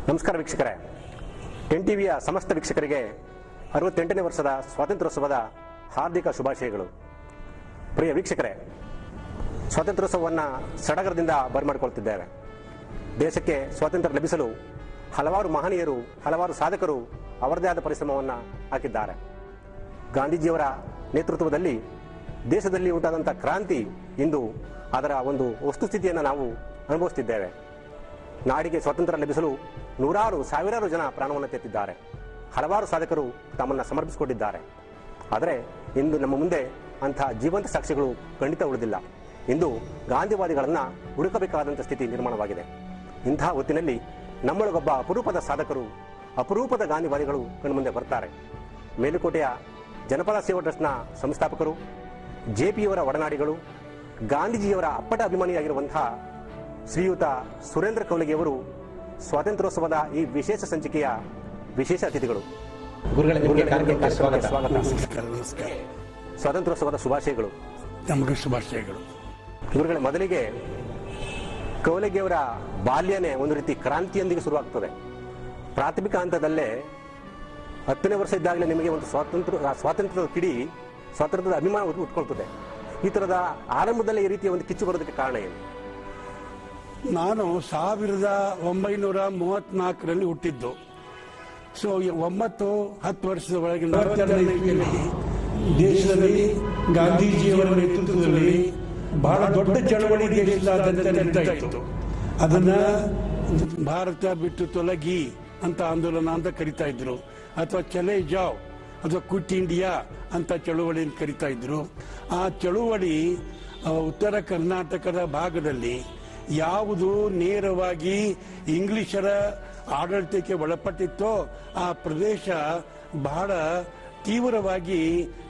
ನಮಸ್ಕಾರ ವೀಕ್ಷಕರೇ, ಟೆನ್ ಟಿವಿಯ ಸಮಸ್ತ ವೀಕ್ಷಕರಿಗೆ 68ನೇ ವರ್ಷದ ಸ್ವಾತಂತ್ರ್ಯೋತ್ಸವದ ಹಾರ್ದಿಕ ಶುಭಾಶಯಗಳು. ಪ್ರಿಯ ವೀಕ್ಷಕರೇ, ಸ್ವಾತಂತ್ರ್ಯೋತ್ಸವವನ್ನು ಸಡಗರದಿಂದ ಬರಮಾಡಿಕೊಳ್ತಿದ್ದೇವೆ. ದೇಶಕ್ಕೆ ಸ್ವಾತಂತ್ರ್ಯ ಲಭಿಸಲು ಹಲವಾರು ಮಹನೀಯರು, ಹಲವಾರು ಸಾಧಕರು ಅವರದೇ ಆದ ಪರಿಶ್ರಮವನ್ನು ಹಾಕಿದ್ದಾರೆ. ಗಾಂಧೀಜಿಯವರ ನೇತೃತ್ವದಲ್ಲಿ ದೇಶದಲ್ಲಿ ಉಂಟಾದಂಥ ಕ್ರಾಂತಿ ಇಂದು ಅದರ ಒಂದು ವಸ್ತುಸ್ಥಿತಿಯನ್ನು ನಾವು ಅನುಭವಿಸುತ್ತಿದ್ದೇವೆ. ನಾಡಿಗೆ ಸ್ವಾತಂತ್ರ್ಯ ಲಭಿಸಲು ನೂರಾರು ಸಾವಿರಾರು ಜನ ಪ್ರಾಣವನ್ನು ತೆತ್ತಿದ್ದಾರೆ. ಹಲವಾರು ಸಾಧಕರು ತಮ್ಮನ್ನು ಸಮರ್ಪಿಸಿಕೊಂಡಿದ್ದಾರೆ. ಆದರೆ ಇಂದು ನಮ್ಮ ಮುಂದೆ ಅಂತಹ ಜೀವಂತ ಸಾಕ್ಷಿಗಳು ಖಂಡಿತ ಉಳಿದಿಲ್ಲ. ಇಂದು ಗಾಂಧಿವಾದಿಗಳನ್ನು ಹುಡುಕಬೇಕಾದಂಥ ಸ್ಥಿತಿ ನಿರ್ಮಾಣವಾಗಿದೆ. ಇಂತಹ ಹೊತ್ತಿನಲ್ಲಿ ನಮ್ಮೊಳಗೊಬ್ಬ ಅಪರೂಪದ ಸಾಧಕರು, ಅಪರೂಪದ ಗಾಂಧಿವಾದಿಗಳು ಕಣ್ಮುಂದೆ ಬರ್ತಾರೆ. ಮೇಲುಕೋಟೆಯ ಜನಪದ ಸೇವಾ ಟ್ರಸ್ಟ್ನ ಸಂಸ್ಥಾಪಕರು, ಜೆಪಿಯವರ ಒಡನಾಡಿಗಳು, ಗಾಂಧೀಜಿಯವರ ಅಪ್ಪಟ ಅಭಿಮಾನಿಯಾಗಿರುವಂತಹ ಶ್ರೀಯುತ ಸುರೇಂದ್ರ ಕೌಲಗಿಯವರು ಸ್ವಾತಂತ್ರ್ಯೋತ್ಸವದ ಈ ವಿಶೇಷ ಸಂಚಿಕೆಯ ವಿಶೇಷ ಅತಿಥಿಗಳು. ಸ್ವಾತಂತ್ರ್ಯೋತ್ಸವದ ಶುಭಾಶಯಗಳು. ನಮಗೆ ಶುಭಾಶಯಗಳು. ಗುರುಗಳೇ, ಮೊದಲಿಗೆ ಕೌಲಗಿಯವರ ಬಾಲ್ಯನೇ ಒಂದು ರೀತಿ ಕ್ರಾಂತಿಯೊಂದಿಗೆ ಶುರುವಾಗ್ತದೆ. ಪ್ರಾಥಮಿಕ ಹಂತದಲ್ಲೇ 10ನೇ ವರ್ಷ ಇದ್ದಾಗಲೇ ನಿಮಗೆ ಒಂದು ಸ್ವಾತಂತ್ರ್ಯದ ಕಿಡಿ, ಸ್ವಾತಂತ್ರ್ಯದ ಅಭಿಮಾನ ಉಟ್ಕೊಳ್ತದೆ. ಈ ಥರದ ಆರಂಭದಲ್ಲೇ ಈ ರೀತಿಯ ಒಂದು ಕಿಚ್ಚು ಬರೋದಕ್ಕೆ ಕಾರಣ ಏನು? ನಾನು 1934ರಲ್ಲಿ ಹುಟ್ಟಿದ್ದು. ಸೊ 9-10 ವರ್ಷದ ಒಳಗೆ ದೇಶದಲ್ಲಿ ಗಾಂಧೀಜಿಯವರ ನೇತೃತ್ವದಲ್ಲಿ ಬಹಳ ದೊಡ್ಡ ಚಳವಳಿ ದೇಶದಾದ್ಯಂತ ನಡೀತಾ ಇತ್ತು. ಅದನ್ನ ಭಾರತ ಬಿಟ್ಟು ತೊಲಗಿ ಅಂತ ಆಂದೋಲನ ಅಂತ ಕರಿತಾ ಇದ್ರು, ಅಥವಾ ಚಲೇ ಜಾವ್ ಅಥವಾ ಕ್ವಿಟ್ ಇಂಡಿಯಾ ಅಂತ ಚಳುವಳಿಯನ್ನು ಕರಿತಾ ಇದ್ರು. ಆ ಚಳುವಳಿ ಉತ್ತರ ಕರ್ನಾಟಕದ ಭಾಗದಲ್ಲಿ ಯಾವುದು ನೇರವಾಗಿ ಇಂಗ್ಲಿಷರ ಆಡಳಿತಕ್ಕೆ ಒಳಪಟ್ಟಿತ್ತೋ ಆ ಪ್ರದೇಶ ಬಹಳ ತೀವ್ರವಾಗಿ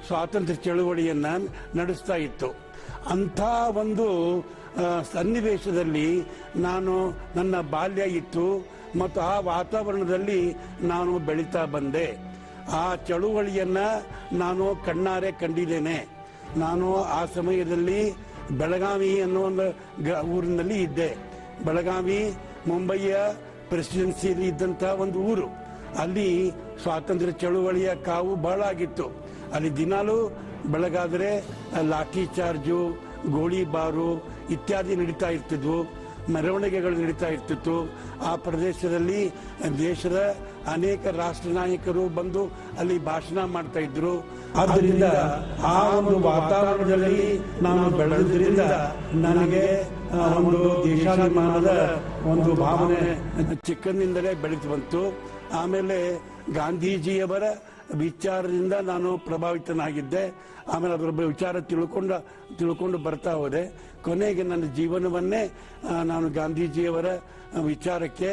ಸ್ವಾತಂತ್ರ್ಯ ಚಳುವಳಿಯನ್ನ ನಡೆಸ್ತಾ ಇತ್ತು. ಅಂಥ ಒಂದು ಸನ್ನಿವೇಶದಲ್ಲಿ ನನ್ನ ಬಾಲ್ಯ ಇತ್ತು ಮತ್ತು ಆ ವಾತಾವರಣದಲ್ಲಿ ನಾನು ಬೆಳೀತಾ ಬಂದೆ. ಆ ಚಳುವಳಿಯನ್ನ ನಾನು ಕಣ್ಣಾರೆ ಕಂಡಿದ್ದೇನೆ. ನಾನು ಆ ಸಮಯದಲ್ಲಿ ಬೆಳಗಾವಿ ಅನ್ನೋ ಒಂದು ಊರಿನಲ್ಲಿ ಇದ್ದೆ. ಬೆಳಗಾವಿ ಮುಂಬಯಿಯ ಪ್ರೆಸಿಡೆನ್ಸಿಯಲ್ಲಿ ಇದ್ದಂಥ ಒಂದು ಊರು. ಅಲ್ಲಿ ಸ್ವಾತಂತ್ರ್ಯ ಚಳುವಳಿಯ ಕಾವು ಬಹಳ ಆಗಿತ್ತು. ಅಲ್ಲಿ ದಿನಾಲೂ ಬೆಳಗಾದರೆ ಲಾಠಿ ಚಾರ್ಜು, ಗೋಳಿಬಾರು ಇತ್ಯಾದಿ ನಡೀತಾ ಇರ್ತಿದ್ವು. ಮೆರವಣಿಗೆಗಳು ನಡೀತಾ ಇರ್ತಿತ್ತು. ಆ ಪ್ರದೇಶದಲ್ಲಿ ದೇಶದ ಅನೇಕ ರಾಷ್ಟ್ರ ನಾಯಕರು ಬಂದು ಅಲ್ಲಿ ಭಾಷಣ ಮಾಡ್ತಾ ಇದ್ರು. ಆದ್ದರಿಂದ ಆ ಒಂದು ವಾತಾವರಣದಲ್ಲಿ ನಾನು ಬೆಳೆದ್ರಿಂದ ನನಗೆ ಒಂದು ದೇಶಾಭಿಮಾನದ ಒಂದು ಭಾವನೆ ಚಿಕ್ಕಂದಿನಿಂದಲೇ ಬೆಳೆದು ಬಂತು. ಆಮೇಲೆ ಗಾಂಧೀಜಿಯವರ ವಿಚಾರದಿಂದ ನಾನು ಪ್ರಭಾವಿತನಾಗಿದ್ದೆ. ಆಮೇಲೆ ಅದರ ವಿಚಾರ ತಿಳ್ಕೊಂಡು ಬರ್ತಾ ಹೋದೆ. ಕೊನೆಗೆ ನನ್ನ ಜೀವನವನ್ನೇ ನಾನು ಗಾಂಧೀಜಿಯವರ ವಿಚಾರಕ್ಕೆ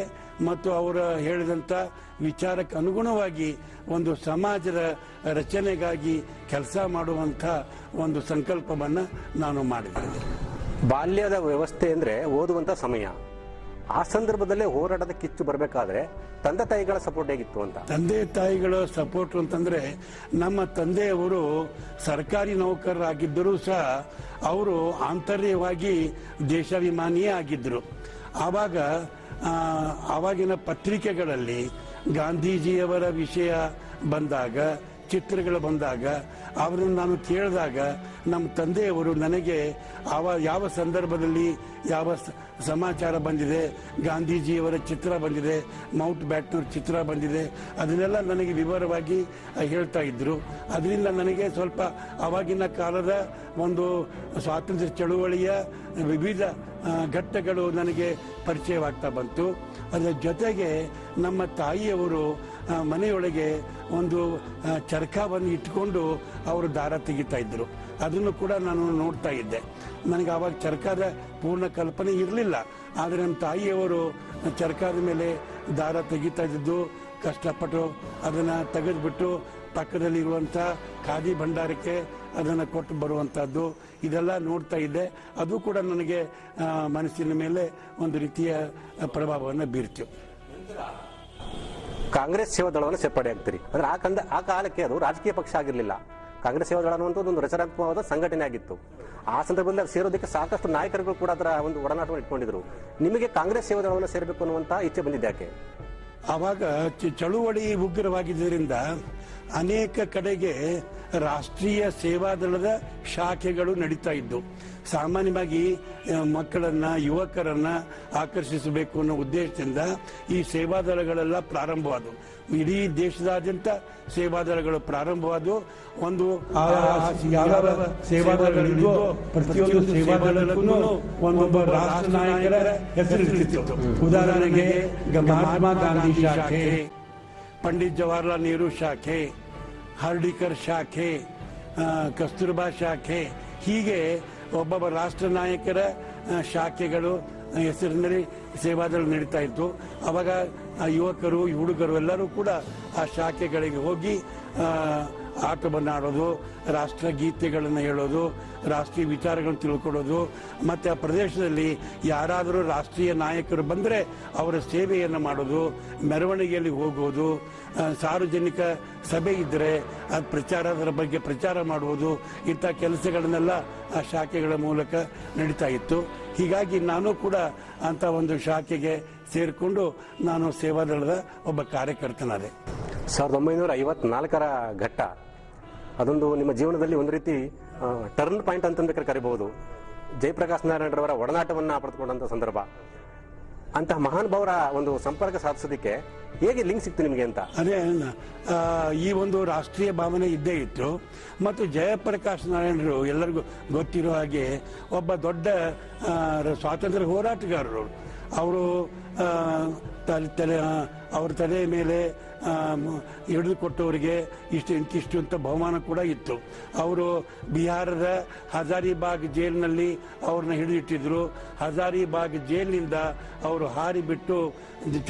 ಮತ್ತು ಅವರು ಹೇಳಿದಂಥ ವಿಚಾರಕ್ಕೆ ಅನುಗುಣವಾಗಿ ಒಂದು ಸಮಾಜದ ರಚನೆಗಾಗಿ ಕೆಲಸ ಮಾಡುವಂಥ ಒಂದು ಸಂಕಲ್ಪವನ್ನು ನಾನು ಮಾಡಿದೆ. ಬಾಲ್ಯದ ವ್ಯವಸ್ಥೆ ಅಂದರೆ ಓದುವಂಥ ಸಮಯ. ಆ ಸಂದರ್ಭದಲ್ಲೇ ಹೋರಾಟದ ಕಿಚ್ಚು ಬರಬೇಕಾದ್ರೆ ತಂದೆ ತಾಯಿಗಳ ಸಪೋರ್ಟ್ ಹೇಗಿತ್ತು ಅಂತ? ತಂದೆ ತಾಯಿಗಳ ಸಪೋರ್ಟ್ ಅಂತಂದ್ರೆ, ನಮ್ಮ ತಂದೆಯವರು ಸರ್ಕಾರಿ ನೌಕರರಾಗಿದ್ದರೂ ಸಹ ಅವರು ಆಂತರ್ಯವಾಗಿ ದೇಶಾಭಿಮಾನಿಯೇ ಆಗಿದ್ದರು. ಆವಾಗಿನ ಪತ್ರಿಕೆಗಳಲ್ಲಿ ಗಾಂಧೀಜಿಯವರ ವಿಷಯ ಬಂದಾಗ, ಚಿತ್ರಗಳು ಬಂದಾಗ ಅವರನ್ನು ನಾನು ಕೇಳಿದಾಗ ನಮ್ಮ ತಂದೆಯವರು ನನಗೆ ಯಾವ ಸಂದರ್ಭದಲ್ಲಿ ಯಾವ ಸಮಾಚಾರ ಬಂದಿದೆ, ಗಾಂಧೀಜಿಯವರ ಚಿತ್ರ ಬಂದಿದೆ, ಮೌಂಟ್ ಬ್ಯಾಟನ್ ಚಿತ್ರ ಬಂದಿದೆ, ಅದನ್ನೆಲ್ಲ ನನಗೆ ವಿವರವಾಗಿ ಹೇಳ್ತಾ ಇದ್ರು. ಅದರಿಂದ ನನಗೆ ಸ್ವಲ್ಪ ಆವಾಗಿನ ಕಾಲದ ಒಂದು ಸ್ವಾತಂತ್ರ್ಯ ಚಳುವಳಿಯ ವಿವಿಧ ಘಟ್ಟಗಳು ನನಗೆ ಪರಿಚಯವಾಗ್ತಾ ಬಂತು. ಅದರ ಜೊತೆಗೆ ನಮ್ಮ ತಾಯಿಯವರು ಮನೆಯೊಳಗೆ ಒಂದು ಚರಕವನ್ನು ಇಟ್ಕೊಂಡು ಅವರು ದಾರ ತೆಗಿತಾ ಇದ್ರು. ಅದನ್ನು ಕೂಡ ನಾನು ನೋಡ್ತಾ ಇದ್ದೆ. ನನಗೆ ಆವಾಗ ಚರಕದ ಪೂರ್ಣ ಕಲ್ಪನೆ ಇರಲಿಲ್ಲ. ಆದರೆ ನಮ್ಮ ತಾಯಿಯವರು ಚರಕದ ಮೇಲೆ ದಾರ ತೆಗಿತಾ ಇದ್ದಿದ್ದು, ಕಷ್ಟಪಟ್ಟು ಅದನ್ನು ತೆಗೆದುಬಿಟ್ಟು ಪಕ್ಕದಲ್ಲಿರುವಂಥ ಖಾದಿ ಭಂಡಾರಕ್ಕೆ ಅದನ್ನು ಕೊಟ್ಟು ಬರುವಂಥದ್ದು, ಇದೆಲ್ಲ ನೋಡ್ತಾ ಇದ್ದೆ. ಅದು ಕೂಡ ನನಗೆ ಮನಸ್ಸಿನ ಮೇಲೆ ಒಂದು ರೀತಿಯ ಪ್ರಭಾವವನ್ನು ಬೀರ್ತು. ಕಾಂಗ್ರೆಸ್ ಸೇವಾ ದಳವನ್ನು ಸೇರ್ಪಡೆ ಆಗ್ತೀರಿ ಅಂದ್ರೆ ಆ ಕಾಲಕ್ಕೆ ಅದು ರಾಜಕೀಯ ಪಕ್ಷ ಆಗಿರಲಿಲ್ಲ. ಕಾಂಗ್ರೆಸ್ ಸೇವಾ ದಳ ಅನ್ನುವಂಥದ್ದು ಒಂದು ರಚನಾತ್ಮಕವಾದ ಸಂಘಟನೆ ಆಗಿತ್ತು. ಆ ಸಂದರ್ಭದಲ್ಲಿ ಸೇರೋದಕ್ಕೆ ಸಾಕಷ್ಟು ನಾಯಕರುಗಳು ಕೂಡ ಅದರ ಒಂದು ಒಡನಾಟವನ್ನು ಇಟ್ಕೊಂಡಿದ್ರು. ನಿಮಗೆ ಕಾಂಗ್ರೆಸ್ ಸೇವಾ ದಳವನ್ನು ಸೇರಬೇಕು ಅನ್ನುವಂಥ ಇಚ್ಛೆ ಬಂದಿದ್ದೆ ಯಾಕೆ? ಆವಾಗ ಚಳುವಳಿ ಉಗ್ರವಾಗಿದ್ದರಿಂದ ಅನೇಕ ಕಡೆಗೆ ರಾಷ್ಟ್ರೀಯ ಸೇವಾದಳದ ಶಾಖೆಗಳು ನಡೀತಾ ಇದ್ದು. ಸಾಮಾನ್ಯವಾಗಿ ಮಕ್ಕಳನ್ನ, ಯುವಕರನ್ನ ಆಕರ್ಷಿಸಬೇಕು ಅನ್ನೋ ಉದ್ದೇಶದಿಂದ ಈ ಸೇವಾದಳಗಳೆಲ್ಲ ಪ್ರಾರಂಭವಾದವು. ಇಡೀ ದೇಶದಾದ್ಯಂತ ಸೇವಾದಳಗಳು ಪ್ರಾರಂಭವಾದವು. ಒಂದು ಯಾವ ಸೇವಾದಳಗಳಿದ್ವೋ ಪ್ರತಿಯೊಂದು ಸೇವಾದಳಕ್ಕೂ ಒಂದೊಬ್ಬ ರಾಷ್ಟ್ರ ನಾಯಕರ ಹೆಸರಿರ್ತಿತ್ತು. ಉದಾಹರಣೆಗೆ ಮಹಾತ್ಮ ಗಾಂಧಿ ಶಾಖೆ, ಪಂಡಿತ್ ಜವಾಹರ್ಲಾಲ್ ನೆಹರು ಶಾಖೆ, ಹರ್ಡಿಕರ್ ಶಾಖೆ, ಕಸ್ತೂರ್ಬಾ ಶಾಖೆ, ಹೀಗೆ ಒಬ್ಬೊಬ್ಬ ರಾಷ್ಟ್ರ ನಾಯಕರ ಶಾಖೆಗಳು ಹೆಸರಿನಲ್ಲಿ ಸೇವಾದಳ ನಡೀತಾ ಇತ್ತು. ಅವಾಗ ಯುವಕರು, ಹುಡುಗರು ಎಲ್ಲರೂ ಕೂಡ ಆ ಶಾಖೆಗಳಿಗೆ ಹೋಗಿ ಆಟವನ್ನು ಆಡೋದು, ರಾಷ್ಟ್ರ ಗೀತೆಗಳನ್ನು ಹೇಳೋದು, ರಾಷ್ಟ್ರೀಯ ವಿಚಾರಗಳನ್ನು ತಿಳ್ಕೊಳ್ಳೋದು, ಮತ್ತು ಆ ಪ್ರದೇಶದಲ್ಲಿ ಯಾರಾದರೂ ರಾಷ್ಟ್ರೀಯ ನಾಯಕರು ಬಂದರೆ ಅವರ ಸೇವೆಯನ್ನು ಮಾಡೋದು, ಮೆರವಣಿಗೆಯಲ್ಲಿ ಹೋಗೋದು, ಸಾರ್ವಜನಿಕ ಸಭೆ ಇದ್ದರೆ ಅದು ಅದರ ಬಗ್ಗೆ ಪ್ರಚಾರ ಮಾಡುವುದು, ಇಂಥ ಕೆಲಸಗಳನ್ನೆಲ್ಲ ಆ ಶಾಖೆಗಳ ಮೂಲಕ ನಡೀತಾ ಇತ್ತು. ಹೀಗಾಗಿ ನಾನು ಕೂಡ ಅಂತ ಒಂದು ಶಾಖೆಗೆ ಸೇರಿಕೊಂಡು ನಾನು ಸೇವಾದಳದ ಒಬ್ಬ ಕಾರ್ಯಕರ್ತನಾದೆ. 1954ರ ಘಟ್ಟ ಅದೊಂದು ನಿಮ್ಮ ಜೀವನದಲ್ಲಿ ಒಂದು ರೀತಿ ಟರ್ನ್ ಪಾಯಿಂಟ್ ಅಂತಂದ್ರೆ ಕರಿಬಹುದು. ಜಯಪ್ರಕಾಶ್ ನಾರಾಯಣರವರ ಒಡನಾಟವನ್ನು ಪಡೆದುಕೊಂಡಂಥ ಸಂದರ್ಭ. ಅಂತಹ ಮಹಾನ್ ಭಾವರ ಒಂದು ಸಂಪರ್ಕ ಸಾಧಿಸೋದಕ್ಕೆ ಹೇಗೆ ಲಿಂಕ್ ಸಿಕ್ತು ನಿಮಗೆ ಅಂತ? ಅದೇ ಈ ಒಂದು ರಾಷ್ಟ್ರೀಯ ಭಾವನೆ ಇದ್ದೇ ಇತ್ತು. ಮತ್ತು ಜಯಪ್ರಕಾಶ್ ನಾರಾಯಣರು ಎಲ್ಲರಿಗೂ ಗೊತ್ತಿರೋ ಹಾಗೆ ಒಬ್ಬ ದೊಡ್ಡ ಸ್ವಾತಂತ್ರ್ಯ ಹೋರಾಟಗಾರರು. ಅವರು ಅವ್ರ ತಲೆ ಮೇಲೆ ಹಿಡಿದುಕೊಟ್ಟವರಿಗೆ ಇಂತಿಷ್ಟು ಅಂತ ಬಹುಮಾನ ಕೂಡ ಇತ್ತು. ಅವರು ಬಿಹಾರದ ಹಜಾರಿಬಾಗ್ ಜೈಲಿನಲ್ಲಿ ಅವ್ರನ್ನ ಹಿಡಿದಿಟ್ಟಿದ್ರು. ಹಜಾರಿಬಾಗ್ ಜೈಲಿನಿಂದ ಅವರು ಹಾರಿ ಬಿಟ್ಟು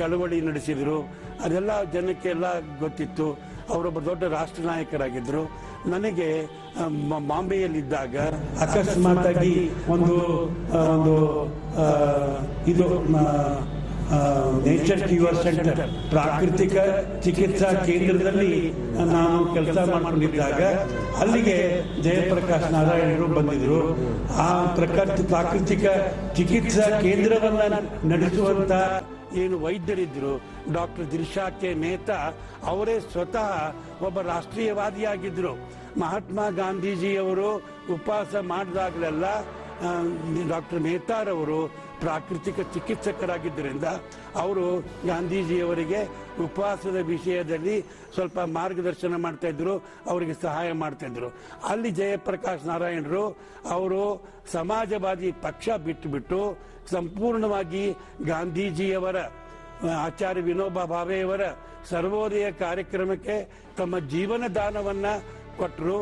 ಚಳವಳಿ ನಡೆಸಿದರು. ಅದೆಲ್ಲ ಜನಕ್ಕೆಲ್ಲ ಗೊತ್ತಿತ್ತು. ಅವರೊಬ್ಬ ದೊಡ್ಡ ರಾಷ್ಟ್ರ ನಾಯಕರಾಗಿದ್ದರು. ನನಗೆ ಬಾಂಬೆಯಲ್ಲಿದ್ದಾಗ ಅಕಸ್ಮಾತಾಗಿ ಒಂದು ಇದು ನೇಚರ್ ಕ್ಯೂರ್ ಸೆಂಟರ್, ಪ್ರಾಕೃತಿಕ ಚಿಕಿತ್ಸಾ ಕೇಂದ್ರದಲ್ಲಿ ನಾನು ಕೆಲಸ ಮಾಡಿಕೊಂಡಿದ್ದಾಗ ಅಲ್ಲಿಗೆ ಜಯಪ್ರಕಾಶ್ ನಾರಾಯಣರು ಬಂದಿದ್ರು. ಆ ಪ್ರಾಕೃತಿಕ ಚಿಕಿತ್ಸಾ ಕೇಂದ್ರವನ್ನ ನಡೆಸುವಂತ ಏನು ವೈದ್ಯರಿದ್ರು, ಡಾಕ್ಟರ್ ದಿಲ್ಶಾ ಕೆ ಮೆಹ್ತಾ, ಅವರೇ ಸ್ವತಃ ಒಬ್ಬ ರಾಷ್ಟ್ರೀಯವಾದಿಯಾಗಿದ್ರು. ಮಹಾತ್ಮ ಗಾಂಧೀಜಿಯವರು ಉಪವಾಸ ಮಾಡಿದಾಗಲೆಲ್ಲ ಡಾಕ್ಟರ್ ಮೆಹ್ತಾರವರು ಪ್ರಾಕೃತಿಕ ಚಿಕಿತ್ಸಕರಾಗಿದ್ದರಿಂದ ಅವರು ಗಾಂಧೀಜಿಯವರಿಗೆ ಉಪವಾಸದ ವಿಷಯದಲ್ಲಿ ಸ್ವಲ್ಪ ಮಾರ್ಗದರ್ಶನ ಮಾಡ್ತಾ ಇದ್ರು, ಅವರಿಗೆ ಸಹಾಯ ಮಾಡ್ತಾ ಇದ್ರು. ಅಲ್ಲಿ ಜಯಪ್ರಕಾಶ್ ನಾರಾಯಣರು ಅವರು ಸಮಾಜವಾದಿ ಪಕ್ಷ ಬಿಟ್ಟು ಸಂಪೂರ್ಣವಾಗಿ ಗಾಂಧೀಜಿಯವರ, ಆಚಾರ್ಯ ವಿನೋಬಾ ಭಾವೆಯವರ ಸರ್ವೋದಯ ಕಾರ್ಯಕ್ರಮಕ್ಕೆ ತಮ್ಮ ಜೀವನ ದಾನವನ್ನ ಕೊಟ್ಟರು.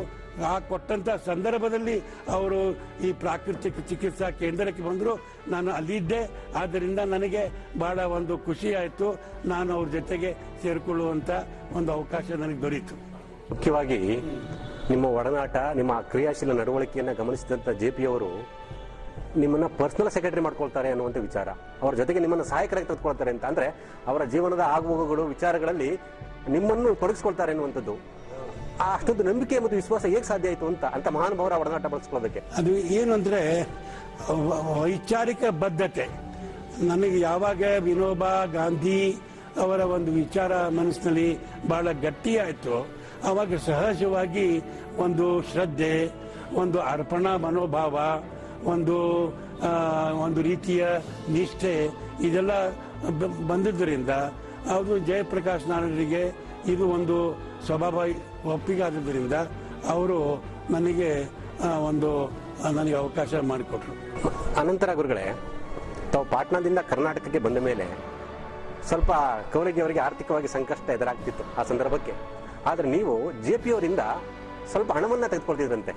ಆ ಕೊಟ್ಟಂತ ಸಂದರ್ಭದಲ್ಲಿ ಅವರು ಈ ಪ್ರಾಕೃತಿಕ ಚಿಕಿತ್ಸಾ ಕೇಂದ್ರಕ್ಕೆ ಬಂದರು. ನಾನು ಅಲ್ಲಿದ್ದೆ. ಆದ್ದರಿಂದ ನನಗೆ ಬಹಳ ಒಂದು ಖುಷಿ ಆಯಿತು. ನಾನು ಅವ್ರ ಜೊತೆಗೆ ಸೇರಿಕೊಳ್ಳುವಂತ ಒಂದು ಅವಕಾಶ ನನಗೆ ದೊರೆಯಿತು. ಮುಖ್ಯವಾಗಿ ನಿಮ್ಮ ಒಡನಾಟ, ನಿಮ್ಮ ಕ್ರಿಯಾಶೀಲ ನಡವಳಿಕೆಯನ್ನು ಗಮನಿಸಿದಂಥ JP ಅವರು ನಿಮ್ಮನ್ನ ಪರ್ಸನಲ್ ಸೆಕ್ರೆಟರಿ ಮಾಡ್ಕೊಳ್ತಾರೆ ಅನ್ನುವಂಥ ವಿಚಾರ, ಅವರ ಜೊತೆಗೆ ನಿಮ್ಮನ್ನು ಸಹಾಯಕರಾಗಿ ತೆಗೆದುಕೊಳ್ತಾರೆ ಅಂತ ಅಂದ್ರೆ ಅವರ ಜೀವನದ ಆಗುಹೋಗುಗಳು, ವಿಚಾರಗಳಲ್ಲಿ ನಿಮ್ಮನ್ನು ತೊಡಗಿಸ್ಕೊಳ್ತಾರೆ ಅನ್ನುವಂಥದ್ದು. ಅಷ್ಟೊಂದು ನಂಬಿಕೆ ಮತ್ತು ವಿಶ್ವಾಸ ಹೇಗೆ ಸಾಧ್ಯ ಆಯಿತು ಅಂತ ಮಹಾನುಭಾವರ ಒಡನಾಟ ಬಳಸ್ಕೊಳ್ಳೋದಕ್ಕೆ? ಅದು ಏನು ಅಂದ್ರೆ ವೈಚಾರಿಕ ಬದ್ಧತೆ. ನನಗೆ ಯಾವಾಗ ವಿನೋಬಾ ಗಾಂಧಿ ಅವರ ಒಂದು ವಿಚಾರ ಮನಸ್ಸಿನಲ್ಲಿ ಬಹಳ ಗಟ್ಟಿಯಾಯಿತು, ಆವಾಗ ಸಹಜವಾಗಿ ಒಂದು ಶ್ರದ್ಧೆ, ಒಂದು ಅರ್ಪಣಾ ಮನೋಭಾವ, ಒಂದು ರೀತಿಯ ನಿಷ್ಠೆ ಇದೆಲ್ಲ ಬಂದಿದ್ದರಿಂದ ಅವರು ಜಯಪ್ರಕಾಶ್ ನಾರಾಯಣರಿಗೆ ಇದು ಒಂದು ಸ್ವಭಾವ ಒಪ್ಪಿಗೆ ಆದದ್ದರಿಂದ ಅವರು ನನಗೆ ಅವಕಾಶ ಮಾಡಿಕೊಟ್ರು. ಅನಂತರ ಗುರುಗಳೇ, ತಾವು ಪಾಟ್ನಾದಿಂದ ಕರ್ನಾಟಕಕ್ಕೆ ಬಂದ ಮೇಲೆ ಸ್ವಲ್ಪ ಕೌಲಗಿ ಅವರಿಗೆ ಆರ್ಥಿಕವಾಗಿ ಸಂಕಷ್ಟ ಎದುರಾಗ್ತಿತ್ತು ಆ ಸಂದರ್ಭಕ್ಕೆ. ಆದರೆ ನೀವು JP ಅವರಿಂದ ಸ್ವಲ್ಪ ಹಣವನ್ನ ತೆಗೆದುಕೊಳ್ತಿದ್ರಂತೆ,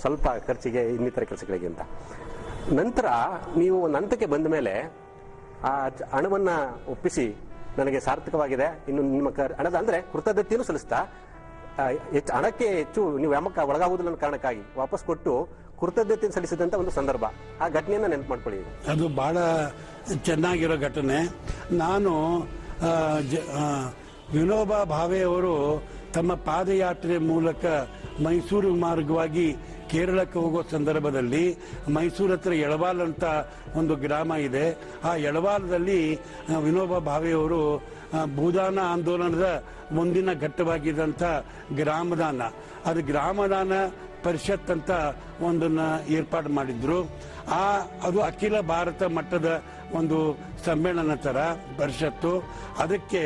ಸ್ವಲ್ಪ ಖರ್ಚಿಗೆ, ಇನ್ನಿತರ ಕೆಲಸಗಳಿಗೆ ಅಂತ. ನಂತರ ನೀವು ಒಂದು ಹಂತಕ್ಕೆ ಬಂದ ಮೇಲೆ ಆ ಹಣವನ್ನ ಒಪ್ಪಿಸಿ ನನಗೆ ಸಾರ್ಥಕವಾಗಿದೆ, ಇನ್ನು ನಿಮ್ಮ ಹಣದ ಅಂದ್ರೆ ಕೃತಜ್ಞತೆಯನ್ನು ಸಲ್ಲಿಸ್ತಾ ಹಣಕ್ಕೆ ಹೆಚ್ಚು ನೀವು ಯಾಮಕ್ಕೆ ಒಳಗಾಗುವುದಿಲ್ಲ ಅನ್ನೋ ಕಾರಣಕ್ಕಾಗಿ ವಾಪಸ್ ಕೊಟ್ಟು ಕೃತಜ್ಞತೆ ಸಲ್ಲಿಸಿದಂತ ಒಂದು ಸಂದರ್ಭ, ಆ ಘಟನೆಯನ್ನ ನೆನಪು ಮಾಡ್ಕೊಳ್ಳಿ. ಅದು ಬಹಳ ಚೆನ್ನಾಗಿರೋ ಘಟನೆ. ನಾನು ವಿನೋಬಾ ಭಾವೆ ಅವರು ತಮ್ಮ ಪಾದಯಾತ್ರೆ ಮೂಲಕ ಮೈಸೂರು ಮಾರ್ಗವಾಗಿ ಕೇರಳಕ್ಕೆ ಹೋಗೋ ಸಂದರ್ಭದಲ್ಲಿ ಮೈಸೂರು ಹತ್ರ ಎಳವಾಲ್ ಅಂತ ಒಂದು ಗ್ರಾಮ ಇದೆ. ಆ ಎಳವಾಲದಲ್ಲಿ ವಿನೋಬಾ ಭಾವೆಯವರು ಭೂದಾನ ಆಂದೋಲನದ ಮುಂದಿನ ಘಟ್ಟವಾಗಿದ್ದಂಥ ಗ್ರಾಮದಾನ, ಅದು ಗ್ರಾಮದಾನ ಪರಿಷತ್ ಅಂತ ಒಂದನ್ನ ಏರ್ಪಾಡು ಮಾಡಿದ್ರು. ಅದು ಅಖಿಲ ಭಾರತ ಮಟ್ಟದ ಒಂದು ಸಮ್ಮೇಳನ ತರ ಪರಿಷತ್ತು. ಅದಕ್ಕೆ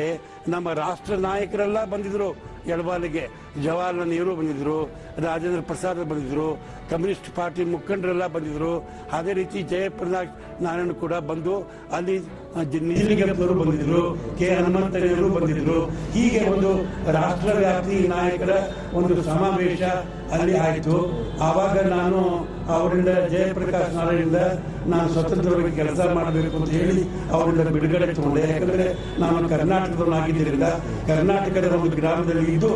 ನಮ್ಮ ರಾಷ್ಟ್ರ ನಾಯಕರೆಲ್ಲ ಬಂದಿದ್ರು ಎಳವಾಲಿಗೆ. ಜವಾಹರ್ಲಾಲ್ ನೆಹರು ಬಂದಿದ್ರು, ರಾಜೇಂದ್ರ ಪ್ರಸಾದ್ ಬಂದಿದ್ರು, ಕಮ್ಯುನಿಸ್ಟ್ ಪಾರ್ಟಿ ಮುಖಂಡರೆಲ್ಲ ಬಂದಿದ್ರು. ಅದೇ ರೀತಿ ಜಯಪ್ರಕಾಶ್ ನಾರಾಯಣ ಕೂಡ ಬಂದು ಅಲ್ಲಿ ನಿಜಲಿಂಗಪ್ಪನವರು ಬಂದಿದ್ರು, ಕೆ ಹನುಮಂತಯ್ಯನವರು ಬಂದಿದ್ರು. ಹೀಗೆ ಒಂದು ರಾಷ್ಟ್ರವ್ಯಾಪಿ ನಾಯಕರ ಒಂದು ಸಮಾವೇಶ ಅಲ್ಲಿ ಆಯಿತು. ಆವಾಗ ನಾನು ಅವರಿಂದ ಜಯಪ್ರಕಾಶ್ ನಾರಾಯಣದಿಂದ ನಾನು ಸ್ವತಂತ್ರವಾಗಿ ಕೆಲಸ ಮಾಡಬೇಕು ಅಂತ ಹೇಳಿ ಅವರಿಂದ ಬಿಡುಗಡೆ ತಗೊಂಡೆ. ಯಾಕಂದ್ರೆ ನಾನು ಕರ್ನಾಟಕದವನಾಗಿದ್ದರಿಂದ ಕರ್ನಾಟಕದ ಒಂದು ಗ್ರಾಮದಲ್ಲಿ ಇದ್ದು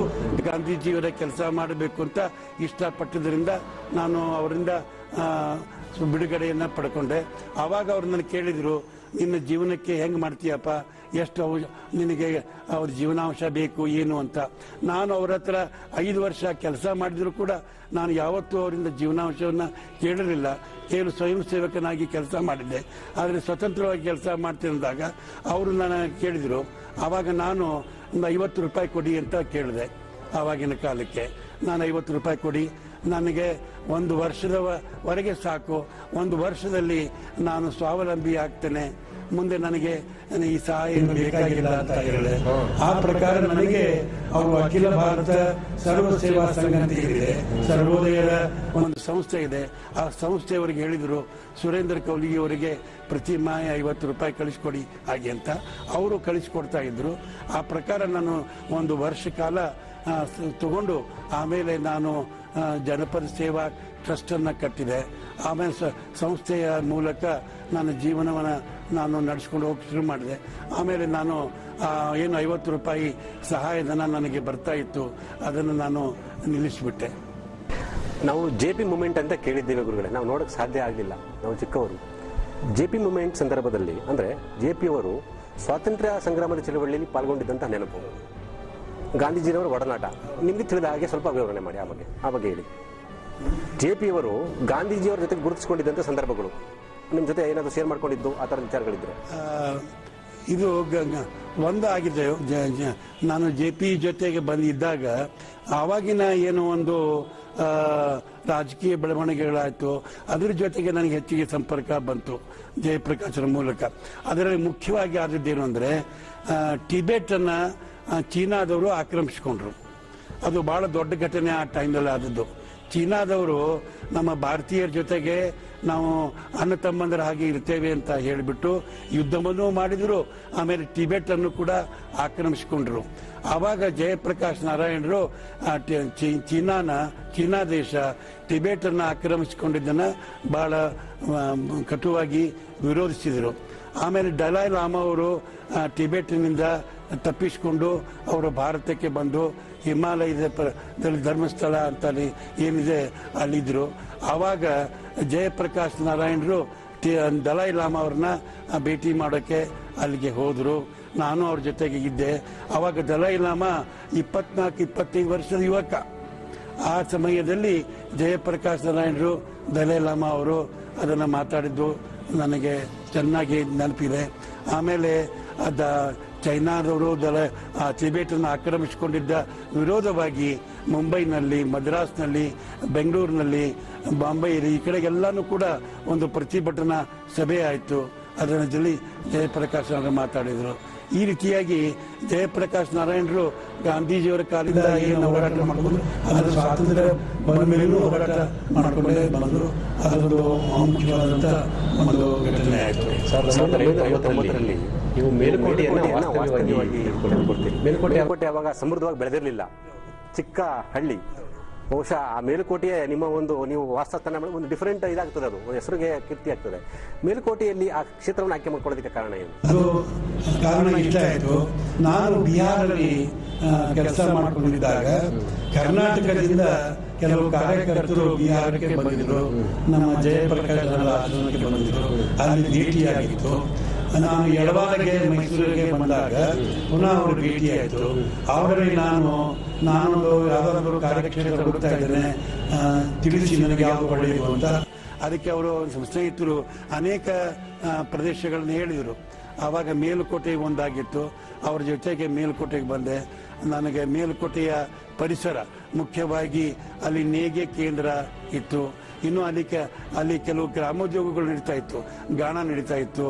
ಗಾಂಧೀಜಿಯವರ ಕೆಲಸ ಮಾಡಬೇಕು ಅಂತ ಇಷ್ಟಪಟ್ಟಿದ್ದರಿಂದ ನಾನು ಅವರಿಂದ ಬಿಡುಗಡೆಯನ್ನ ಪಡ್ಕೊಂಡೆ. ಆವಾಗ ಅವ್ರು ನನಗೆ ಕೇಳಿದ್ರು, ನಿನ್ನ ಜೀವನಕ್ಕೆ ಹೆಂಗ್ ಮಾಡ್ತೀಯಪ್ಪ, ಎಷ್ಟು ನಿನಗೆ ಅವ್ರ ಜೀವನಾಂಶ ಬೇಕು ಏನು ಅಂತ. ನಾನು ಅವ್ರ ಹತ್ರ 5 ವರ್ಷ ಕೆಲಸ ಮಾಡಿದ್ರು ಕೂಡ ನಾನು ಯಾವತ್ತೂ ಅವರಿಂದ ಜೀವನಾಂಶವನ್ನ ಕೇಳಿರಲಿಲ್ಲ. ಕೇವಲ ಸ್ವಯಂ ಸೇವಕನಾಗಿ ಕೆಲಸ ಮಾಡಿದ್ದೆ. ಆದರೆ ಸ್ವತಂತ್ರವಾಗಿ ಕೆಲಸ ಮಾಡ್ತಿದ್ದಾಗ ಅವರು ನನ್ನ ಕೇಳಿದ್ರು. ಆವಾಗ ನಾನು ಒಂದು 50 ರೂಪಾಯಿ ಕೊಡಿ ಅಂತ ಕೇಳಿದೆ. ಆವಾಗಿನ ಕಾಲಕ್ಕೆ ನಾನು 50 ರೂಪಾಯಿ ಕೊಡಿ, ನನಗೆ 1 ವರ್ಷದವರೆಗೆ ಸಾಕು, 1 ವರ್ಷದಲ್ಲಿ ನಾನು ಸ್ವಾವಲಂಬಿ ಆಗ್ತೇನೆ, ಮುಂದೆ ನನಗೆ ಈ ಸಹಾಯ ಬೇಕಾಗಿಲ್ಲ ಅಂತ ಹೇಳಿದೆ. ಆ ಪ್ರಕಾರ ನನಗೆ ಅವರು ಅಖಿಲ ಭಾರತ ಸರ್ವ ಸೇವಾ ಸಂಘ ಅಂತ ಇದೆ, ಸರ್ವೋದಯದ ಒಂದು ಸಂಸ್ಥೆ ಇದೆ. ಆ ಸಂಸ್ಥೆಯವರಿಗೆ ಹೇಳಿದ್ರು, ಸುರೇಂದ್ರ ಕೌಲಿಗಿ ಅವರಿಗೆ ಪ್ರತಿ ಮಾಯ 50 ರೂಪಾಯಿ ಕಳಿಸ್ಕೊಡಿ ಹಾಗೆ ಅಂತ. ಅವರು ಕಳಿಸ್ಕೊಡ್ತಾ ಇದ್ರು. ಆ ಪ್ರಕಾರ ನಾನು 1 ವರ್ಷ ಕಾಲ ತಗೊಂಡು ಆಮೇಲೆ ನಾನು ಜನಪದ ಸೇವಾ ಟ್ರಸ್ಟ್ ಅನ್ನ ಕಟ್ಟಿದೆ. ಆಮೇಲೆ ಸಂಸ್ಥೆಯ ಮೂಲಕ ನನ್ನ ಜೀವನವನ್ನು ನಾನು ನಡೆಸ್ಕೊಂಡು ಹೋಗಿ ಶುರು ಮಾಡಿದೆ. ಆಮೇಲೆ ನಾನು ಏನು 50 ರೂಪಾಯಿ ಸಹಾಯಧನ ನನಗೆ ಬರ್ತಾ ಇತ್ತು, ಅದನ್ನು ನಾನು ನಿಲ್ಲಿಸಿಬಿಟ್ಟೆ. ನಾವು JP ಮೂವ್ಮೆಂಟ್ ಅಂತ ಕೇಳಿದ್ದೇವೆ ಗುರುಗಳೇ, ನಾವು ನೋಡೋಕೆ ಸಾಧ್ಯ ಆಗಲಿಲ್ಲ, ನಾವು ಚಿಕ್ಕವರು. JP ಮೂವ್ಮೆಂಟ್ ಸಂದರ್ಭದಲ್ಲಿ ಅಂದರೆ JP ಅವರು ಸ್ವಾತಂತ್ರ್ಯ ಸಂಗ್ರಾಮದ ಚಳವಳಿಯಲ್ಲಿ ಪಾಲ್ಗೊಂಡಿದ್ದಂಥ ನೆನಪು, ಗಾಂಧೀಜಿಯವರ ಒಡನಾಟ ನಿಮಗೆ ತಿಳಿದ ಹಾಗೆ ಸ್ವಲ್ಪ ವಿವರಣೆ ಮಾಡಿ ಆ ಬಗ್ಗೆ ಹೇಳಿ. JP ಅವರು ಗಾಂಧೀಜಿಯವರ ಜೊತೆ ಗುರುತಿಸಿಕೊಂಡಿದ್ದಂಥ ಸಂದರ್ಭಗಳು ನಿಮ್ಮ ಜೊತೆ ಏನಾದರೂ ಶೇರ್ ಮಾಡ್ಕೊಂಡಿದ್ದು ಆ ಥರದ ವಿಚಾರಗಳಿದ್ರೆ? ಇದು ಒಂದು ಆಗಿದೆ. ನಾನು JP ಜೊತೆಗೆ ಬಂದಿದ್ದಾಗ ಆವಾಗಿನ ಏನು ಒಂದು ರಾಜಕೀಯ ಬೆಳವಣಿಗೆಗಳಾಯಿತು, ಅದ್ರ ಜೊತೆಗೆ ನನಗೆ ಹೆಚ್ಚಿಗೆ ಸಂಪರ್ಕ ಬಂತು ಜಯಪ್ರಕಾಶರ ಮೂಲಕ. ಅದರಲ್ಲಿ ಮುಖ್ಯವಾಗಿ ಆದದ್ದೇನು ಅಂದರೆ ಟಿಬೆಟ್ ಅನ್ನ ಚೀನಾದವರು ಆಕ್ರಮಿಸಿಕೊಂಡ್ರು. ಅದು ಬಹಳ ದೊಡ್ಡ ಘಟನೆ ಆ ಟೈಮ್ನಲ್ಲಿ ಆದದ್ದು. ಚೀನಾದವರು ನಮ್ಮ ಭಾರತೀಯರ ಜೊತೆಗೆ ನಾವು ಅಣ್ಣ ತಮ್ಮಂದರ ಹಾಗೆ ಇರ್ತೇವೆ ಅಂತ ಹೇಳಿಬಿಟ್ಟು ಯುದ್ಧವನ್ನು ಮಾಡಿದ್ರು. ಆಮೇಲೆ ಟಿಬೆಟ್ ಅನ್ನು ಕೂಡ ಆಕ್ರಮಿಸಿಕೊಂಡ್ರು. ಆವಾಗ ಜಯಪ್ರಕಾಶ್ ನಾರಾಯಣರು ಚೀನಾ ದೇಶ ಟಿಬೆಟ್ ಅನ್ನು ಆಕ್ರಮಿಸಿಕೊಂಡಿದ್ದನ್ನ ಬಹಳ ಕಟುವಾಗಿ ವಿರೋಧಿಸಿದರು. ಆಮೇಲೆ ದಲೈ ಲಾಮಾ ಅವರು ಟಿಬೆಟ್ನಿಂದ ತಪ್ಪಿಸಿಕೊಂಡು ಅವರು ಭಾರತಕ್ಕೆ ಬಂದು ಹಿಮಾಲಯದಲ್ಲಿ ಧರ್ಮಸ್ಥಳ ಅಂತ ಏನಿದೆ ಅಲ್ಲಿದ್ರು. ಆವಾಗ ಜಯಪ್ರಕಾಶ್ ನಾರಾಯಣರು ದಲೈ ಲಾಮಾ ಅವ್ರನ್ನ ಭೇಟಿ ಮಾಡೋಕ್ಕೆ ಅಲ್ಲಿಗೆ ಹೋದರು. ನಾನು ಅವ್ರ ಜೊತೆಗೆ ಇದ್ದೆ. ಆವಾಗ ದಲೈ ಲಾಮಾ 24-25 ವರ್ಷದ ಯುವಕ. ಆ ಸಮಯದಲ್ಲಿ ಜಯಪ್ರಕಾಶ್ ನಾರಾಯಣರು ದಲೈ ಲಾಮಾ ಅವರು ಅದನ್ನು ಮಾತಾಡಿದ್ದು ನನಗೆ ಚೆನ್ನಾಗಿ ನೆನಪಿದೆ. ಆಮೇಲೆ ಚೈನಾದವರು ಟಿಬೆಟನ್ನು ಆಕ್ರಮಿಸಿಕೊಂಡಿದ್ದ ವಿರೋಧವಾಗಿ ಮುಂಬೈನಲ್ಲಿ, ಮದ್ರಾಸ್ನಲ್ಲಿ, ಬೆಂಗಳೂರಿನಲ್ಲಿ, ಬಾಂಬೆಯಲ್ಲಿ ಈ ಕಡೆಗೆಲ್ಲಾನು ಕೂಡ ಒಂದು ಪ್ರತಿಭಟನಾ ಸಭೆ ಆಯಿತು. ಅದರಲ್ಲಿ ಜಯಪ್ರಕಾಶ್ ಅವರು ಮಾತಾಡಿದರು. ಈ ರೀತಿಯಾಗಿ ಜಯಪ್ರಕಾಶ್ ನಾರಾಯಣರು ಗಾಂಧೀಜಿಯವರ ಕಾಲದಿಂದ ಏನು ಹೋರಾಟ ಮಾಡಿಕೊಂಡು ಅದರ ಸ್ವಾತಂತ್ರ್ಯ ಬಂದ ಮೇಲೂ ಹೋರಾಟ ಮಾಡಿಕೊಂಡೇ ಬಂದರು. ಅದೊಂದು ಮುಖ್ಯವಾದಂಥ ಒಂದು ಘಟನೆ ಆಯಿತು. 1959ರಲ್ಲಿ ನೀವು ಮೇಲುಕೋಟೆ ಅವಾಗ ಸಮೃದ್ಧವಾಗಿ ಬೆಳೆದಿರಲಿಲ್ಲ, ಚಿಕ್ಕ ಹಳ್ಳಿ. ಬಹುಶಃ ಆ ಮೇಲುಕೋಟೆಯೇ ನಿಮ್ಮ ನೀವು ವಾಸಸ್ಥಾನ ಒಂದು ಡಿಫರೆಂಟ್ ಇದಾಗ್ತದೆ, ಅದು ಹೆಸರಿಗೆ ಕೀರ್ತಿ ಆಗ್ತದೆ. ಮೇಲುಕೋಟೆಯಲ್ಲಿ ಆ ಕ್ಷೇತ್ರವನ್ನು ಆಯ್ಕೆ ಮಾಡ್ಕೊಳ್ಳೋದಕ್ಕೆ ಕಾರಣ ಏನು? ಅದು ಕಾರಣ ಇಷ್ಟ ಆಯಿತು. ನಾನು ಬಿಹಾರಲ್ಲಿ ಕೆಲಸ ಮಾಡಿಕೊಂಡಿದ್ದಾಗ ಕರ್ನಾಟಕದಿಂದ ಕೆಲವು ಕಾರ್ಯಕರ್ತರು ಬಿಹಾರಕ್ಕೆ ಬಂದಿದ್ರು, ನಮ್ಮ ಜಯಪ್ರಕಾಶ್ ಆಶ್ರಮಕ್ಕೆ ಬಂದಿದ್ರು. ಅಲ್ಲಿ ಭೇಟಿಯಾಗಿತ್ತು. ನಾನು ಎಡವಾಗೆ ಮೈಸೂರಿಗೆ ಬಂದಾಗ ಪುನಃ ಅವರು ಭೇಟಿಯಾಯಿತು. ಅವರಲ್ಲಿ ನಾನೊಂದು ಯಾವುದಾದ್ರೂ ಕಾರ್ಯಕ್ಷೇತ್ರ ಹುಡುಕ್ತಾ ಇದ್ದೇನೆ, ತಿಳಿಸಿ ನನಗೆ ಯಾವುದು ಒಳ್ಳೆಯದು ಅಂತ. ಅದಕ್ಕೆ ಅವರು ಸ್ನೇಹಿತರು ಅನೇಕ ಪ್ರದೇಶಗಳನ್ನು ಹೇಳಿದರು. ಆವಾಗ ಮೇಲುಕೋಟೆ ಒಂದಾಗಿತ್ತು, ಅವ್ರ ಜೊತೆಗೆ ಮೇಲುಕೋಟೆಗೆ ಬಂದೆ. ನನಗೆ ಮೇಲುಕೋಟೆಯ ಪರಿಸರ, ಮುಖ್ಯವಾಗಿ ಅಲ್ಲಿ ನೇಯ್ಗೆ ಕೇಂದ್ರ ಇತ್ತು. ಇನ್ನು ಅಲ್ಲಿ ಕೆಲವು ಗ್ರಾಮೋದ್ಯೋಗಗಳು ನಡೀತಾ ಇತ್ತು, ಗಾಣ ನಡೀತಾ ಇತ್ತು,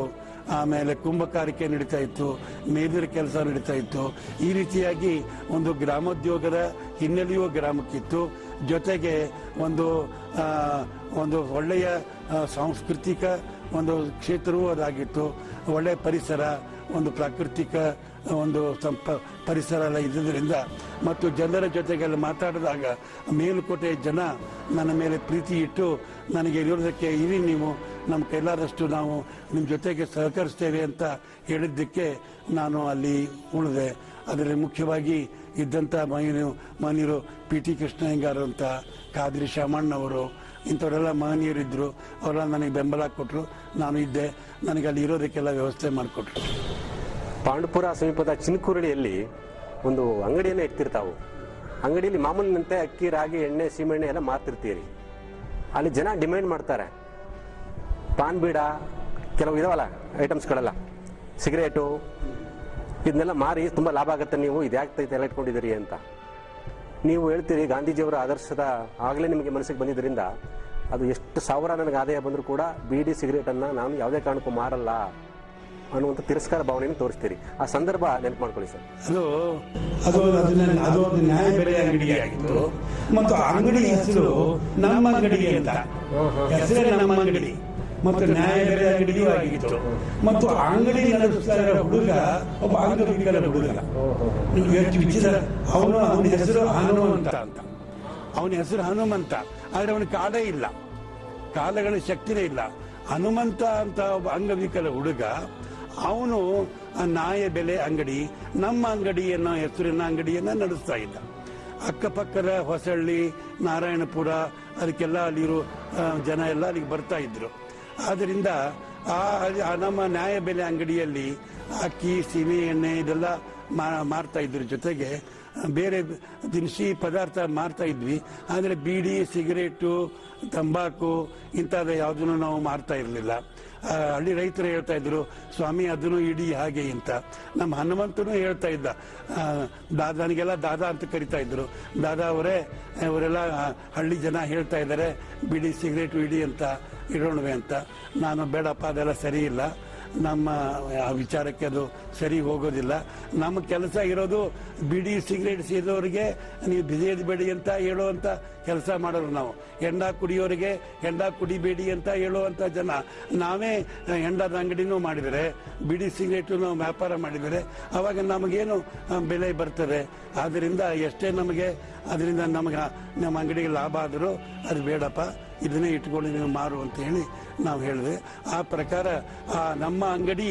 ಆಮೇಲೆ ಕುಂಭಕಾರಿಕೆ ನಡೀತಾ ಇತ್ತು, ಮೇದಿರ ಕೆಲಸ ನಡೀತಾ ಇತ್ತು. ಈ ರೀತಿಯಾಗಿ ಒಂದು ಗ್ರಾಮೋದ್ಯೋಗದ ಹಿನ್ನೆಲೆಯೂ ಗ್ರಾಮಕ್ಕಿತ್ತು. ಜೊತೆಗೆ ಒಂದು ಒಳ್ಳೆಯ ಸಾಂಸ್ಕೃತಿಕ ಒಂದು ಕ್ಷೇತ್ರವೂ ಅದಾಗಿತ್ತು. ಒಳ್ಳೆಯ ಪರಿಸರ, ಒಂದು ಪ್ರಾಕೃತಿಕ ಒಂದು ಪರಿಸರ ಎಲ್ಲ ಇದ್ದುದರಿಂದ ಮತ್ತು ಜನರ ಜೊತೆಗೆಲ್ಲ ಮಾತಾಡಿದಾಗ ಮೇಲುಕೋಟೆ ಜನ ನನ್ನ ಮೇಲೆ ಪ್ರೀತಿ ಇಟ್ಟು ನನಗೆ ಇರೋದಕ್ಕೆ ಇರಿ, ನೀವು ನಮ್ಮ ಕೈಲಾದಷ್ಟು ನಾವು ನಿಮ್ಮ ಜೊತೆಗೆ ಸಹಕರಿಸ್ತೇವೆ ಅಂತ ಹೇಳಿದ್ದಕ್ಕೆ ನಾನು ಅಲ್ಲಿ ಉಳಿದೆ. ಅದರಲ್ಲಿ ಮುಖ್ಯವಾಗಿ ಇದ್ದಂಥ ಮಹನೀಯರು ಪಿ ಟಿ ಕೃಷ್ಣಯ್ಯಂಗಾರ್ ಅಂತ, ಖಾದ್ರಿ ಶಾಮಣ್ಣವರು, ಇಂಥವರೆಲ್ಲ ಮಹನೀಯರಿದ್ದರು. ಅವರೆಲ್ಲ ನನಗೆ ಬೆಂಬಲ ಕೊಟ್ಟರು, ನಾನು ಇದ್ದೆ. ನನಗೆ ಅಲ್ಲಿ ಇರೋದಕ್ಕೆಲ್ಲ ವ್ಯವಸ್ಥೆ ಮಾಡಿಕೊಟ್ರು. ಪಾಂಡುಪುರ ಸಮೀಪದ ಚಿನ್ಕುರಳಿಯಲ್ಲಿ ಒಂದು ಅಂಗಡಿಯನ್ನು ಇಟ್ಟಿರ್ತಾವು. ಅಂಗಡಿಯಲ್ಲಿ ಮಾಮೂಲಿನಂತೆ ಅಕ್ಕಿ, ರಾಗಿ, ಎಣ್ಣೆ, ಸೀಮೆಣ್ಣೆ ಎಲ್ಲ ಮಾರ್ತಿರ್ತೀರಿ. ಅಲ್ಲಿ ಜನ ಡಿಮ್ಯಾಂಡ್ ಮಾಡ್ತಾರೆ, ಪಾನ್ ಬೀಡ ಕೆಲವು ಇದಾವಲ್ಲ ಐಟಮ್ಸ್ಗಳೆಲ್ಲ, ಸಿಗರೇಟು, ಇದನ್ನೆಲ್ಲ ಮಾರಿ ತುಂಬ ಲಾಭ ಆಗುತ್ತೆ, ನೀವು ಇದ್ಯಾಗ್ತೈತೆ ಎಲ್ಲ ಇಟ್ಕೊಂಡಿದ್ದೀರಿ ಅಂತ ನೀವು ಹೇಳ್ತೀರಿ. ಗಾಂಧೀಜಿಯವರ ಆದರ್ಶದ ಆಗಲೇ ನಿಮಗೆ ಮನಸ್ಸಿಗೆ ಬಂದಿದ್ದರಿಂದ ಅದು ಎಷ್ಟು ಸಾವಿರ ನನಗೆ ಆದಾಯ ಬಂದರೂ ಕೂಡ ಬೀಡಿ ಸಿಗರೇಟನ್ನು ನಾನು ಯಾವುದೇ ಕಾರಣಕ್ಕೂ ಮಾರಲ್ಲ ಅನ್ನುವಂಥ ತಿರಸ್ಕಾರ ಭಾವನೆಯನ್ನು ತೋರಿಸ್ತೀರಿ. ಆ ಸಂದರ್ಭ ನೆನಪು ಮಾಡ್ಕೊಳ್ಳಿ ಸರ್. ಅದು ಒಂದು ನ್ಯಾಯ ಬೆಲೆ ಅಂಗಡಿ ಆಗಿತ್ತು ಮತ್ತು ಅಂಗಡಿ ಹೆಸರು ನಮ್ಮ ಅಂಗಡಿ ಅಂತ, ಹೆಸರೇ ನಮ್ಮ ಅಂಗಡಿ ಮತ್ತು ನ್ಯಾಯ ಬೆಲೆ ಅಂಗಡಿಯೂ ಆಗಿತ್ತು. ಮತ್ತು ಅಂಗಡಿ ನಡೆಸ್ತಾ ಇರೋ ಹುಡುಗ ಒಬ್ಬ ಅಂಗವಿಕಲ ಹುಡುಗ, ವಿಚಿತ್ರ. ಅವನ ಹೆಸರು ಹನುಮಂತ ಅಂತ, ಅವನ ಹೆಸರು ಹನುಮಂತ. ಆದ್ರೆ ಅವನ ಕಾಲೇ ಇಲ್ಲ, ಕಾಲಗಳ ಶಕ್ತಿನೇ ಇಲ್ಲ. ಹನುಮಂತ ಅಂತ ಒಬ್ಬ ಅಂಗವಿಕಲ ಹುಡುಗ, ಅವನು ನ್ಯಾಯ ಬೆಲೆ ಅಂಗಡಿ, ನಮ್ಮ ಅಂಗಡಿ ಅನ್ನೋ ಹೆಸರಿನ ಅಂಗಡಿಯನ್ನ ನಡೆಸ್ತಾ ಇದ್ದ. ಅಕ್ಕಪಕ್ಕದ ಹೊಸಳ್ಳಿ, ನಾರಾಯಣಪುರ, ಅದಕ್ಕೆಲ್ಲ ಅಲ್ಲಿರೋ ಜನ ಎಲ್ಲ ಅಲ್ಲಿಗೆ ಬರ್ತಾ ಇದ್ರು. ಆದ್ದರಿಂದ ನಮ್ಮ ನ್ಯಾಯ ಬೆಲೆ ಅಂಗಡಿಯಲ್ಲಿ ಅಕ್ಕಿ, ಸೀಮೆ ಎಣ್ಣೆ ಇದೆಲ್ಲ ಮಾರ್ತಾ ಇದ್ರ ಜೊತೆಗೆ ಬೇರೆ ದಿನಸಿ ಪದಾರ್ಥ ಮಾರ್ತಾ ಇದ್ವಿ. ಆದರೆ ಬೀಡಿ, ಸಿಗರೇಟು, ತಂಬಾಕು ಇಂಥದ್ದು ಯಾವುದನ್ನು ನಾವು ಮಾರ್ತಾ ಇರಲಿಲ್ಲ. ಹಳ್ಳಿ ರೈತರು ಹೇಳ್ತಾ ಇದ್ರು, ಸ್ವಾಮಿ ಅದನ್ನು ಇಡೀ ಹಾಗೆ ಅಂತ. ನಮ್ಮ ಹನುಮಂತನು ಹೇಳ್ತಾ ಇದ್ದ, ನನಗೆಲ್ಲ ದಾದಾ ಅಂತ ಕರಿತಾ ಇದ್ರು. ದಾದಾ ಅವರೆಲ್ಲ ಹಳ್ಳಿ ಜನ ಹೇಳ್ತಾ ಇದ್ದಾರೆ ಬೀಡಿ ಸಿಗರೇಟು ಇಡಿ ಅಂತ, ಇಡೋಣವೆ ಅಂತ. ನಾನು ಬೇಡಪ್ಪ, ಅದೆಲ್ಲ ಸರಿ ಇಲ್ಲ, ನಮ್ಮ ವಿಚಾರಕ್ಕೆ ಅದು ಸರಿ ಹೋಗೋದಿಲ್ಲ. ನಮ್ಮ ಕೆಲಸ ಇರೋದು ಬಿಡಿ ಸಿಗರೇಟ್ ಸೇದೋರಿಗೆ ನೀವು ಬಿಸಿಯಬೇಡಿ ಅಂತ ಹೇಳುವಂತ ಕೆಲಸ ಮಾಡೋರು ನಾವು. ಹೆಂಡ ಕುಡಿಯೋರಿಗೆ ಹೆಂಡ ಕುಡಿಬೇಡಿ ಅಂತ ಹೇಳುವಂತ ಜನ. ನಾವೇ ಹೆಂಡದ ಅಂಗಡಿನೂ ಮಾಡಿದರೆ, ಬಿಡಿ ಸಿಗರೇಟು ನಾವು ವ್ಯಾಪಾರ ಮಾಡಿದರೆ ಅವಾಗ ನಮಗೇನು ಬೆಲೆ ಬರ್ತದೆ. ಆದ್ದರಿಂದ ಎಷ್ಟೇ ಅದರಿಂದ ನಮಗೆ ನಮ್ಮ ಅಂಗಡಿಗೆ ಲಾಭ ಆದರೂ ಅದು ಬೇಡಪ್ಪ, ಇದನ್ನೇ ಇಟ್ಕೊಂಡು ನೀವು ಮಾರು ಅಂತ ಹೇಳಿ ನಾವು ಹೇಳಿದೆ. ಆ ಪ್ರಕಾರ ನಮ್ಮ ಅಂಗಡಿ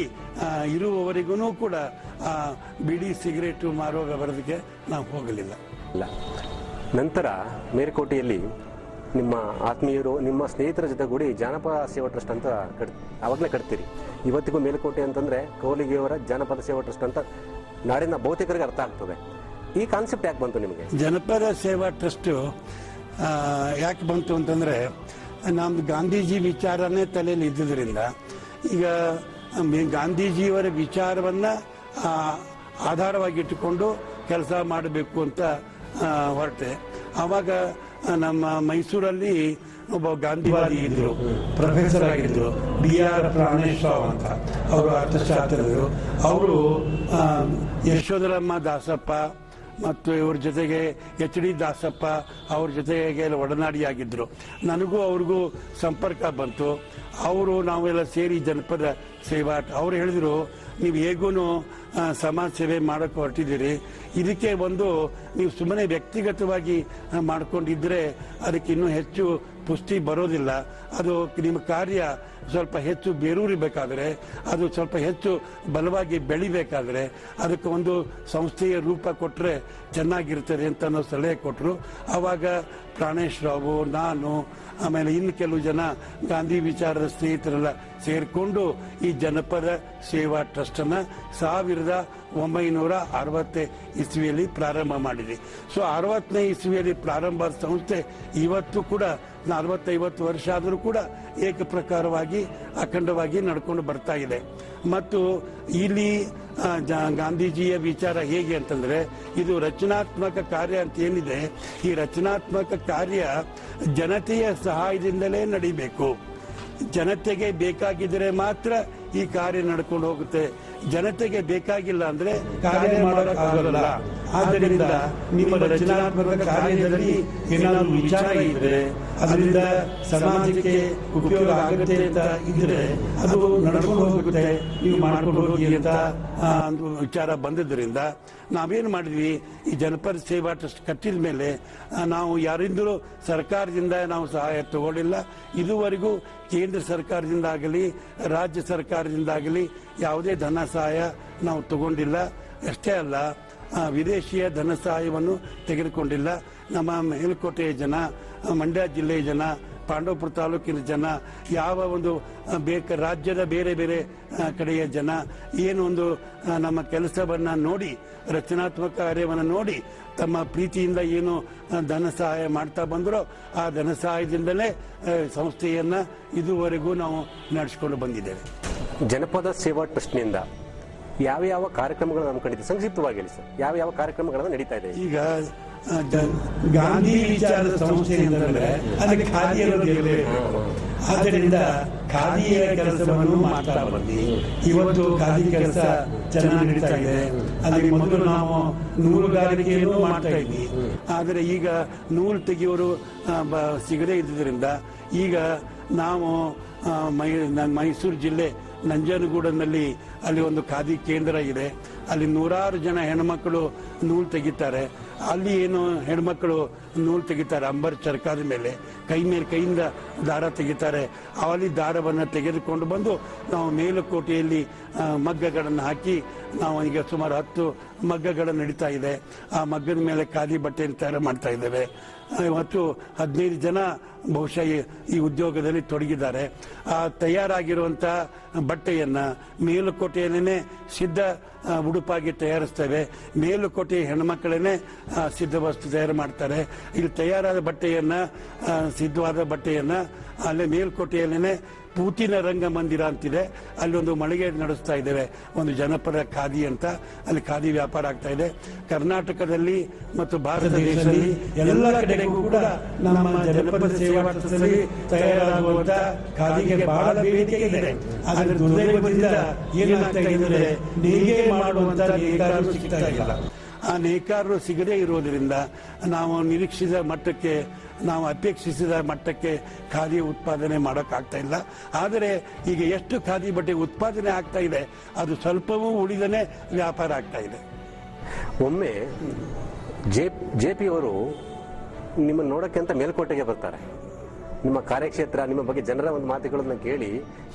ಇರುವವರೆಗೂ ಕೂಡ ಬಿಡಿ ಸಿಗರೇಟು ಮಾರುವಾಗ ಬರೋದಕ್ಕೆ ನಾವು ಹೋಗಲಿಲ್ಲ. ನಂತರ ಮೇಲುಕೋಟೆಯಲ್ಲಿ ನಿಮ್ಮ ಆತ್ಮೀಯರು, ನಿಮ್ಮ ಸ್ನೇಹಿತರ ಜೊತೆಗೂಡಿ ಜಾನಪದ ಸೇವಾ ಟ್ರಸ್ಟ್ ಅಂತ ಆವಾಗಲೇ ಕಟ್ತೀರಿ. ಇವತ್ತಿಗೂ ಮೇಲುಕೋಟೆ ಅಂತಂದ್ರೆ ಕೌಲಿಗಿಯವರ ಜಾನಪದ ಸೇವಾ ಟ್ರಸ್ಟ್ ಅಂತ ನಾಡಿನ ಬಹುತೇಕರಿಗೆ ಅರ್ಥ ಆಗ್ತದೆ. ಈ ಕಾನ್ಸೆಪ್ಟ್ ಯಾಕೆ ಬಂತು ನಿಮಗೆ? ಜನಪದ ಸೇವಾ ಟ್ರಸ್ಟ್ ಯಾಕೆ ಬಂತು ಅಂತಂದ್ರೆ, ನಮ್ದು ಗಾಂಧೀಜಿ ವಿಚಾರನೇ ತಲೆಯಲ್ಲಿ ಇದ್ದುದರಿಂದ, ಈಗ ಗಾಂಧೀಜಿಯವರ ವಿಚಾರವನ್ನ ಆಧಾರವಾಗಿಟ್ಟುಕೊಂಡು ಕೆಲಸ ಮಾಡಬೇಕು ಅಂತ ಹೊರಟೆ. ಆವಾಗ ನಮ್ಮ ಮೈಸೂರಲ್ಲಿ ಒಬ್ಬ ಗಾಂಧಿವಾದಿ ಇದ್ರು, ಪ್ರೊಫೆಸರ್ ಆಗಿದ್ರು, BR ಪ್ರಾಣೇಶ್ರಾವ್ ಅಂತ. ಅವರು ಅರ್ಥಶಾಸ್ತ್ರಜ್ಞರು. ಅವರು ಯಶೋಧರಮ್ಮ ದಾಸಪ್ಪ ಮತ್ತು ಇವ್ರ ಜೊತೆಗೆ HD ದಾಸಪ್ಪ ಅವ್ರ ಜೊತೆಗೆ ಒಡನಾಡಿಯಾಗಿದ್ರು. ನನಗೂ ಅವ್ರಿಗೂ ಸಂಪರ್ಕ ಬಂತು. ನಾವೆಲ್ಲ ಸೇರಿ ಜನಪದ ಸೇವಾ, ಅವ್ರು ಹೇಳಿದ್ರು, ನೀವು ಹೇಗೂ ಸಮಾಜ ಸೇವೆ ಮಾಡಕ್ಕೆ ಹೊರಟಿದ್ದೀರಿ, ಇದಕ್ಕೆ ನೀವು ಸುಮ್ಮನೆ ವ್ಯಕ್ತಿಗತವಾಗಿ ಮಾಡ್ಕೊಂಡಿದ್ರೆ ಅದಕ್ಕೆ ಇನ್ನೂ ಹೆಚ್ಚು ಪುಷ್ಟಿ ಬರೋದಿಲ್ಲ. ಅದು ನಿಮ್ಮ ಕಾರ್ಯ ಸ್ವಲ್ಪ ಹೆಚ್ಚು ಬೇರೂರಿಬೇಕಾದ್ರೆ, ಅದು ಸ್ವಲ್ಪ ಹೆಚ್ಚು ಬಲವಾಗಿ ಬೆಳಿಬೇಕಾದ್ರೆ ಅದಕ್ಕೆ ಒಂದು ಸಂಸ್ಥೆಯ ರೂಪ ಕೊಟ್ಟರೆ ಚೆನ್ನಾಗಿರ್ತದೆ ಅಂತ ಅನ್ನೋ ಸಲಹೆ ಕೊಟ್ಟರು. ಆವಾಗ ಪ್ರಾಣೇಶ್ ರಾವು, ನಾನು, ಆಮೇಲೆ ಇನ್ನು ಕೆಲವು ಜನ ಗಾಂಧಿ ವಿಚಾರದ ಸ್ನೇಹಿತರೆಲ್ಲ ಸೇರಿಕೊಂಡು ಈ ಜನಪದ ಸೇವಾ ಟ್ರಸ್ಟನ್ನು 1960 ಇಸ್ವಿಯಲ್ಲಿ ಪ್ರಾರಂಭ ಮಾಡಿದೆ. ಸೊ 60ನೇ ಇಸ್ವಿಯಲ್ಲಿ ಪ್ರಾರಂಭ ಸಂಸ್ಥೆ ಇವತ್ತು ಕೂಡ 40-50 ವರ್ಷ ಆದರೂ ಕೂಡ ಏಕಪ್ರಕಾರವಾಗಿ ಅಖಂಡವಾಗಿ ನಡ್ಕೊಂಡು ಬರ್ತಾ ಇದೆ. ಮತ್ತು ಇಲ್ಲಿ ಗಾಂಧೀಜಿಯ ವಿಚಾರ ಹೇಗೆ ಅಂತಂದ್ರೆ, ಇದು ರಚನಾತ್ಮಕ ಕಾರ್ಯ ಅಂತ ಏನಿದೆ, ಈ ರಚನಾತ್ಮಕ ಕಾರ್ಯ ಜನತೆಯ ಸಹಾಯದಿಂದಲೇ ನಡಿಬೇಕು. ಜನತೆಗೆ ಬೇಕಾಗಿದ್ದರೆ ಮಾತ್ರ ಈ ಕಾರ್ಯ ನಡ್ಕೊಂಡು ಹೋಗುತ್ತೆ. ಜನತೆಗೆ ಬೇಕಾಗಿಲ್ಲ ಅಂದ್ರೆ ಕಾರ್ಯ ಮಾಡೋಕ್ಕಾಗಲ್ಲ. ಆದ್ದರಿಂದ ನಿಮ್ಮ ರಚನಾತ್ಮಕ ಕಾರ್ಯದಲ್ಲಿ ಏನಾದರೂ ವಿಚಾರ ಇದ್ರೆ, ಅದರಿಂದ ಸಮಾಜಕ್ಕೆ ಉಪಯೋಗ ಆಗುತ್ತೆ ಅಂತ ಇದ್ರೆ ಅದು ನಡ್ಕೊಂಡು ಹೋಗುತ್ತೆ, ನೀವು ಮಾಡ್ಕೊಂಡು ಹೋಗಿ ಅಂತ ಒಂದು ವಿಚಾರ ಬಂದಿದ್ದರಿಂದ ನಾವೇನು ಮಾಡಿದ್ವಿ, ಈ ಜನಪದ ಸೇವಾ ಟ್ರಸ್ಟ್ ಕಟ್ಟಿದ ಮೇಲೆ ನಾವು ಯಾರಿಂದಲೂ ಸರ್ಕಾರದಿಂದ ನಾವು ಸಹಾಯ ತಗೊಂಡಿಲ್ಲ. ಇದುವರೆಗೂ ಕೇಂದ್ರ ಸರ್ಕಾರದಿಂದಾಗಲಿ ರಾಜ್ಯ ಸರ್ಕಾರದಿಂದಾಗಲಿ ಯಾವುದೇ ಧನ ಸಹಾಯ ನಾವು ತಗೊಂಡಿಲ್ಲ. ಅಷ್ಟೇ ಅಲ್ಲ, ವಿದೇಶಿಯ ಧನ ಸಹಾಯವನ್ನು ತೆಗೆದುಕೊಂಡಿಲ್ಲ. ನಮ್ಮ ಮೇಲುಕೋಟೆಯ ಜನ, ಮಂಡ್ಯ ಜಿಲ್ಲೆಯ ಜನ, ಪಾಂಡವಪುರ ತಾಲೂಕಿನ ಜನ, ಯಾವ ಒಂದು ರಾಜ್ಯದ ಬೇರೆ ಬೇರೆ ಕಡೆಯ ಜನ ಏನು ಒಂದು ನಮ್ಮ ಕೆಲಸವನ್ನ ನೋಡಿ, ರಚನಾತ್ಮಕ ಕಾರ್ಯವನ್ನು ನೋಡಿ ತಮ್ಮ ಪ್ರೀತಿಯಿಂದ ಏನು ಧನ ಸಹಾಯ ಮಾಡ್ತಾ ಬಂದರೋ ಆ ಧನ ಸಹಾಯದಿಂದಲೇ ಸಂಸ್ಥೆಯನ್ನ ಇದುವರೆಗೂ ನಾವು ನಡೆಸಿಕೊಂಡು ಬಂದಿದ್ದೇವೆ. ಜನಪದ ಸೇವಾ ಟ್ರಸ್ಟ್ನಿಂದ ಯಾವ ಯಾವ ಕಾರ್ಯಕ್ರಮಗಳು ಹಮ್ಮಿಕೊಂಡಿದೆ ಸಂಕ್ಷಿಪ್ತವಾಗಿ ಹೇಳಿ ಸರ್. ಯಾವ ಯಾವ ಕಾರ್ಯಕ್ರಮಗಳನ್ನು ನಡೀತಾ ಇದೆ? ಈಗ ಗಾಂಧಿ ವಿಚಾರದ ಸಂಸ್ಥೆ ಅಂತಂದ್ರೆ ಅದಕ್ಕೆ ಖಾದಿ ಆದ್ದರಿಂದ ಖಾದಿಯ ಕೆಲಸವನ್ನು ಮಾಡ್ತಾ ಬಂದಿ ಇವತ್ತು ಖಾದಿ ಕೆಲಸ ಚೆನ್ನಾಗಿ ನಡೀತಾ ಇದೆ. ಅಲ್ಲಿ ಮೊದಲು ನಾವು ನೂಲುಗಾರಿಕೆಯನ್ನು ಮಾಡ್ತಾ ಇದ್ವಿ, ಆದರೆ ಈಗ ನೂಲು ತೆಗೆಯೋರು ಸಿಗದೇ ಇದ್ದುದರಿಂದ ಈಗ ನಾವು ಮೈಸೂರು ಜಿಲ್ಲೆ ನಂಜನಗೂಡಿನಲ್ಲಿ ಅಲ್ಲಿ ಒಂದು ಖಾದಿ ಕೇಂದ್ರ ಇದೆ. ಅಲ್ಲಿ 100 ಜನ ಹೆಣ್ಮಕ್ಳು ನೂಲು ತೆಗಿತಾರೆ. ಅಲ್ಲಿ ಏನು ಹೆಣ್ಮಕ್ಳು ನೂಲು ತೆಗಿತಾರೆ, ಅಂಬರ್ ಚರ್ಕಾದ ಮೇಲೆ ಕೈಯಿಂದ ದಾರ ತೆಗಿತಾರೆ. ಅಲ್ಲಿ ದಾರವನ್ನು ತೆಗೆದುಕೊಂಡು ಬಂದು ನಾವು ಮೇಲುಕೋಟೆಯಲ್ಲಿ ಮಗ್ಗಗಳನ್ನು ಹಾಕಿ ನಾವು ಈಗ ಸುಮಾರು 10 ಮಗ್ಗಗಳು ನಡೀತಾ ಇದೆ. ಆ ಮಗ್ಗದ ಮೇಲೆ ಖಾದಿ ಬಟ್ಟೆಯನ್ನು ತಯಾರು ಮಾಡ್ತಾ ಇದ್ದೇವೆ. ಮತ್ತು 15 ಜನ ಬಹುಶಃ ಈ ಉದ್ಯೋಗದಲ್ಲಿ ತೊಡಗಿದ್ದಾರೆ. ಆ ತಯಾರಾಗಿರುವಂತಹ ಬಟ್ಟೆಯನ್ನ ಮೇಲುಕೋಟೆಯನ್ನೇ ಸಿದ್ಧ ಉಡುಪಾಗಿ ತಯಾರಿಸ್ತೇವೆ. ಮೇಲುಕೋಟೆ ಹೆಣ್ಮಕ್ಕಳನ್ನೇ ಸಿದ್ಧ ವಸ್ತು ತಯಾರು ಮಾಡ್ತಾರೆ. ಇಲ್ಲಿ ತಯಾರಾದ ಬಟ್ಟೆಯನ್ನ, ಸಿದ್ಧವಾದ ಬಟ್ಟೆಯನ್ನ ಅಲ್ಲೇ ಮೇಲ್ಕೋಟೆಯಲ್ಲೇನೆ ಪೂತಿನ ರಂಗಮಂದಿರ ಅಂತಿದೆ, ಅಲ್ಲಿ ಒಂದು ಮಳಿಗೆ ನಡೆಸ್ತಾ ಇದ್ದೇವೆ, ಒಂದು ಜನಪದ ಖಾದಿ ಅಂತ. ಅಲ್ಲಿ ಖಾದಿ ವ್ಯಾಪಾರ ಆಗ್ತಾ ಇದೆ. ಕರ್ನಾಟಕದಲ್ಲಿ ಮತ್ತು ಭಾರತ ದೇಶದಲ್ಲಿ ಎಲ್ಲ ಕಡೆಗೂ ಕೂಡ ನಮ್ಮ ಜನಪದ ಸೇವಾ ಟ್ರಸ್ಟ್ನಲ್ಲಿ ತಯಾರಾಗುವಂತ ಖಾದಿಗೆ ಬಹಳ ಬೇಡಿಕೆ ಇದೆ. ಆದರೆ ದುರ್ದೈವದಿಂದ ಏನಾಗ್ತಾ ಇದೆ, ನೇಯ್ಗೆ ಮಾಡುವಂತ ನೇಕಾರರು ಸಿಗ್ತಾ ಇಲ್ಲ. ಆ ನೇಕಾರರು ಸಿಗದೇ ಇರೋದ್ರಿಂದ ನಾವು ನಿರೀಕ್ಷಿಸಿದ ಮಟ್ಟಕ್ಕೆ, ನಾವು ಅಪೇಕ್ಷಿಸಿದ ಮಟ್ಟಕ್ಕೆ ಖಾದಿ ಉತ್ಪಾದನೆ ಮಾಡೋಕ್ಕಾಗ್ತಾ ಇಲ್ಲ. ಆದರೆ ಈಗ ಎಷ್ಟು ಖಾದಿ ಬಟ್ಟೆ ಉತ್ಪಾದನೆ ಆಗ್ತಾ ಇದೆ, ಅದು ಸ್ವಲ್ಪವೂ ಉಳಿದನೇ ವ್ಯಾಪಾರ ಆಗ್ತಾ ಇದೆ. ಒಮ್ಮೆ ಜೆ ಪಿ ಅವರು ನಿಮ್ಮನ್ನು ನೋಡೋಕ್ಕೆ ಅಂತ ಮೇಲ್ಕೋಟೆಗೆ ಬರ್ತಾರೆ. ನಿಮ್ಮ ಕಾರ್ಯಕ್ಷೇತ್ರ, ನಿಮ್ಮ ಬಗ್ಗೆ ಜನರ ಒಂದು ಮಾತುಗಳನ್ನು ಕೇಳಿ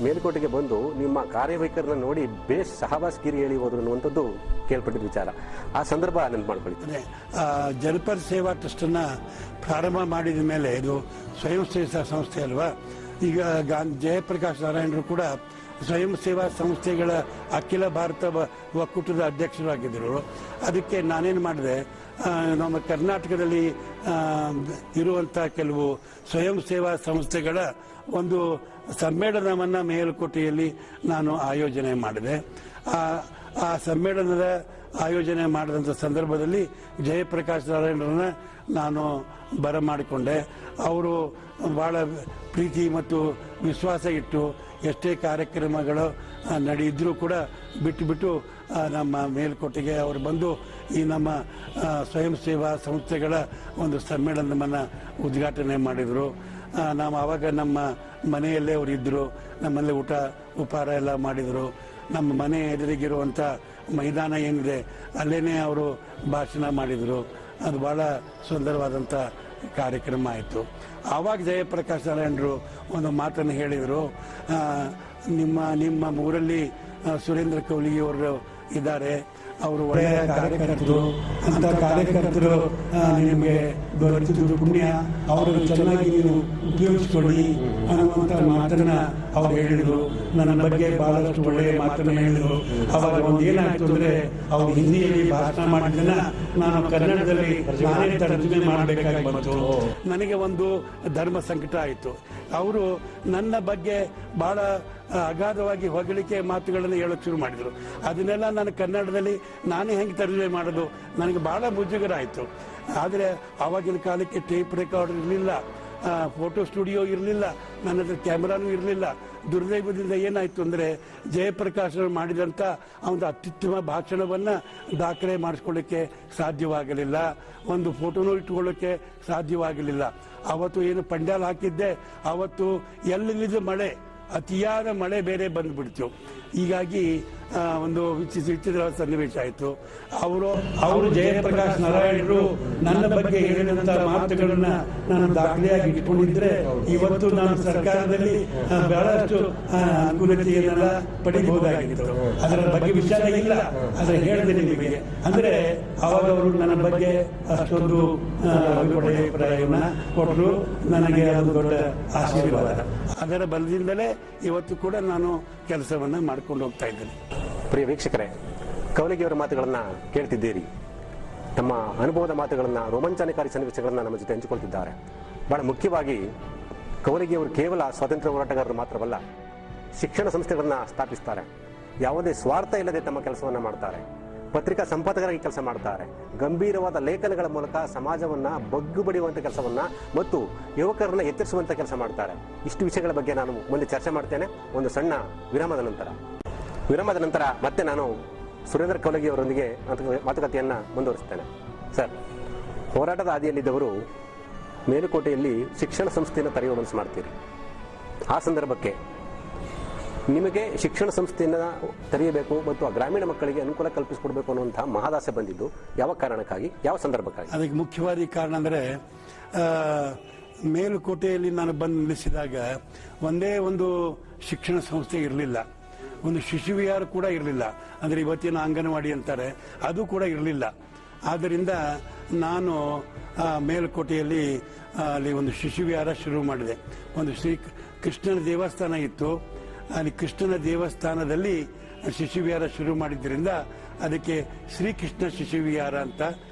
ಮೇಲ್ಕೋಟೆಗೆ ಬಂದು ನಿಮ್ಮ ಕಾರ್ಯವೈಖರನ್ನ ನೋಡಿ ಬೇಸ್ ಸಹವಾಸ್ಗಿರಿ ಹೇಳಿ ಹೋದ್ರು ಅನ್ನುವಂಥದ್ದು ಕೇಳ್ಪಟ್ಟಿದ್ದ ವಿಚಾರ. ಆ ಸಂದರ್ಭ ನೆನಪು ಮಾಡ್ಕೊಳ್ತೀನಿ. ಜನಪದ ಸೇವಾ ಟ್ರಸ್ಟನ್ನ ಪ್ರಾರಂಭ ಮಾಡಿದ ಮೇಲೆ ಇದು ಸ್ವಯಂ ಸೇವಾ ಸಂಸ್ಥೆ ಅಲ್ವಾ. ಈಗ ಜಯಪ್ರಕಾಶ್ ನಾರಾಯಣರು ಕೂಡ ಸ್ವಯಂ ಸೇವಾ ಸಂಸ್ಥೆಗಳ ಅಖಿಲ ಭಾರತ ಒಕ್ಕೂಟದ ಅಧ್ಯಕ್ಷರಾಗಿದ್ದರು. ಅದಕ್ಕೆ ನಾನೇನು ಮಾಡಿದೆ, ನಮ್ಮ ಕರ್ನಾಟಕದಲ್ಲಿ ಇರುವಂಥ ಕೆಲವು ಸ್ವಯಂ ಸೇವಾ ಸಂಸ್ಥೆಗಳ ಒಂದು ಸಮ್ಮೇಳನವನ್ನು ಮೇಲುಕೋಟೆಯಲ್ಲಿ ನಾನು ಆಯೋಜನೆ ಮಾಡಿದೆ. ಆ ಸಮ್ಮೇಳನದ ಆಯೋಜನೆ ಮಾಡಿದಂಥ ಸಂದರ್ಭದಲ್ಲಿ ಜಯಪ್ರಕಾಶ್ ನಾರಾಯಣರನ್ನ ನಾನು ಬರಮಾಡಿಕೊಂಡೆ. ಅವರು ಬಹಳ ಪ್ರೀತಿ ಮತ್ತು ವಿಶ್ವಾಸ ಇಟ್ಟು ಎಷ್ಟೇ ಕಾರ್ಯಕ್ರಮಗಳು ನಡೆಯಿದ್ರೂ ಕೂಡ ಬಿಟ್ಟು ನಮ್ಮ ಮೇಲ್ಕೋಟೆಗೆ ಅವರು ಬಂದು ಈ ನಮ್ಮ ಸ್ವಯಂ ಸೇವಾ ಸಂಸ್ಥೆಗಳ ಒಂದು ಸಮ್ಮೇಳನವನ್ನು ಉದ್ಘಾಟನೆ ಮಾಡಿದರು. ನಾವು ಆವಾಗ ನಮ್ಮ ಮನೆಯಲ್ಲೇ ಅವರು ಇದ್ದರು, ನಮ್ಮಲ್ಲೇ ಊಟ ಉಪಹಾರ ಎಲ್ಲ ಮಾಡಿದರು. ನಮ್ಮ ಮನೆ ಎದುರಿಗಿರುವಂಥ ಮೈದಾನ ಏನಿದೆ ಅಲ್ಲೇನೇ ಅವರು ಭಾಷಣ ಮಾಡಿದರು. ಅದು ಭಾಳ ಸುಂದರವಾದಂಥ ಕಾರ್ಯಕ್ರಮ ಆಯಿತು. ಆವಾಗ ಜಯಪ್ರಕಾಶ್ ನಾರಾಯಣರು ಒಂದು ಮಾತನ್ನು ಹೇಳಿದರು, ನಿಮ್ಮ ಊರಲ್ಲಿ ಸುರೇಂದ್ರ ಕೌಲಿಗಿಯವರು ಇದ್ದಾರೆ, ಅವರು ಒಳ್ಳೆಯ ಕಾರ್ಯಕರ್ತರು, ಅಂತ ಕಾರ್ಯಕರ್ತರು ನಿಮಗೆ ದೊರೆತಿದ್ದು ಪುಣ್ಯ, ಅವರನ್ನು ಚೆನ್ನಾಗಿ ನೀವು ಉಪಯೋಗಿಸ್ಕೊಳ್ಳಿ ಅನ್ನುವಂಥ ಮಾತನ್ನ ಅವ್ರು ಹೇಳಿದರು. ನನ್ನ ಬಗ್ಗೆ ಬಹಳಷ್ಟು ಒಳ್ಳೆಯ ಮಾತನ್ನು ಹೇಳಿದರು. ಅವಾಗ ಒಂದು ಏನಾಯ್ತು ಅಂದ್ರೆ, ಅವ್ರು ಹಿಂದಿಯಲ್ಲಿ ಭಾಷಣ ಮಾಡಿದ್ದನ್ನ ನಾನು ಕನ್ನಡದಲ್ಲಿ ನಾನೇ ತರ್ಜುಮೆ ಮಾಡಬೇಕಾಗಿ ಬಂತು. ನನಗೆ ಒಂದು ಧರ್ಮ ಸಂಕಟ ಆಯಿತು. ಅವರು ನನ್ನ ಬಗ್ಗೆ ಬಹಳ ಅಗಾಧವಾಗಿ ಹೊಗಳಿಕೆ ಮಾತುಗಳನ್ನು ಹೇಳೋಕೆ ಶುರು ಮಾಡಿದರು. ಅದನ್ನೆಲ್ಲ ನಾನು ಕನ್ನಡದಲ್ಲಿ ನಾನೇ ಹೆಂಗೆ ತರ್ಜುಮೆ ಮಾಡೋದು, ನನಗೆ ಬಹಳ ಮುಜುಗರ ಆಯಿತು. ಆದರೆ ಆವಾಗಿನ ಕಾಲಕ್ಕೆ ಟೇಪ್ ರೆಕಾರ್ಡರ್ ಇರಲಿಲ್ಲ, ಫೋಟೋ ಸ್ಟುಡಿಯೋ ಇರಲಿಲ್ಲ, ನನ್ನ ಹತ್ರ ಕ್ಯಾಮ್ರಾನೂ ಇರಲಿಲ್ಲ. ದುರ್ದೈವದಿಂದ ಏನಾಯಿತು ಅಂದರೆ, ಜಯಪ್ರಕಾಶ್ ಮಾಡಿದಂಥ ಒಂದು ಅತ್ಯುತ್ತಮ ಭಾಷಣವನ್ನು ದಾಖಲೆ ಮಾಡಿಸ್ಕೊಳ್ಳಿಕ್ಕೆ ಸಾಧ್ಯವಾಗಲಿಲ್ಲ, ಒಂದು ಫೋಟೋನೂ ಇಟ್ಕೊಳ್ಳೋಕ್ಕೆ ಸಾಧ್ಯವಾಗಲಿಲ್ಲ. ಅವತ್ತು ಏನು ಪಂಡಾಲ್ ಹಾಕಿದ್ದೆ, ಅವತ್ತು ಎಲ್ಲಿಲ್ಲದ ಮಳೆ, ಅತಿಯಾದ ಮಳೆ ಬೇರೆ ಬಂದ್ಬಿಡ್ತು. ಹೀಗಾಗಿ ಒಂದು ವಿಚಿತ್ರ ಸನ್ನಿವೇಶ ಆಯಿತು. ಅವರು ಜಯಪ್ರಕಾಶ್ ನಾರಾಯಣರು ನನ್ನ ಬಗ್ಗೆ ಹೇಳಿದಂತ ಮಾತುಗಳನ್ನ ನಾನು ದಾಖಲೆಯಾಗಿ ಇಟ್ಕೊಂಡಿದ್ರೆ ಇವತ್ತು ನಾನು ಸರ್ಕಾರದಲ್ಲಿ ಬಹಳಷ್ಟು ಅನುಕೂಲತೆಯನ್ನೆಲ್ಲ ಪಡಿಬಹುದಾಗಿತ್ತು. ಅದರ ಬಗ್ಗೆ ವಿಚಾರ ಇಲ್ಲ, ಆದರೆ ಹೇಳಿದೆ ನಿಮಗೆ. ಅಂದ್ರೆ ಅವಾಗ ಅವರು ನನ್ನ ಬಗ್ಗೆ ಅಷ್ಟೊಂದು ಅಭಿಪ್ರಾಯವನ್ನ ಕೊಟ್ಟರು. ನನಗೆ ಅದು ದೊಡ್ಡ ಆಶೀರ್ವಾದ. ಅದರ ಬಲದಿಂದಲೇ ಇವತ್ತು ಕೂಡ ನಾನು ಕೆಲಸವನ್ನ ಮಾಡ್ಕೊಂಡು ಹೋಗ್ತಾ ಇದ್ದೇನೆ. ಪ್ರಿಯ ವೀಕ್ಷಕರೇ, ಕವಲಿಗಿಯವರ ಮಾತುಗಳನ್ನು ಕೇಳ್ತಿದ್ದೀರಿ. ತಮ್ಮ ಅನುಭವದ ಮಾತುಗಳನ್ನು, ರೋಮಾಂಚನಕಾರಿ ಸನ್ನಿವೇಶಗಳನ್ನು ನಮ್ಮ ಜೊತೆ ಹಂಚಿಕೊಳ್ತಿದ್ದಾರೆ. ಬಹಳ ಮುಖ್ಯವಾಗಿ ಕವಲಿಗಿಯವರು ಕೇವಲ ಸ್ವಾತಂತ್ರ್ಯ ಹೋರಾಟಗಾರರು ಮಾತ್ರವಲ್ಲ, ಶಿಕ್ಷಣ ಸಂಸ್ಥೆಗಳನ್ನು ಸ್ಥಾಪಿಸ್ತಾರೆ. ಯಾವುದೇ ಸ್ವಾರ್ಥ ಇಲ್ಲದೆ ತಮ್ಮ ಕೆಲಸವನ್ನು ಮಾಡ್ತಾರೆ. ಪತ್ರಿಕಾ ಸಂಪಾದಕರಾಗಿ ಕೆಲಸ ಮಾಡ್ತಾರೆ. ಗಂಭೀರವಾದ ಲೇಖನಗಳ ಮೂಲಕ ಸಮಾಜವನ್ನು ಬಗ್ಗು ಬಡಿಯುವಂಥ ಕೆಲಸವನ್ನು ಮತ್ತು ಯುವಕರನ್ನ ಎಚ್ಚರಿಸುವಂಥ ಕೆಲಸ ಮಾಡ್ತಾರೆ. ಇಷ್ಟು ವಿಷಯಗಳ ಬಗ್ಗೆ ನಾನು ಮುಂದೆ ಚರ್ಚೆ ಮಾಡ್ತೇನೆ, ಒಂದು ಸಣ್ಣ ವಿರಾಮದ ನಂತರ ಮತ್ತೆ ನಾನು ಸುರೇಂದ್ರ ಕೌಲಗಿಯವರೊಂದಿಗೆ ಮಾತುಕತೆಯನ್ನು ಮುಂದುವರಿಸ್ತೇನೆ. ಸರ್, ಹೋರಾಟದ ಹಾದಿಯಲ್ಲಿದ್ದವರು ಮೇಲುಕೋಟೆಯಲ್ಲಿ ಶಿಕ್ಷಣ ಸಂಸ್ಥೆಯನ್ನು ತೆರೆಯುವ ಮನಸ್ಸು ಮಾಡ್ತೀರಿ. ಆ ಸಂದರ್ಭಕ್ಕೆ ನಿಮಗೆ ಶಿಕ್ಷಣ ಸಂಸ್ಥೆಯನ್ನು ತೆರೆಯಬೇಕು ಮತ್ತು ಆ ಗ್ರಾಮೀಣ ಮಕ್ಕಳಿಗೆ ಅನುಕೂಲ ಕಲ್ಪಿಸಿಕೊಡ್ಬೇಕು ಅನ್ನುವಂತಹ ಮಹದಾಸೆ ಬಂದಿದ್ದು ಯಾವ ಕಾರಣಕ್ಕಾಗಿ, ಯಾವ ಸಂದರ್ಭಕ್ಕಾಗಿ? ಅದಕ್ಕೆ ಮುಖ್ಯವಾದ ಕಾರಣ ಅಂದರೆ, ಮೇಲುಕೋಟೆಯಲ್ಲಿ ನಾನು ಬಂದು ನಿಲ್ಲಿಸಿದಾಗ ಒಂದೇ ಒಂದು ಶಿಕ್ಷಣ ಸಂಸ್ಥೆ ಇರಲಿಲ್ಲ, ಒಂದು ಶಿಶು ವಿಹಾರ ಕೂಡ ಇರಲಿಲ್ಲ. ಅಂದರೆ ಇವತ್ತಿನ ಅಂಗನವಾಡಿ ಅಂತಾರೆ, ಅದು ಕೂಡ ಇರಲಿಲ್ಲ. ಆದ್ದರಿಂದ ನಾನು ಮೇಲುಕೋಟೆಯಲ್ಲಿ ಅಲ್ಲಿ ಒಂದು ಶಿಶು ವಿಹಾರ ಶುರು ಮಾಡಿದೆ. ಒಂದು ಶ್ರೀ ಕೃಷ್ಣನ ದೇವಸ್ಥಾನ ಇತ್ತು, ಅಲ್ಲಿ ಕೃಷ್ಣನ ದೇವಸ್ಥಾನದಲ್ಲಿ ಶಿಶು ವಿಹಾರ ಶುರು ಮಾಡಿದ್ದರಿಂದ ಅದಕ್ಕೆ ಶ್ರೀಕೃಷ್ಣ ಶಿಶು ವಿಹಾರ ಅಂತ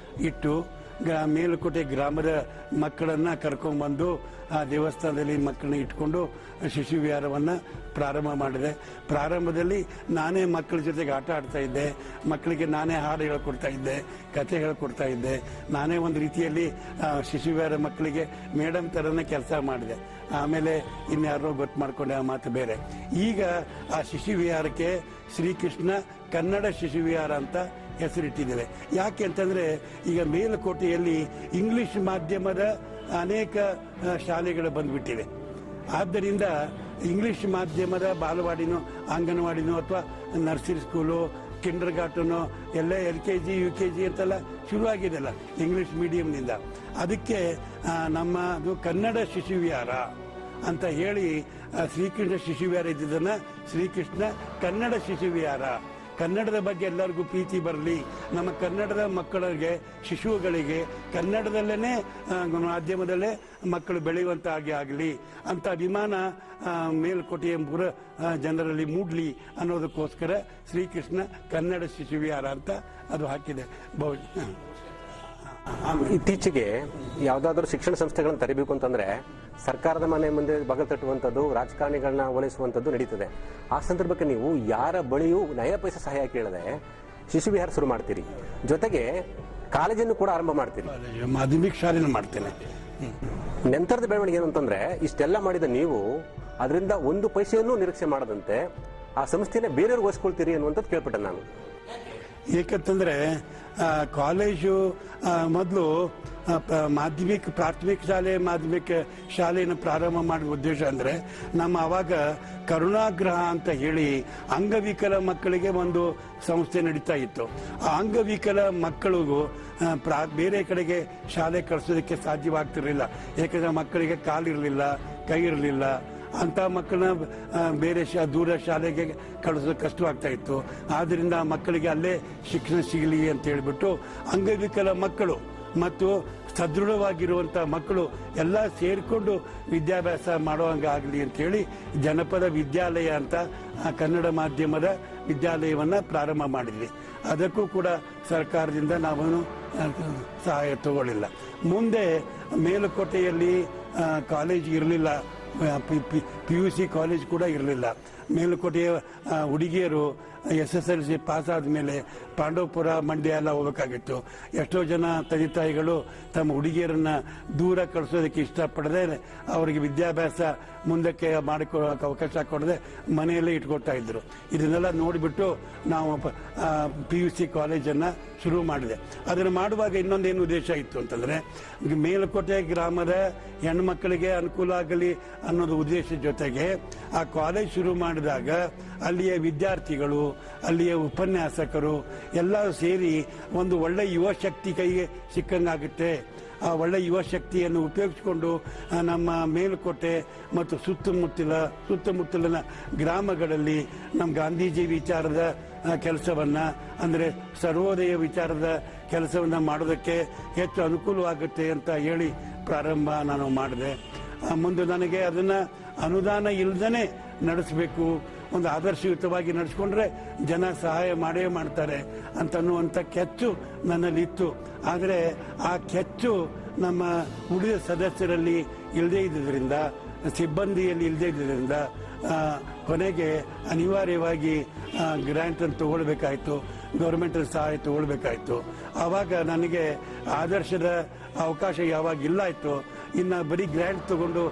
ಇಟ್ಟು ಮೇಲುಕೋಟೆ ಗ್ರಾಮದ ಮಕ್ಕಳನ್ನ ಕರ್ಕೊಂಡ್ಬಂದು ಆ ದೇವಸ್ಥಾನದಲ್ಲಿ ಮಕ್ಕಳನ್ನ ಇಟ್ಕೊಂಡು ಶಿಶು ವಿಹಾರವನ್ನು ಪ್ರಾರಂಭ ಮಾಡಿದೆ. ಪ್ರಾರಂಭದಲ್ಲಿ ನಾನೇ ಮಕ್ಕಳ ಜೊತೆಗೆ ಆಟ ಆಡ್ತಾ ಇದ್ದೆ, ಮಕ್ಕಳಿಗೆ ನಾನೇ ಹಾಡು ಹೇಳ್ಕೊಡ್ತಾ ಇದ್ದೆ, ಕತೆ ಹೇಳ್ಕೊಡ್ತಾ ಇದ್ದೆ. ನಾನೇ ಒಂದು ರೀತಿಯಲ್ಲಿ ಶಿಶು ವಿಹಾರ ಮಕ್ಕಳಿಗೆ ಮೇಡಮ್ ಥರನೇ ಕೆಲಸ ಮಾಡಿದೆ. ಆಮೇಲೆ ಇನ್ಯಾರೋ ಗೊತ್ತು ಮಾಡ್ಕೊಂಡೆ, ಆ ಮಾತು ಬೇರೆ. ಈಗ ಆ ಶಿಶು ವಿಹಾರಕ್ಕೆ ಶ್ರೀಕೃಷ್ಣ ಕನ್ನಡ ಶಿಶು ವಿಹಾರ ಅಂತ ಹೆಸರಿಟ್ಟಿದ್ದೇವೆ. ಯಾಕೆ ಅಂತಂದ್ರೆ, ಈಗ ಮೇಲುಕೋಟೆಯಲ್ಲಿ ಇಂಗ್ಲಿಷ್ ಮಾಧ್ಯಮದ ಅನೇಕ ಶಾಲೆಗಳು ಬಂದ್ಬಿಟ್ಟಿವೆ. ಆದ್ದರಿಂದ ಇಂಗ್ಲಿಷ್ ಮಾಧ್ಯಮದ ಬಾಲವಾಡಿನೋ ಅಂಗನವಾಡಿನೋ ಅಥವಾ ನರ್ಸರಿ ಸ್ಕೂಲು, ಕಿಂಡರ್ ಗಾರ್ಟನೋ ಎಲ್ಲ LKG UKG ಅಂತೆಲ್ಲ ಶುರುವಾಗಿದೆಲ್ಲ ಇಂಗ್ಲಿಷ್ ಮೀಡಿಯಂನಿಂದ. ಅದಕ್ಕೆ ನಮ್ಮದು ಕನ್ನಡ ಶಿಶು ವಿಹಾರ ಅಂತ ಹೇಳಿ ಶ್ರೀಕೃಷ್ಣ ಶಿಶು ವಿಹಾರ ಇದ್ದಿದ್ದನ್ನ ಶ್ರೀಕೃಷ್ಣ ಕನ್ನಡ ಶಿಶು ವಿಹಾರ. ಕನ್ನಡದ ಬಗ್ಗೆ ಎಲ್ಲರಿಗೂ ಪ್ರೀತಿ ಬರಲಿ, ನಮ್ಮ ಕನ್ನಡದ ಮಕ್ಕಳಿಗೆ, ಶಿಶುಗಳಿಗೆ ಕನ್ನಡದಲ್ಲೇ ಮಾಧ್ಯಮದಲ್ಲೇ ಮಕ್ಕಳು ಬೆಳೆಯುವಂತ ಹಾಗೆ ಆಗಲಿ ಅಂತ ಅಭಿಮಾನ ಮೇಲುಕೋಟೆಯ ಜನರಲ್ಲಿ ಮೂಡ್ಲಿ ಅನ್ನೋದಕ್ಕೋಸ್ಕರ ಶ್ರೀಕೃಷ್ಣ ಕನ್ನಡ ಶಿಶು ವಿಹಾರ ಅಂತ ಅದು ಹಾಕಿದೆ. ಇತ್ತೀಚೆಗೆ ಯಾವುದಾದ್ರೂ ಶಿಕ್ಷಣ ಸಂಸ್ಥೆಗಳನ್ನು ತೆರಿಬೇಕು ಅಂತಂದ್ರೆ ಸರ್ಕಾರದ ಮನೆ ಮುಂದೆ ಬಗಲ್ ತಟ್ಟುವಂಥದ್ದು, ರಾಜಕಾರಣಿಗಳನ್ನ ಓಲೈಸುವಂಥದ್ದು ನಡೀತದೆ. ಆ ಸಂದರ್ಭಕ್ಕೆ ನೀವು ಯಾರ ಬಳಿಯೂ ನಯ ಪೈಸೆ ಸಹಾಯ ಕೇಳದೆ ಶಿಶು ವಿಹಾರ ಶುರು ಮಾಡ್ತೀರಿ, ಜೊತೆಗೆ ಕಾಲೇಜನ್ನು ಕೂಡ ಆರಂಭ ಮಾಡ್ತೀರಿ, ಮಾಧ್ಯಮಿಕ ಶಾಲೆಯನ್ನು ಮಾಡ್ತೇನೆ. ನಂತರದ ಬೆಳವಣಿಗೆ ಏನು ಅಂತಂದ್ರೆ, ಇಷ್ಟೆಲ್ಲ ಮಾಡಿದ ನೀವು ಅದರಿಂದ ಒಂದು ಪೈಸೆಯನ್ನು ನಿರೀಕ್ಷೆ ಮಾಡದಂತೆ ಆ ಸಂಸ್ಥೆನ ಬೇರೆಯವ್ರಿಗೆ ವಹಿಸ್ಕೊಳ್ತೀರಿ ಅನ್ನುವಂಥದ್ದು ಕೇಳ್ಪಟ್ಟೆ ನಾನು. ಏಕಂತಂದ್ರೆ ಕಾಲೇಜು ಮೊದಲು ಪ್ರಾಥಮಿಕ ಶಾಲೆ ಮಾಧ್ಯಮಿಕ ಶಾಲೆಯನ್ನು ಪ್ರಾರಂಭ ಮಾಡುವ ಉದ್ದೇಶ ಅಂದರೆ, ನಮ್ಮ ಅವಾಗ ಕರುಣಾಗ್ರಹ ಅಂತ ಹೇಳಿ ಅಂಗವಿಕಲ ಮಕ್ಕಳಿಗೆ ಒಂದು ಸಂಸ್ಥೆ ನಡೀತಾ ಇತ್ತು. ಆ ಅಂಗವಿಕಲ ಮಕ್ಕಳಿಗೂ ಬೇರೆ ಕಡೆಗೆ ಶಾಲೆ ಕಳಿಸೋದಕ್ಕೆ ಸಾಧ್ಯವಾಗ್ತಿರಲಿಲ್ಲ. ಯಾಕಂದರೆ ಮಕ್ಕಳಿಗೆ ಕಾಲಿರಲಿಲ್ಲ, ಕೈ ಇರಲಿಲ್ಲ. ಅಂಥ ಮಕ್ಕಳನ್ನ ಬೇರೆ ದೂರ ಶಾಲೆಗೆ ಕಳಿಸೋದು ಕಷ್ಟವಾಗ್ತಾ ಇತ್ತು. ಆದ್ದರಿಂದ ಮಕ್ಕಳಿಗೆ ಅಲ್ಲೇ ಶಿಕ್ಷಣ ಸಿಗಲಿ ಅಂತ ಹೇಳಿಬಿಟ್ಟು ಅಂಗವಿಕಲ ಮಕ್ಕಳು ಮತ್ತು ಸದೃಢವಾಗಿರುವಂಥ ಮಕ್ಕಳು ಎಲ್ಲ ಸೇರಿಕೊಂಡು ವಿದ್ಯಾಭ್ಯಾಸ ಮಾಡುವಂಗಾಗಲಿ ಅಂತೇಳಿ ಜನಪದ ವಿದ್ಯಾಲಯ ಅಂತ ಕನ್ನಡ ಮಾಧ್ಯಮದ ವಿದ್ಯಾಲಯವನ್ನು ಪ್ರಾರಂಭ ಮಾಡಿದ್ವಿ. ಅದಕ್ಕೂ ಕೂಡ ಸರ್ಕಾರದಿಂದ ನಾವು ಸಹಾಯ ತಗೊಳ್ಳಿಲ್ಲ. ಮುಂದೆ ಮೇಲುಕೋಟೆಯಲ್ಲಿ ಕಾಲೇಜ್ ಇರಲಿಲ್ಲ, PUC ಕಾಲೇಜ್ ಕೂಡ ಇರಲಿಲ್ಲ. ಮೇಲುಕೋಟೆಯ ಹುಡುಗಿಯರು SSLC ಪಾಸ್ ಆದಮೇಲೆ ಪಾಂಡವಪುರ, ಮಂಡ್ಯ ಎಲ್ಲ ಹೋಗಬೇಕಾಗಿತ್ತು. ಎಷ್ಟೋ ಜನ ತಂದೆ ತಾಯಿಗಳು ತಮ್ಮ ಹುಡುಗಿಯರನ್ನ ದೂರ ಕಳಿಸೋದಕ್ಕೆ ಇಷ್ಟಪಡದೆ ಅವರಿಗೆ ವಿದ್ಯಾಭ್ಯಾಸ ಮುಂದಕ್ಕೆ ಮಾಡಿಕೊಳ್ಳೋಕೆ ಅವಕಾಶ ಕೊಡದೆ ಮನೆಯಲ್ಲೇ ಇಟ್ಕೊಳ್ತಾ ಇದ್ರು. ಇದನ್ನೆಲ್ಲ ನೋಡಿಬಿಟ್ಟು ನಾವು PUC ಕಾಲೇಜನ್ನು ಶುರು ಮಾಡಿದೆ. ಅದನ್ನು ಮಾಡುವಾಗ ಇನ್ನೊಂದೇನು ಉದ್ದೇಶ ಇತ್ತು ಅಂತಂದರೆ, ಮೇಲುಕೋಟೆ ಗ್ರಾಮದ ಹೆಣ್ಮಕ್ಕಳಿಗೆ ಅನುಕೂಲ ಆಗಲಿ ಅನ್ನೋದು ಉದ್ದೇಶ ಜೊತೆಗೆ ಆ ಕಾಲೇಜ್ ಶುರು ಮಾಡಿದಾಗ ಅಲ್ಲಿಯ ವಿದ್ಯಾರ್ಥಿಗಳು, ಅಲ್ಲಿಯ ಉಪನ್ಯಾಸಕರು ಎಲ್ಲ ಸೇರಿ ಒಂದು ಒಳ್ಳೆ ಯುವ ಶಕ್ತಿ ಕೈಗೆ ಸಿಕ್ಕಂಗಾಗುತ್ತೆ. ಆ ಒಳ್ಳೆ ಯುವ ಶಕ್ತಿಯನ್ನು ಉಪಯೋಗಿಸಿಕೊಂಡು ನಮ್ಮ ಮೇಲುಕೋಟೆ ಮತ್ತು ಸುತ್ತಮುತ್ತಲಿನ ಗ್ರಾಮಗಳಲ್ಲಿ ನಮ್ಮ ಗಾಂಧೀಜಿ ವಿಚಾರದ ಕೆಲಸವನ್ನು, ಅಂದರೆ ಸರ್ವೋದಯ ವಿಚಾರದ ಕೆಲಸವನ್ನು ಮಾಡೋದಕ್ಕೆ ಹೆಚ್ಚು ಅನುಕೂಲವಾಗುತ್ತೆ ಅಂತ ಹೇಳಿ ಪ್ರಾರಂಭ ನಾನು ಮಾಡಿದೆ. ಮುಂದೆ ನನಗೆ ಅದನ್ನು ಅನುದಾನ ಇಲ್ಲದೇ ನಡೆಸಬೇಕು, ಒಂದು ಆದರ್ಶಯುತವಾಗಿ ನಡೆಸ್ಕೊಂಡ್ರೆ ಜನ ಸಹಾಯ ಮಾಡೇ ಮಾಡ್ತಾರೆ ಅಂತನ್ನುವಂಥ ಕೆಚ್ಚು ನನ್ನಲ್ಲಿತ್ತು. ಆದರೆ ಆ ಕೆಚ್ಚು ನಮ್ಮ ಉಳಿದ ಸದಸ್ಯರಲ್ಲಿ ಇಲ್ಲದೇ ಇದ್ದುದರಿಂದ, ಸಿಬ್ಬಂದಿಯಲ್ಲಿ ಇಲ್ಲದೇ ಇದ್ದುದರಿಂದ ಕೊನೆಗೆ ಅನಿವಾರ್ಯವಾಗಿ ಗ್ರ್ಯಾಂಟನ್ನು ತಗೊಳ್ಬೇಕಾಯಿತು, ಗೌರ್ಮೆಂಟಲ್ಲಿ ಸಹಾಯ ತಗೊಳ್ಬೇಕಾಯಿತು. ಆವಾಗ ನನಗೆ ಆದರ್ಶದ ಅವಕಾಶ ಯಾವಾಗ ಇಲ್ಲ ಆಯಿತು, ಇನ್ನು ಬರೀ ಗ್ರ್ಯಾಂಟ್ ತಗೊಂಡು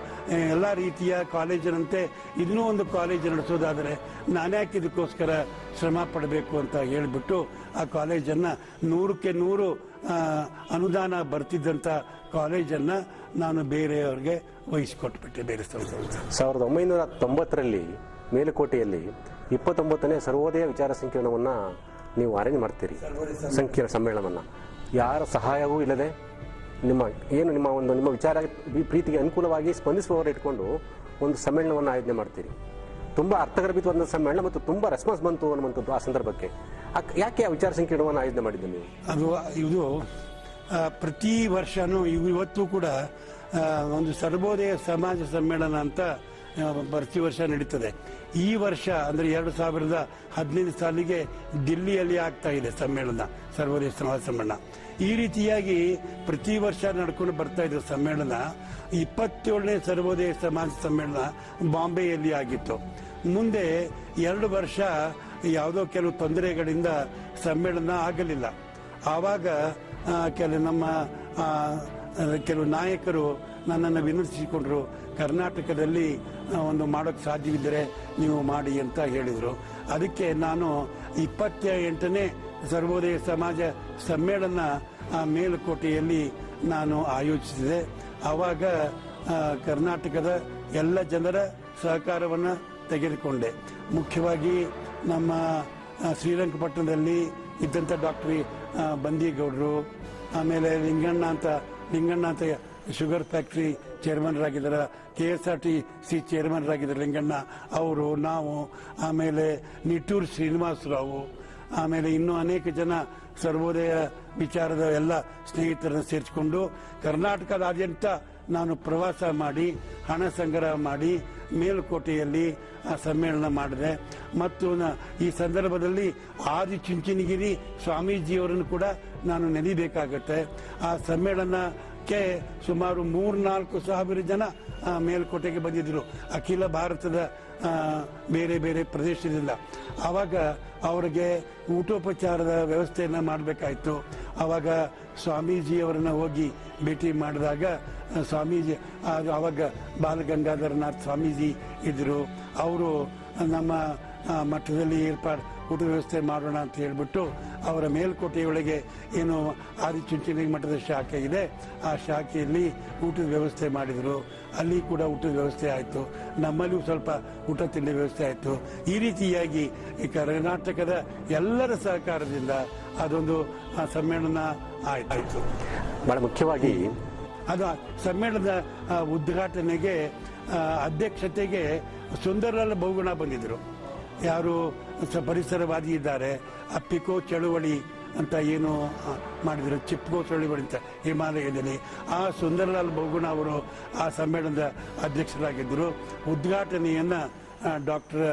ಎಲ್ಲ ರೀತಿಯ ಕಾಲೇಜಿನಂತೆ ಇದನ್ನೂ ಒಂದು ಕಾಲೇಜ್ ನಡೆಸೋದಾದರೆ ನಾನ್ಯಾಕೆ ಇದಕ್ಕೋಸ್ಕರ ಶ್ರಮ ಪಡಬೇಕು ಅಂತ ಹೇಳಿಬಿಟ್ಟು ಆ ಕಾಲೇಜನ್ನು 100ಕ್ಕೆ 100 ಅನುದಾನ ಬರ್ತಿದ್ದಂಥ ಕಾಲೇಜನ್ನು ನಾನು ಬೇರೆಯವ್ರಿಗೆ ವಹಿಸಿಕೊಟ್ಬಿಟ್ಟೆ. ಬೇರೆ 1990ರಲ್ಲಿ ಮೇಲುಕೋಟೆಯಲ್ಲಿ 29ನೇ ಸರ್ವೋದಯ ವಿಚಾರ ಸಂಕಿರಣವನ್ನು ನೀವು ಅರೇಂಜ್ ಮಾಡ್ತೀರಿ. ಸಂಕೀರ್ಣ ಸಮ್ಮೇಳನವನ್ನು ಯಾರ ಸಹಾಯವೂ ಇಲ್ಲದೆ ನಿಮ್ಮ ವಿಚಾರ ಪ್ರೀತಿಗೆ ಅನುಕೂಲವಾಗಿ ಸ್ಪಂದಿಸುವವರು ಇಟ್ಕೊಂಡು ಒಂದು ಸಮ್ಮೇಳನವನ್ನು ಆಯೋಜನೆ ಮಾಡ್ತೀರಿ. ತುಂಬ ಅರ್ಥಗರ್ಭಿತವಾದ ಸಮ್ಮೇಳನ ಮತ್ತು ತುಂಬ ರೆಸ್ಪಾನ್ಸ್ ಬಂತು ಅನ್ನುವಂಥದ್ದು ಆ ಸಂದರ್ಭಕ್ಕೆ. ಯಾಕೆ ಆ ವಿಚಾರ ಸಂಕಿರಣವನ್ನು ಆಯೋಜನೆ ಮಾಡಿದ್ದೆ ನೀವು? ಇದು ಪ್ರತಿ ವರ್ಷನೂ ಇವತ್ತು ಕೂಡ ಒಂದು ಸರ್ವೋದಯ ಸಮಾಜ ಸಮ್ಮೇಳನ ಅಂತ ಪ್ರತಿ ವರ್ಷ ನಡೀತದೆ. ಈ ವರ್ಷ ಅಂದರೆ 2015 ಸಾಲಿಗೆ ದಿಲ್ಲಿಯಲ್ಲಿ ಆಗ್ತಾ ಇದೆ ಸಮ್ಮೇಳನ, ಸರ್ವೋದಯ ಸಮಾಜ ಸಮ್ಮೇಳನ. ಈ ರೀತಿಯಾಗಿ ಪ್ರತಿ ವರ್ಷ ನಡ್ಕೊಂಡು ಬರ್ತಾ ಇದ್ರು ಸಮ್ಮೇಳನ. 27ನೇ ಸರ್ವೋದಯ ಸಮಾಜ ಸಮ್ಮೇಳನ ಬಾಂಬೆಯಲ್ಲಿ ಆಗಿತ್ತು. ಮುಂದೆ 2 ವರ್ಷ ಯಾವುದೋ ಕೆಲವು ತೊಂದರೆಗಳಿಂದ ಸಮ್ಮೇಳನ ಆಗಲಿಲ್ಲ. ಆವಾಗ ಕೆಲವು ನಾಯಕರು ನನ್ನನ್ನು ವಿನಂತಿಸಿಕೊಂಡ್ರು, ಕರ್ನಾಟಕದಲ್ಲಿ ಒಂದು ಮಾಡೋಕ್ಕೆ ಸಾಧ್ಯವಿದ್ದರೆ ನೀವು ಮಾಡಿ ಅಂತ ಹೇಳಿದರು. ಅದಕ್ಕೆ ನಾನು 28ನೇ ಸರ್ವೋದಯ ಸಮಾಜ ಸಮ್ಮೇಳನ ಮೇಲುಕೋಟೆಯಲ್ಲಿ ನಾನು ಆಯೋಜಿಸಿದೆ. ಆವಾಗ ಕರ್ನಾಟಕದ ಎಲ್ಲ ಜನರ ಸಹಕಾರವನ್ನು ತೆಗೆದುಕೊಂಡೆ. ಮುಖ್ಯವಾಗಿ ನಮ್ಮ ಶ್ರೀರಂಗಪಟ್ಟಣದಲ್ಲಿ ಇದ್ದಂಥ ಡಾಕ್ಟರ್ ಬಂದೀಗೌಡರು, ಆಮೇಲೆ ಲಿಂಗಣ್ಣ ಅಂತ ಶುಗರ್ ಫ್ಯಾಕ್ಟ್ರಿ ಚೇರ್ಮನ್ರಾಗಿದ್ದಾರೆ, KSRTC ಚೇರ್ಮನ್ರಾಗಿದ್ದಾರೆ ಲಿಂಗಣ್ಣ ಅವರು, ನಾವು, ಆಮೇಲೆ ನಿಟ್ಟೂರು ಶ್ರೀನಿವಾಸರಾವು, ಆಮೇಲೆ ಇನ್ನೂ ಅನೇಕ ಜನ ಸರ್ವೋದಯ ವಿಚಾರದ ಎಲ್ಲ ಸ್ನೇಹಿತರನ್ನು ಸೇರಿಸಿಕೊಂಡು ಕರ್ನಾಟಕದಾದ್ಯಂತ ನಾನು ಪ್ರವಾಸ ಮಾಡಿ ಹಣ ಸಂಗ್ರಹ ಮಾಡಿ ಮೇಲುಕೋಟೆಯಲ್ಲಿ ಸಮ್ಮೇಳನ ಮಾಡಿದೆ. ಮತ್ತು ಈ ಸಂದರ್ಭದಲ್ಲಿ ಆದಿಚುಂಚನಗಿರಿ ಸ್ವಾಮೀಜಿಯವರನ್ನು ಕೂಡ ನಾನು ನೆನೆಯಬೇಕಾಗತ್ತೆ. ಆ ಸಮ್ಮೇಳನಕ್ಕೆ ಸುಮಾರು 3-4 ಸಾವಿರ ಜನ ಮೇಲುಕೋಟೆಗೆ ಬಂದಿದ್ದರು, ಅಖಿಲ ಭಾರತದ ಬೇರೆ ಬೇರೆ ಪ್ರದೇಶದಿಂದ. ಆವಾಗ ಅವರಿಗೆ ಊಟೋಪಚಾರದ ವ್ಯವಸ್ಥೆಯನ್ನು ಮಾಡಬೇಕಾಯಿತು. ಆವಾಗ ಸ್ವಾಮೀಜಿಯವರನ್ನು ಹೋಗಿ ಭೇಟಿ ಮಾಡಿದಾಗ ಸ್ವಾಮೀಜಿ ಆವಾಗ ಬಾಲಗಂಗಾಧರನಾಥ್ ಸ್ವಾಮೀಜಿ ಇದ್ದರು. ಅವರು ನಮ್ಮ ಮಠದಲ್ಲಿ ಊಟದ ವ್ಯವಸ್ಥೆ ಮಾಡೋಣ ಅಂತ ಹೇಳ್ಬಿಟ್ಟು ಅವರ ಮೇಲ್ಕೋಟೆಯೊಳಗೆ ಏನು ಆದಿಚುಂಚನಗಿರಿ ಮಠದ ಶಾಖೆ ಇದೆ, ಆ ಶಾಖೆಯಲ್ಲಿ ಊಟದ ವ್ಯವಸ್ಥೆ ಮಾಡಿದರು. ಅಲ್ಲಿ ಕೂಡ ಊಟದ ವ್ಯವಸ್ಥೆ ಆಯಿತು. ನಮ್ಮಲ್ಲಿಯೂ ಸ್ವಲ್ಪ ಊಟ ತಿಂಡಿ ವ್ಯವಸ್ಥೆ ಆಯಿತು. ಈ ರೀತಿಯಾಗಿ ಈ ಕರ್ನಾಟಕದ ಎಲ್ಲರ ಸಹಕಾರದಿಂದ ಅದೊಂದು ಸಮ್ಮೇಳನ ಆಯಿತು. ಬಹಳ ಮುಖ್ಯವಾಗಿ ಅದು ಸಮ್ಮೇಳನದ ಉದ್ಘಾಟನೆಗೆ ಅಧ್ಯಕ್ಷತೆಗೆ ಸುಂದರಲಾಲ್ ಬಹುಗುಣ ಬಂದಿದ್ದರು. ಯಾರು ಪರಿಸರವಾದಿ ಇದ್ದಾರೆ, ಅಪ್ಪಿಕೋ ಚಳುವಳಿ ಅಂತ ಏನು ಮಾಡಿದ್ರು, ಚಿಪ್ಕೋ ಚಳುವಳಿ ಅಂತ ಹಿಮಾಲಯದಲ್ಲಿ, ಆ ಸುಂದರಲಾಲ್ ಬಹುಗುಣ ಅವರು ಆ ಸಮ್ಮೇಳನದ ಅಧ್ಯಕ್ಷರಾಗಿದ್ದರು. ಉದ್ಘಾಟನೆಯನ್ನ ಡಾಕ್ಟರ್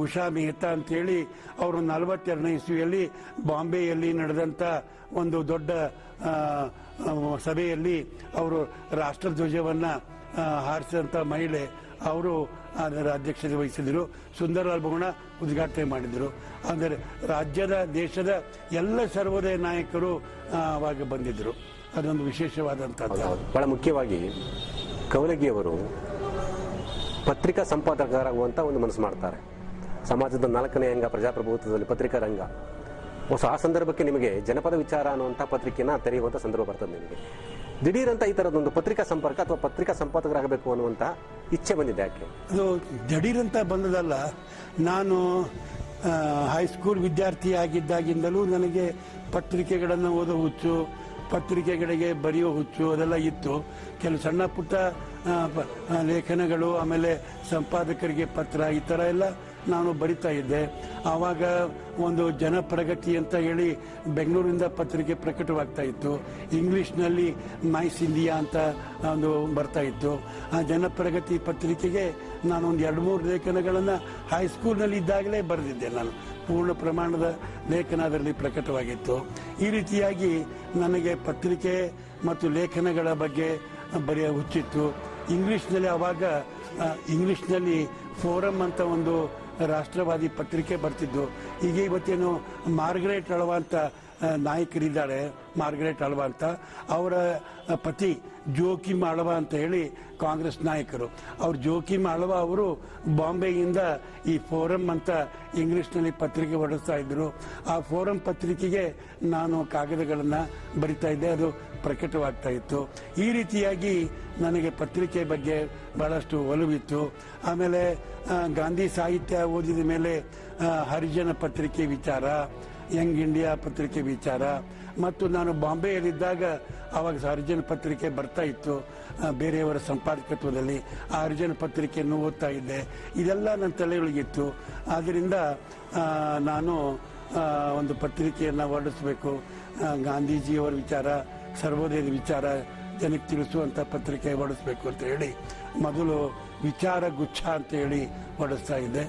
ಉಷಾ ಮೆಹ್ತಾ ಅಂತೇಳಿ ಅವರು 42ನೇ ಇಸ್ವಿಯಲ್ಲಿ ಬಾಂಬೆಯಲ್ಲಿ ನಡೆದಂಥ ಒಂದು ದೊಡ್ಡ ಸಭೆಯಲ್ಲಿ ಅವರು ರಾಷ್ಟ್ರಧ್ವಜವನ್ನು ಹಾರಿಸಿದಂಥ ಮಹಿಳೆ, ಅವರು ಅದರ ಅಧ್ಯಕ್ಷತೆ ವಹಿಸಿದರು. ಸುಂದರಲಾಲ್ ಬಹುಗುಣ ಉದ್ಘಾಟನೆ ಮಾಡಿದರು. ಅಂದರೆ ರಾಜ್ಯದ ದೇಶದ ಎಲ್ಲ ಸರ್ವೋದಯ ನಾಯಕರು ಆವಾಗ ಬಂದಿದ್ದರು. ಅದೊಂದು ವಿಶೇಷವಾದಂಥದ್ದು. ಬಹಳ ಮುಖ್ಯವಾಗಿ ಕವಲಗಿಯವರು ಪತ್ರಿಕಾ ಸಂಪಾದಕರಾಗುವಂಥ ಒಂದು ಮನಸ್ಸು ಮಾಡ್ತಾರೆ. ಸಮಾಜದ 4ನೇ ಅಂಗ ಪ್ರಜಾಪ್ರಭುತ್ವದಲ್ಲಿ ಪತ್ರಿಕಾ ರಂಗ. ಆ ಸಂದರ್ಭಕ್ಕೆ ನಿಮಗೆ ಜನಪದ ವಿಚಾರ ಅನ್ನುವಂಥ ಪತ್ರಿಕೆನ ತೆರೆಯುವಂಥ ಸಂದರ್ಭ ಬರ್ತದೆ. ನಿಮಗೆ ದಿಢೀರಂತ ಈ ಥರದೊಂದು ಪತ್ರಿಕಾ ಸಂಪರ್ಕ ಅಥವಾ ಪತ್ರಿಕಾ ಸಂಪಾದಕರಾಗಬೇಕು ಅನ್ನುವಂಥ ಇಚ್ಛೆ ಬಂದಿದೆ ಯಾಕೆ? ಅದು ದಿಢೀರಂತ ಬಂದದಲ್ಲ. ನಾನು ಹೈಸ್ಕೂಲ್ ವಿದ್ಯಾರ್ಥಿ ಆಗಿದ್ದಾಗಿಂದಲೂ ನನಗೆ ಪತ್ರಿಕೆಗಳನ್ನು ಓದೋ ಹುಚ್ಚು, ಪತ್ರಿಕೆಗಳಿಗೆ ಬರೆಯೋ ಹುಚ್ಚು ಅದೆಲ್ಲ ಇತ್ತು. ಕೆಲವು ಸಣ್ಣ ಪುಟ್ಟ ಲೇಖನಗಳು, ಆಮೇಲೆ ಸಂಪಾದಕರಿಗೆ ಪತ್ರ, ಈ ಥರ ಎಲ್ಲ ನಾನು ಬರಿತಾ ಇದ್ದೆ. ಆವಾಗ ಒಂದು ಜನಪ್ರಗತಿ ಅಂತ ಹೇಳಿ ಬೆಂಗಳೂರಿಂದ ಪತ್ರಿಕೆ ಪ್ರಕಟವಾಗ್ತಾ ಇತ್ತು. ಇಂಗ್ಲಿಷ್ನಲ್ಲಿ ಮೈಸ್ ಇಂಡಿಯಾ ಅಂತ ಒಂದು ಬರ್ತಾ ಇತ್ತು. ಆ ಜನಪ್ರಗತಿ ಪತ್ರಿಕೆಗೆ ನಾನು ಒಂದು 2-3 ಲೇಖನಗಳನ್ನು ಹೈಸ್ಕೂಲ್ನಲ್ಲಿ ಇದ್ದಾಗಲೇ ಬರೆದಿದ್ದೆ. ನಾನು ಪೂರ್ಣ ಪ್ರಮಾಣದ ಲೇಖನ ಅದರಲ್ಲಿ ಪ್ರಕಟವಾಗಿತ್ತು. ಈ ರೀತಿಯಾಗಿ ನನಗೆ ಪತ್ರಿಕೆ ಮತ್ತು ಲೇಖನಗಳ ಬಗ್ಗೆ ಬರೆಯ ಹುಚ್ಚಿತ್ತು. ಇಂಗ್ಲಿಷ್ನಲ್ಲಿ ಆವಾಗ ಇಂಗ್ಲಿಷ್ನಲ್ಲಿ ಫೋರಮ್ ಅಂತ ಒಂದು ರಾಷ್ಟ್ರವಾದಿ ಪತ್ರಿಕೆ ಬರ್ತಿದ್ದು. ಈಗ ಇವತ್ತೇನು ಮಾರ್ಗರೇಟ್ ಅಳ್ವಾ ಅಂತ ನಾಯಕರಿದ್ದಾರೆ, ಮಾರ್ಗರೇಟ್ ಅಳ್ವಾ ಅಂತ, ಅವರ ಪತಿ ಜೋಕಿಮ್ ಅಳ್ವಾ ಅಂತ ಹೇಳಿ ಕಾಂಗ್ರೆಸ್ ನಾಯಕರು. ಅವ್ರು ಜೋಕಿಮ್ ಅಳ್ವಾ ಅವರು ಬಾಂಬೆಯಿಂದ ಈ ಫೋರಮ್ ಅಂತ ಇಂಗ್ಲಿಷ್ನಲ್ಲಿ ಪತ್ರಿಕೆ ಹೊರಡಿಸ್ತಾ ಇದ್ರು. ಆ ಫೋರಮ್ ಪತ್ರಿಕೆಗೆ ನಾನು ಕಾಗದಗಳನ್ನು ಬರಿತಾ ಇದ್ದೆ, ಅದು ಪ್ರಕಟವಾಗ್ತಾ ಇತ್ತು. ಈ ರೀತಿಯಾಗಿ ನನಗೆ ಪತ್ರಿಕೆ ಬಗ್ಗೆ ಬಹಳಷ್ಟು ಒಲವಿತ್ತು. ಆಮೇಲೆ ಗಾಂಧಿ ಸಾಹಿತ್ಯ ಓದಿದ ಮೇಲೆ ಹರಿಜನ ಪತ್ರಿಕೆ ವಿಚಾರ, ಯಂಗ್ ಇಂಡಿಯಾ ಪತ್ರಿಕೆ ವಿಚಾರ, ಮತ್ತು ನಾನು ಬಾಂಬೆಯಲ್ಲಿದ್ದಾಗ ಆವಾಗ ಹರಿಜನ ಪತ್ರಿಕೆ ಬರ್ತಾ ಇತ್ತು ಬೇರೆಯವರ ಸಂಪಾದಕತ್ವದಲ್ಲಿ. ಆ ಹರಿಜನ ಪತ್ರಿಕೆಯನ್ನು ಓದ್ತಾ ಇದ್ದೆ. ಇದೆಲ್ಲ ನನ್ನ ತಲೆಯೊಳಗಿತ್ತು. ಆದ್ದರಿಂದ ನಾನು ಒಂದು ಪತ್ರಿಕೆಯನ್ನು ಹೊರಡಿಸಬೇಕು, ಗಾಂಧೀಜಿಯವರ ವಿಚಾರ, ಸರ್ವೋದಯದ ವಿಚಾರ ಜನಕ್ಕೆ ತಿಳಿಸುವಂಥ ಪತ್ರಿಕೆ ಹೊರಡಿಸ್ಬೇಕು ಅಂತ ಹೇಳಿ ಮೊದಲು ವಿಚಾರ ಗುಚ್ಛ ಅಂತ ಹೇಳಿ ಹೊರಡಿಸ್ತಾ ಇದ್ದೆ.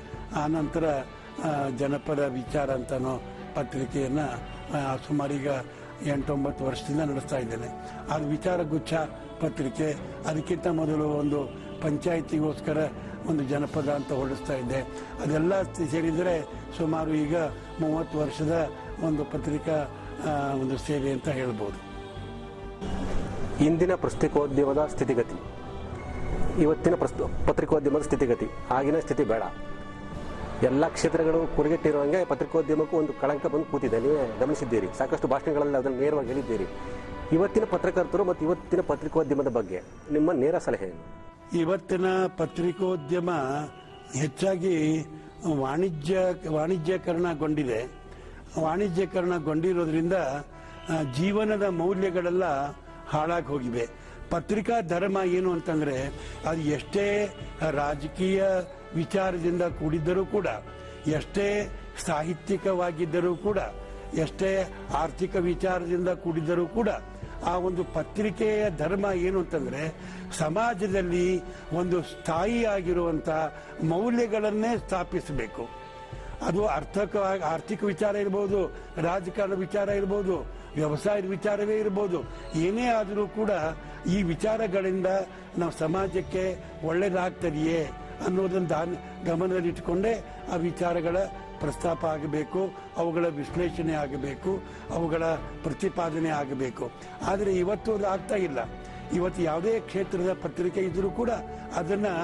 ಆನಂತರ ಜನಪದ ವಿಚಾರ ಅಂತನೋ ಪತ್ರಿಕೆಯನ್ನು ಸುಮಾರೀಗ 8-9 ವರ್ಷದಿಂದ ನಡೆಸ್ತಾ ಇದ್ದೇನೆ. ಅದು ವಿಚಾರ ಗುಚ್ಛ ಪತ್ರಿಕೆ. ಅದಕ್ಕಿಂತ ಮೊದಲು ಒಂದು ಪಂಚಾಯಿತಿಗೋಸ್ಕರ ಒಂದು ಜನಪದ ಅಂತ ಹೊರಡಿಸ್ತಾ ಇದ್ದೆ. ಅದೆಲ್ಲ ಸೇರಿದರೆ ಸುಮಾರು ಈಗ 30 ವರ್ಷದ ಒಂದು ಪತ್ರಿಕಾ ಒಂದು ಸೇವೆ ಅಂತ ಹೇಳ್ಬೋದು. ಇಂದಿನ ಪತ್ರಿಕೋದ್ಯಮದ ಸ್ಥಿತಿಗತಿ, ಇವತ್ತಿನ ಪತ್ರಿಕೋದ್ಯಮದ ಸ್ಥಿತಿಗತಿ, ಆಗಿನ ಸ್ಥಿತಿ ಬೇಡ. ಎಲ್ಲ ಕ್ಷೇತ್ರಗಳು ಕುರುಗೆಟ್ಟಿರುವಂಗೆ ಪತ್ರಿಕೋದ್ಯಮಕ್ಕೂ ಒಂದು ಕಳಂಕ ಬಂದು ಕೂತಿದೆ. ನೀವೇ ಗಮನಿಸಿದ್ದೀರಿ, ಸಾಕಷ್ಟು ಭಾಷಣಗಳಲ್ಲಿ ಅದನ್ನು ನೇರವಾಗಿ ಹೇಳಿದ್ದೀರಿ. ಇವತ್ತಿನ ಪತ್ರಕರ್ತರು ಮತ್ತು ಇವತ್ತಿನ ಪತ್ರಿಕೋದ್ಯಮದ ಬಗ್ಗೆ ನಿಮ್ಮ ನೇರ ಸಲಹೆ ಏನು? ಇವತ್ತಿನ ಪತ್ರಿಕೋದ್ಯಮ ಹೆಚ್ಚಾಗಿ ವಾಣಿಜ್ಯೀಕರಣಗೊಂಡಿದೆ. ವಾಣಿಜ್ಯೀಕರಣಗೊಂಡಿರೋದ್ರಿಂದ ಜೀವನದ ಮೌಲ್ಯಗಳೆಲ್ಲ ಹಾಳಾಗಿ ಹೋಗಿವೆ. ಪತ್ರಿಕಾ ಧರ್ಮ ಏನು ಅಂತಂದ್ರೆ, ಅದು ಎಷ್ಟೇ ರಾಜಕೀಯ ವಿಚಾರದಿಂದ ಕೂಡಿದ್ದರೂ ಕೂಡ, ಎಷ್ಟೇ ಸಾಹಿತ್ಯಿಕವಾಗಿದ್ದರೂ ಕೂಡ, ಎಷ್ಟೇ ಆರ್ಥಿಕ ವಿಚಾರದಿಂದ ಕೂಡಿದ್ದರೂ ಕೂಡ, ಆ ಒಂದು ಪತ್ರಿಕೆಯ ಧರ್ಮ ಏನು ಅಂತಂದ್ರೆ ಸಮಾಜದಲ್ಲಿ ಒಂದು ಸ್ಥಾಯಿಯಾಗಿರುವಂಥ ಮೌಲ್ಯಗಳನ್ನೇ ಸ್ಥಾಪಿಸಬೇಕು. ಅದು ಆರ್ಥಿಕ ವಿಚಾರ ಇರ್ಬೋದು, ರಾಜಕಾರಣ ವಿಚಾರ ಇರ್ಬೋದು, ವ್ಯವಸಾಯದ ವಿಚಾರವೇ ಇರ್ಬೋದು, ಏನೇ ಆದರೂ ಕೂಡ ಈ ವಿಚಾರಗಳಿಂದ ನಾವು ಸಮಾಜಕ್ಕೆ ಒಳ್ಳೆಯದಾಗ್ತದೆಯೇ ಅನ್ನೋದನ್ನು ಗಮನದಲ್ಲಿಟ್ಟುಕೊಂಡೇ ಆ ವಿಚಾರಗಳ ಪ್ರಸ್ತಾಪ ಆಗಬೇಕು, ಅವುಗಳ ವಿಶ್ಲೇಷಣೆ ಆಗಬೇಕು, ಅವುಗಳ ಪ್ರತಿಪಾದನೆ ಆಗಬೇಕು. ಆದರೆ ಇವತ್ತು ಅದು ಆಗ್ತಾ ಇಲ್ಲ. ಇವತ್ತು ಯಾವುದೇ ಕ್ಷೇತ್ರದ ಪತ್ರಿಕೆ ಇದ್ರೂ ಕೂಡ ಅದನ್ನು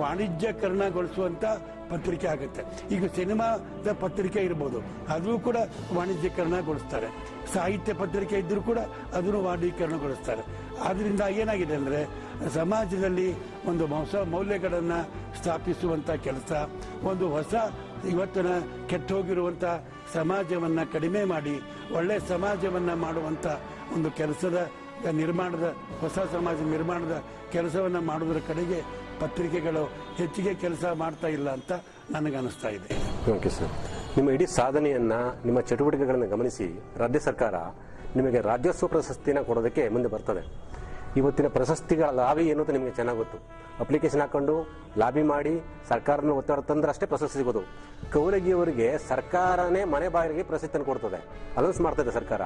ವಾಣಿಜ್ಯೀಕರಣಗೊಳಿಸುವಂಥ ಪತ್ರಿಕೆ ಆಗುತ್ತೆ. ಈಗ ಸಿನಿಮಾದ ಪತ್ರಿಕೆ ಇರ್ಬೋದು, ಅದು ಕೂಡ ವಾಣಿಜ್ಯೀಕರಣಗೊಳಿಸ್ತಾರೆ. ಸಾಹಿತ್ಯ ಪತ್ರಿಕೆ ಇದ್ದರೂ ಕೂಡ ಅದನ್ನು ವಾಣಿಜ್ಯೀಕರಣಗೊಳಿಸ್ತಾರೆ. ಆದ್ರಿಂದ ಏನಾಗಿದೆ ಅಂದರೆ ಸಮಾಜದಲ್ಲಿ ಒಂದು ಹೊಸ ಮೌಲ್ಯಗಳನ್ನು ಸ್ಥಾಪಿಸುವಂಥ ಕೆಲಸ, ಒಂದು ಹೊಸ ಇವತ್ತಿನ ಕೆಟ್ಟೋಗಿರುವಂಥ ಸಮಾಜವನ್ನು ಕಡಿಮೆ ಮಾಡಿ ಒಳ್ಳೆಯ ಸಮಾಜವನ್ನು ಮಾಡುವಂಥ ಒಂದು ಕೆಲಸದ ನಿರ್ಮಾಣದ, ಹೊಸ ಸಮಾಜ ನಿರ್ಮಾಣದ ಕೆಲಸವನ್ನು ಮಾಡೋದ್ರ ಕಡೆಗೆ ಪತ್ರಿಕೆಗಳು ಹೆಚ್ಚಿಗೆ ಕೆಲಸ ಮಾಡ್ತಾ ಇಲ್ಲ ಅಂತ ನನಗನ್ನಿಸ್ತಾ ಇದೆ. ಓಕೆ ಸರ್, ನಿಮ್ಮ ಇಡೀ ಸಾಧನೆಯನ್ನು, ನಿಮ್ಮ ಚಟುವಟಿಕೆಗಳನ್ನು ಗಮನಿಸಿ ರಾಜ್ಯ ಸರ್ಕಾರ ನಿಮಗೆ ರಾಜ್ಯೋತ್ಸವ ಪ್ರಶಸ್ತಿನ ಕೊಡೋದಕ್ಕೆ ಮುಂದೆ ಬರ್ತದೆ. ಇವತ್ತಿನ ಪ್ರಶಸ್ತಿಗಳ ಲಾಭಿ ಏನು ಅಂತ ನಿಮಗೆ ಚೆನ್ನಾಗಿ ಗೊತ್ತು. ಅಪ್ಲಿಕೇಶನ್ ಹಾಕೊಂಡು ಲಾಬಿ ಮಾಡಿ ಸರ್ಕಾರನ ಒತ್ತಡ ತಂದ್ರೆ ಅಷ್ಟೇ ಪ್ರಶಸ್ತಿ ಸಿಗೋದು. ಕೌಲಗಿಯವರಿಗೆ ಸರ್ಕಾರನೇ ಮನೆ ಬಾಗಿಲಿಗೆ ಪ್ರಶಸ್ತಿಯನ್ನು ಕೊಡ್ತದೆ, ಅನೌನ್ಸ್ ಮಾಡ್ತದೆ ಸರ್ಕಾರ.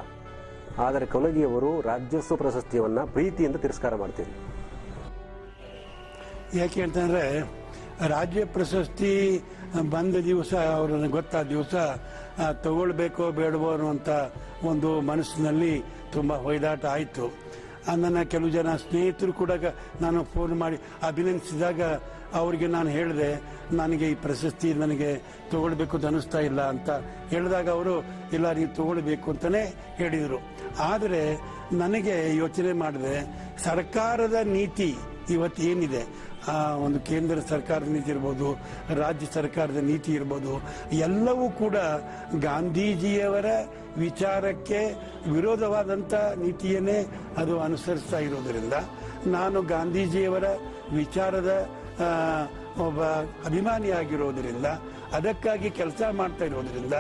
ಆದರೆ ಕೌಲಗಿಯವರು ರಾಜ್ಯೋತ್ಸವ ಪ್ರಶಸ್ತಿಯನ್ನು ಪ್ರೀತಿಯಿಂದ ತಿರಸ್ಕಾರ ಮಾಡ್ತೀರಿ. ಯಾಕೆ ಅಂತಂದರೆ ರಾಜ್ಯ ಪ್ರಶಸ್ತಿ ಬಂದ ದಿವಸ, ಅವ್ರನ್ನ ಗೊತ್ತಾದ ದಿವಸ ತಗೊಳ್ಬೇಕೋ ಬೇಡವೋ ಅನ್ನುವಂಥ ಒಂದು ಮನಸ್ಸಿನಲ್ಲಿ ತುಂಬ ಹೊಯ್ದಾಟ ಆಯಿತು. ನನ್ನ ಕೆಲವು ಜನ ಸ್ನೇಹಿತರು ಕೂಡ ನಾನು ಫೋನ್ ಮಾಡಿ ಅಭಿನಂದಿಸಿದಾಗ ಅವರಿಗೆ ನಾನು ಹೇಳಿದೆ, ನನಗೆ ಈ ಪ್ರಶಸ್ತಿ ನನಗೆ ತಗೊಳ್ಬೇಕು ಅಂತ ಅನಿಸ್ತಾ ಇಲ್ಲ ಅಂತ ಹೇಳಿದಾಗ ಅವರು ಇಲ್ಲ, ನೀವು ತಗೊಳ್ಬೇಕು ಅಂತಲೇ ಹೇಳಿದರು. ಆದರೆ ನನಗೆ ಯೋಚನೆ ಮಾಡಿದೆ, ಸರ್ಕಾರದ ನೀತಿ ಇವತ್ತು ಏನಿದೆ, ಒಂದು ಕೇಂದ್ರ ಸರ್ಕಾರದ ನೀತಿ ಇರ್ಬೋದು, ರಾಜ್ಯ ಸರ್ಕಾರದ ನೀತಿ ಇರ್ಬೋದು, ಎಲ್ಲವೂ ಕೂಡ ಗಾಂಧೀಜಿಯವರ ವಿಚಾರಕ್ಕೆ ವಿರೋಧವಾದಂಥ ನೀತಿಯನ್ನೇ ಅದು ಅನುಸರಿಸ್ತಾ ಇರೋದರಿಂದ, ನಾನು ಗಾಂಧೀಜಿಯವರ ವಿಚಾರದ ಒಬ್ಬ ಅಭಿಮಾನಿಯಾಗಿರೋದರಿಂದ, ಅದಕ್ಕಾಗಿ ಕೆಲಸ ಮಾಡ್ತಾ ಇರೋದರಿಂದ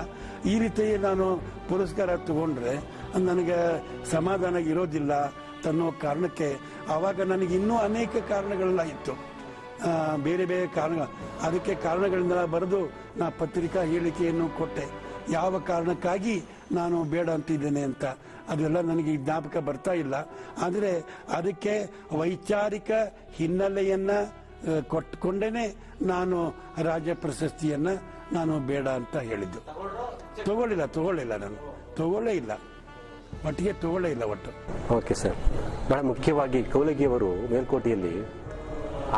ಈ ರೀತಿ ನಾನು ಪುರಸ್ಕಾರ ತಗೊಂಡ್ರೆ ನನಗೆ ಸಮಾಧಾನ ಇರೋದಿಲ್ಲ ಅನ್ನೋ ಕಾರಣಕ್ಕೆ ಆವಾಗ ನನಗೆ ಇನ್ನೂ ಅನೇಕ ಕಾರಣಗಳೆಲ್ಲ ಇತ್ತು, ಬೇರೆ ಬೇರೆ ಕಾರಣ. ಅದಕ್ಕೆ ಕಾರಣಗಳನ್ನೆಲ್ಲ ಬರೆದು ನಾ ಪತ್ರಿಕಾ ಹೇಳಿಕೆಯನ್ನು ಕೊಟ್ಟೆ, ಯಾವ ಕಾರಣಕ್ಕಾಗಿ ನಾನು ಬೇಡ ಅಂತಿದ್ದೇನೆ ಅಂತ. ಅದೆಲ್ಲ ನನಗೆ ಜ್ಞಾಪಕ ಬರ್ತಾ ಇಲ್ಲ. ಆದರೆ ಅದಕ್ಕೆ ವೈಚಾರಿಕ ಹಿನ್ನೆಲೆಯನ್ನು ಕೊಟ್ಟುಕೊಂಡೇ ನಾನು ರಾಜ್ಯ ಪ್ರಶಸ್ತಿಯನ್ನು ನಾನು ಬೇಡ ಅಂತ ಹೇಳಿದ್ದು. ತಗೊಳ್ಳಿಲ್ಲ ನಾನು ತಗೊಳ್ಳೇ ಇಲ್ಲ, ಒಟ್ಟಿಗೆ ತಗೊಳ್ಳೇ ಇಲ್ಲ ಒಟ್ಟು. ಓಕೆ ಸರ್, ಬಹಳ ಮುಖ್ಯವಾಗಿ ಕೌಲಗಿಯವರು ಮೇಲ್ಕೋಟೆಯಲ್ಲಿ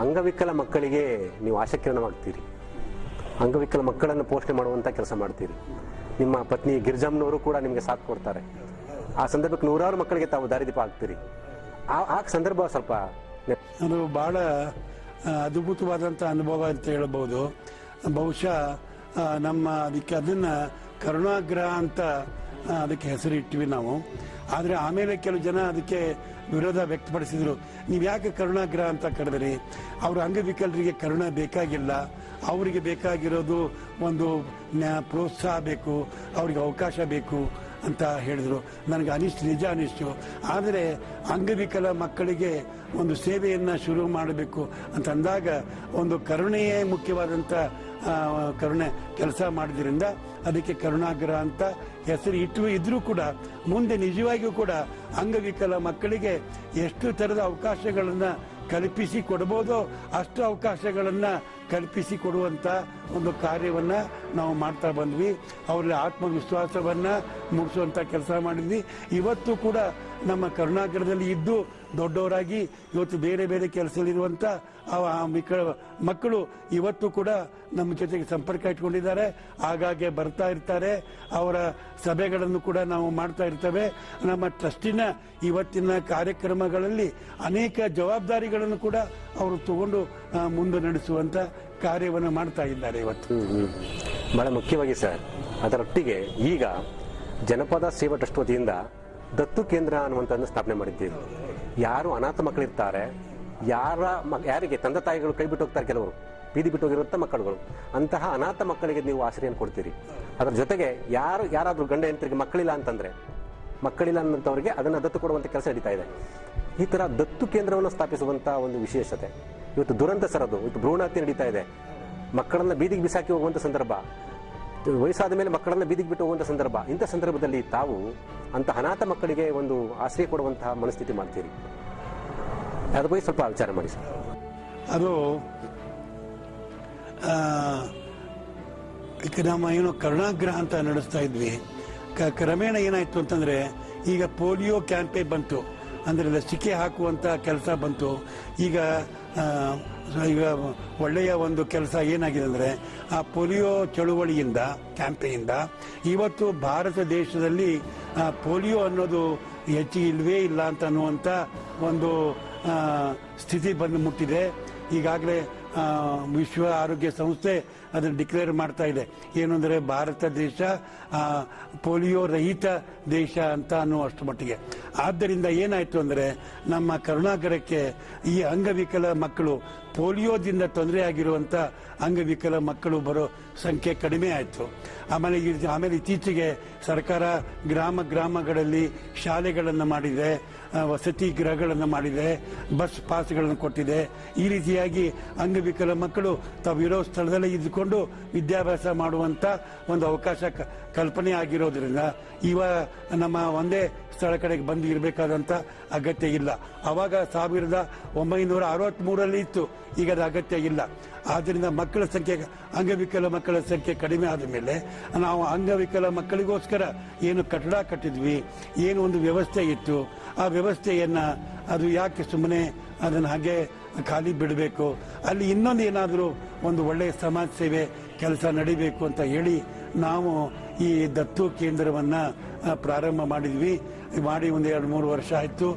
ಅಂಗವಿಕಲ ಮಕ್ಕಳಿಗೆ ನೀವು ಆಶಾಕಿರಣವಾಗ್ತೀರಿ. ಅಂಗವಿಕಲ ಮಕ್ಕಳನ್ನು ಪೋಷಣೆ ಮಾಡುವಂಥ ಕೆಲಸ ಮಾಡ್ತೀರಿ. ನಿಮ್ಮ ಪತ್ನಿ ಗಿರಿಜಮ್ಮನವರು ಕೂಡ ನಿಮಗೆ ಸಾಥ್ ಕೊಡ್ತಾರೆ. ಆ ಸಂದರ್ಭಕ್ಕೆ ನೂರಾರು ಮಕ್ಕಳಿಗೆ ತಾವು ದಾರಿದೀಪ ಆಗ್ತೀರಿ. ಆ ಸಂದರ್ಭ ಸ್ವಲ್ಪ ಅದು ಬಹಳ ಅದ್ಭುತವಾದಂಥ ಅನುಭವ ಅಂತ ಹೇಳ್ಬೋದು. ಬಹುಶಃ ನಮ್ಮ ಅದನ್ನು ಕರುಣಾಗ್ರಹ ಅಂತ ಅದಕ್ಕೆ ಹೆಸರಿಟ್ಟಿವಿ ನಾವು. ಆದರೆ ಆಮೇಲೆ ಕೆಲವು ಜನ ಅದಕ್ಕೆ ವಿರೋಧ ವ್ಯಕ್ತಪಡಿಸಿದರು. ನೀವು ಯಾಕೆ ಕರುಣಾಗ್ರಹ ಅಂತ ಕರೆದ್ರಿ? ಅವರು ಅಂಗವಿಕಲರಿಗೆ ಕರುಣ ಬೇಕಾಗಿಲ್ಲ, ಅವರಿಗೆ ಬೇಕಾಗಿರೋದು ಒಂದು ಪ್ರೋತ್ಸಾಹ ಬೇಕು, ಅವ್ರಿಗೆ ಅವಕಾಶ ಬೇಕು ಅಂತ ಹೇಳಿದರು. ನನಗೆ ನಿಜ ಅನಿಸ್ತು. ಆದರೆ ಅಂಗವಿಕಲ ಮಕ್ಕಳಿಗೆ ಒಂದು ಸೇವೆಯನ್ನು ಶುರು ಮಾಡಬೇಕು ಅಂತ ಅಂದಾಗ ಒಂದು ಕರುಣೆಯೇ ಮುಖ್ಯವಾದಂಥ ಕರುಣೆ ಕೆಲಸ ಮಾಡಿದ್ರಿಂದ ಅದಕ್ಕೆ ಕರುಣಾಗ್ರಹ ಅಂತ ಹೆಸರು ಇದ್ರೂ ಕೂಡ ಮುಂದೆ ನಿಜವಾಗಿಯೂ ಕೂಡ ಅಂಗವಿಕಲ ಮಕ್ಕಳಿಗೆ ಎಷ್ಟು ಥರದ ಅವಕಾಶಗಳನ್ನು ಕಲ್ಪಿಸಿ ಕೊಡ್ಬೋದೋ ಅಷ್ಟು ಅವಕಾಶಗಳನ್ನು ಕಲ್ಪಿಸಿ ಕೊಡುವಂಥ ಒಂದು ಕಾರ್ಯವನ್ನು ನಾವು ಮಾಡ್ತಾ ಬಂದ್ವಿ. ಅವರಲ್ಲಿ ಆತ್ಮವಿಶ್ವಾಸವನ್ನು ಮೂಡಿಸುವಂಥ ಕೆಲಸ ಮಾಡಿದ್ವಿ. ಇವತ್ತು ಕೂಡ ನಮ್ಮ ಕರುಣಾಗ್ರಹದಲ್ಲಿ ಇದ್ದು ದೊಡ್ಡವರಾಗಿ ಇವತ್ತು ಬೇರೆ ಬೇರೆ ಕೆಲಸದಲ್ಲಿರುವಂಥ ಮಕ್ಕಳು ಇವತ್ತು ಕೂಡ ನಮ್ಮ ಜೊತೆಗೆ ಸಂಪರ್ಕ ಇಟ್ಕೊಂಡಿದ್ದಾರೆ. ಆಗಾಗ್ಗೆ ಬರ್ತಾ ಇರ್ತಾರೆ. ಅವರ ಸಭೆಗಳನ್ನು ಕೂಡ ನಾವು ಮಾಡ್ತಾ ಇರ್ತೇವೆ. ನಮ್ಮ ಟ್ರಸ್ಟಿನ ಇವತ್ತಿನ ಕಾರ್ಯಕ್ರಮಗಳಲ್ಲಿ ಅನೇಕ ಜವಾಬ್ದಾರಿಗಳನ್ನು ಕೂಡ ಅವರು ತಗೊಂಡು ಮುಂದೆ ನಡೆಸುವಂಥ ಕಾರ್ಯವನ್ನು ಮಾಡ್ತಾ ಇದ್ದಾರೆ ಇವತ್ತು. ಬಹಳ ಮುಖ್ಯವಾಗಿ ಸರ್, ಅದರೊಟ್ಟಿಗೆ ಈಗ ಜನಪದ ಸೇವಾ ಟ್ರಸ್ಟ್ ವತಿಯಿಂದ ದತ್ತು ಕೇಂದ್ರ ಅನ್ನುವಂಥದ್ದನ್ನು ಸ್ಥಾಪನೆ ಮಾಡಿದ್ದೀವಿ. ಯಾರು ಅನಾಥ ಮಕ್ಕಳಿರ್ತಾರೆ, ಯಾರಿಗೆ ತಂದೆ ತಾಯಿಗಳು ಕೈ ಬಿಟ್ಟು ಹೋಗ್ತಾರೆ, ಕೆಲವರು ಬೀದಿ ಬಿಟ್ಟು ಹೋಗಿರುವಂಥ ಮಕ್ಕಳುಗಳು, ಅಂತಹ ಅನಾಥ ಮಕ್ಕಳಿಗೆ ನೀವು ಆಶ್ರಯ ಕೊಡ್ತೀರಿ. ಅದರ ಜೊತೆಗೆ ಯಾರಾದರೂ ಗಂಡ ಹೆಂಡತಿಗೆ ಮಕ್ಕಳಿಲ್ಲ ಅನ್ನೋಂಥವ್ರಿಗೆ ಅದನ್ನು ದತ್ತು ಕೊಡುವಂಥ ಕೆಲಸ ನಡೀತಾ ಇದೆ. ಈ ಥರ ದತ್ತು ಕೇಂದ್ರವನ್ನು ಸ್ಥಾಪಿಸುವಂಥ ಒಂದು ವಿಶೇಷತೆ ಇವತ್ತು ದುರಂತ ಸರ್. ಅದು ಇವತ್ತು ಭ್ರೂಣ ಹತ್ಯೆ ನಡೀತಾ ಇದೆ. ಮಕ್ಕಳನ್ನ ಬೀದಿಗೆ ಬಿಸಾಕಿ ಹೋಗುವಂಥ ಸಂದರ್ಭ, ವಯಸ್ಸಾದ ಮೇಲೆ ಮಕ್ಕಳನ್ನ ಬೀದಿಗೆ ಬಿಟ್ಟು ಹೋಗುವಂಥ ಸಂದರ್ಭ. ಇಂಥ ಸಂದರ್ಭದಲ್ಲಿ ತಾವು ಅಂತ ಅನಾಥ ಮಕ್ಕಳಿಗೆ ಒಂದು ಆಶ್ರಯ ಕೊಡುವಂತಹ ಮನಸ್ಥಿತಿ ಮಾಡ್ತೀರಿ. ಅದ್ರ ಬಗ್ಗೆ ಸ್ವಲ್ಪ ವಿಚಾರ ಮಾಡಿ ಸರ್. ಅದು ನಮ್ಮ ಏನು ಕರುಣಾಗ್ರಹ ಅಂತ ನಡೆಸ್ತಾ ಇದ್ವಿ. ಕ್ರಮೇಣ ಏನಾಯ್ತು ಅಂತಂದ್ರೆ ಈಗ ಪೋಲಿಯೋ ಕ್ಯಾಂಪೇ ಬಂತು. ಅಂದರೆ ಲಸಿಕೆ ಹಾಕುವಂಥ ಕೆಲಸ ಬಂತು. ಈಗ ಈಗ ಒಳ್ಳೆಯ ಒಂದು ಕೆಲಸ ಏನಾಗಿದೆ ಅಂದರೆ ಆ ಪೋಲಿಯೋ ಚಳುವಳಿಯಿಂದ ಕ್ಯಾಂಪೇನಿಂದ ಇವತ್ತು ಭಾರತ ದೇಶದಲ್ಲಿ ಪೋಲಿಯೋ ಅನ್ನೋದು ಹೆಚ್ಚಿಗೆ ಇಲ್ವೇ ಇಲ್ಲ ಅಂತ ಅನ್ನುವಂಥ ಒಂದು ಸ್ಥಿತಿ ಬಂದು ಮುಟ್ಟಿದೆ. ಈಗಾಗಲೇ ವಿಶ್ವ ಆರೋಗ್ಯ ಸಂಸ್ಥೆ ಅದನ್ನು ಡಿಕ್ಲೇರ್ ಮಾಡ್ತಾ ಇದೆ. ಏನು ಅಂದರೆ ಭಾರತ ದೇಶ ಪೋಲಿಯೋ ರಹಿತ ದೇಶ ಅಂತ ಅನ್ನುವಷ್ಟು ಮಟ್ಟಿಗೆ. ಆದ್ದರಿಂದ ಏನಾಯಿತು ಅಂದರೆ ನಮ್ಮ ಕರುಣಾಕರಕ್ಕೆ ಈ ಅಂಗವಿಕಲ ಮಕ್ಕಳು, ಪೋಲಿಯೋದಿಂದ ತೊಂದರೆ ಆಗಿರುವಂಥ ಅಂಗವಿಕಲ ಮಕ್ಕಳು ಬರೋ ಸಂಖ್ಯೆ ಕಡಿಮೆ ಆಯಿತು. ಆಮೇಲೆ ಇತ್ತೀಚೆಗೆ ಸರ್ಕಾರ ಗ್ರಾಮಗಳಲ್ಲಿ ಶಾಲೆಗಳನ್ನು ಮಾಡಿದೆ, ವಸತಿ ಗೃಹಗಳನ್ನು ಮಾಡಿದೆ, ಬಸ್ ಪಾಸ್ಗಳನ್ನು ಕೊಟ್ಟಿದೆ. ಈ ರೀತಿಯಾಗಿ ಅಂಗವಿಕಲ ಮಕ್ಕಳು ತಾವಿರೋ ಸ್ಥಳದಲ್ಲೇ ಇದ್ದುಕೊಂಡು ವಿದ್ಯಾಭ್ಯಾಸ ಮಾಡುವಂಥ ಒಂದು ಅವಕಾಶ ಕಲ್ಪನೆ ಆಗಿರೋದ್ರಿಂದ ನಮ್ಮ ಒಂದೇ ಸ್ಥಳ ಕಡೆಗೆ ಬಂದು ಇರಬೇಕಾದಂಥ ಅಗತ್ಯ ಇಲ್ಲ. ಆವಾಗ 1963ರಲ್ಲಿ ಇತ್ತು, ಈಗ ಅದು ಅಗತ್ಯ ಇಲ್ಲ. ಆದ್ದರಿಂದ ಮಕ್ಕಳ ಸಂಖ್ಯೆ, ಅಂಗವಿಕಲ ಮಕ್ಕಳ ಸಂಖ್ಯೆ ಕಡಿಮೆ ಆದ ಮೇಲೆ ನಾವು ಅಂಗವಿಕಲ ಮಕ್ಕಳಿಗೋಸ್ಕರ ಏನು ಕಟ್ಟಡ ಕಟ್ಟಿದ್ವಿ, ಏನು ಒಂದು ವ್ಯವಸ್ಥೆ ಇತ್ತು, ಆ ವ್ಯವಸ್ಥೆಯನ್ನು ಅದು ಯಾಕೆ ಸುಮ್ಮನೆ ಅದನ್ನು ಹಾಗೆ ಖಾಲಿ ಬಿಡಬೇಕು, ಅಲ್ಲಿ ಇನ್ನೊಂದು ಏನಾದರೂ ಒಂದು ಒಳ್ಳೆಯ ಸಮಾಜ ಸೇವೆ ಕೆಲಸ ನಡಿಬೇಕು ಅಂತ ಹೇಳಿ ನಾವು ಈ ದತ್ತು ಕೇಂದ್ರವನ್ನು ಪ್ರಾರಂಭ ಮಾಡಿದ್ವಿ. ಮಾಡಿ ಒಂದು 2-3 ವರ್ಷ ಆಯಿತು.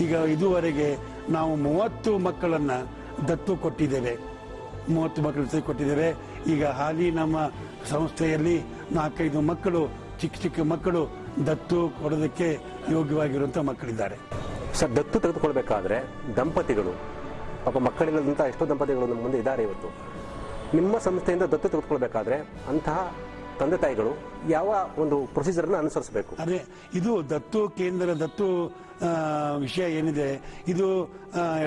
ಈಗ ಇದುವರೆಗೆ ನಾವು 30 ಮಕ್ಕಳನ್ನು ದತ್ತು ಕೊಟ್ಟಿದ್ದೇವೆ. 30 ಮಕ್ಕಳು ಕೊಟ್ಟಿದ್ದೇವೆ. ಈಗ ಹಾಲಿ ನಮ್ಮ ಸಂಸ್ಥೆಯಲ್ಲಿ 4-5 ಮಕ್ಕಳು, ಚಿಕ್ಕ ಮಕ್ಕಳು ದತ್ತು ಕೊಡೋದಕ್ಕೆ ಯೋಗ್ಯವಾಗಿರುವಂಥ ಮಕ್ಕಳಿದ್ದಾರೆ. ಸರ್, ದತ್ತು ತೆಗೆದುಕೊಳ್ಬೇಕಾದ್ರೆ ದಂಪತಿಗಳು, ಪಾಪ ಮಕ್ಕಳಿಲ್ಲದಂಥ ಎಷ್ಟೋ ದಂಪತಿಗಳು ನಮ್ಮ ಮುಂದೆ ಇದ್ದಾರೆ ಇವತ್ತು. ನಿಮ್ಮ ಸಂಸ್ಥೆಯಿಂದ ದತ್ತು ತೆಗೆದುಕೊಳ್ಬೇಕಾದ್ರೆ ಅಂತಹ ತಂದೆ ತಾಯಿಗಳು ಯಾವ ಒಂದು ಪ್ರೊಸೀಜರ್ನ ಅನುಸರಿಸಬೇಕು? ಅದೇ ಇದು ದತ್ತು ಕೇಂದ್ರ, ದತ್ತು ವಿಷಯ ಏನಿದೆ, ಇದು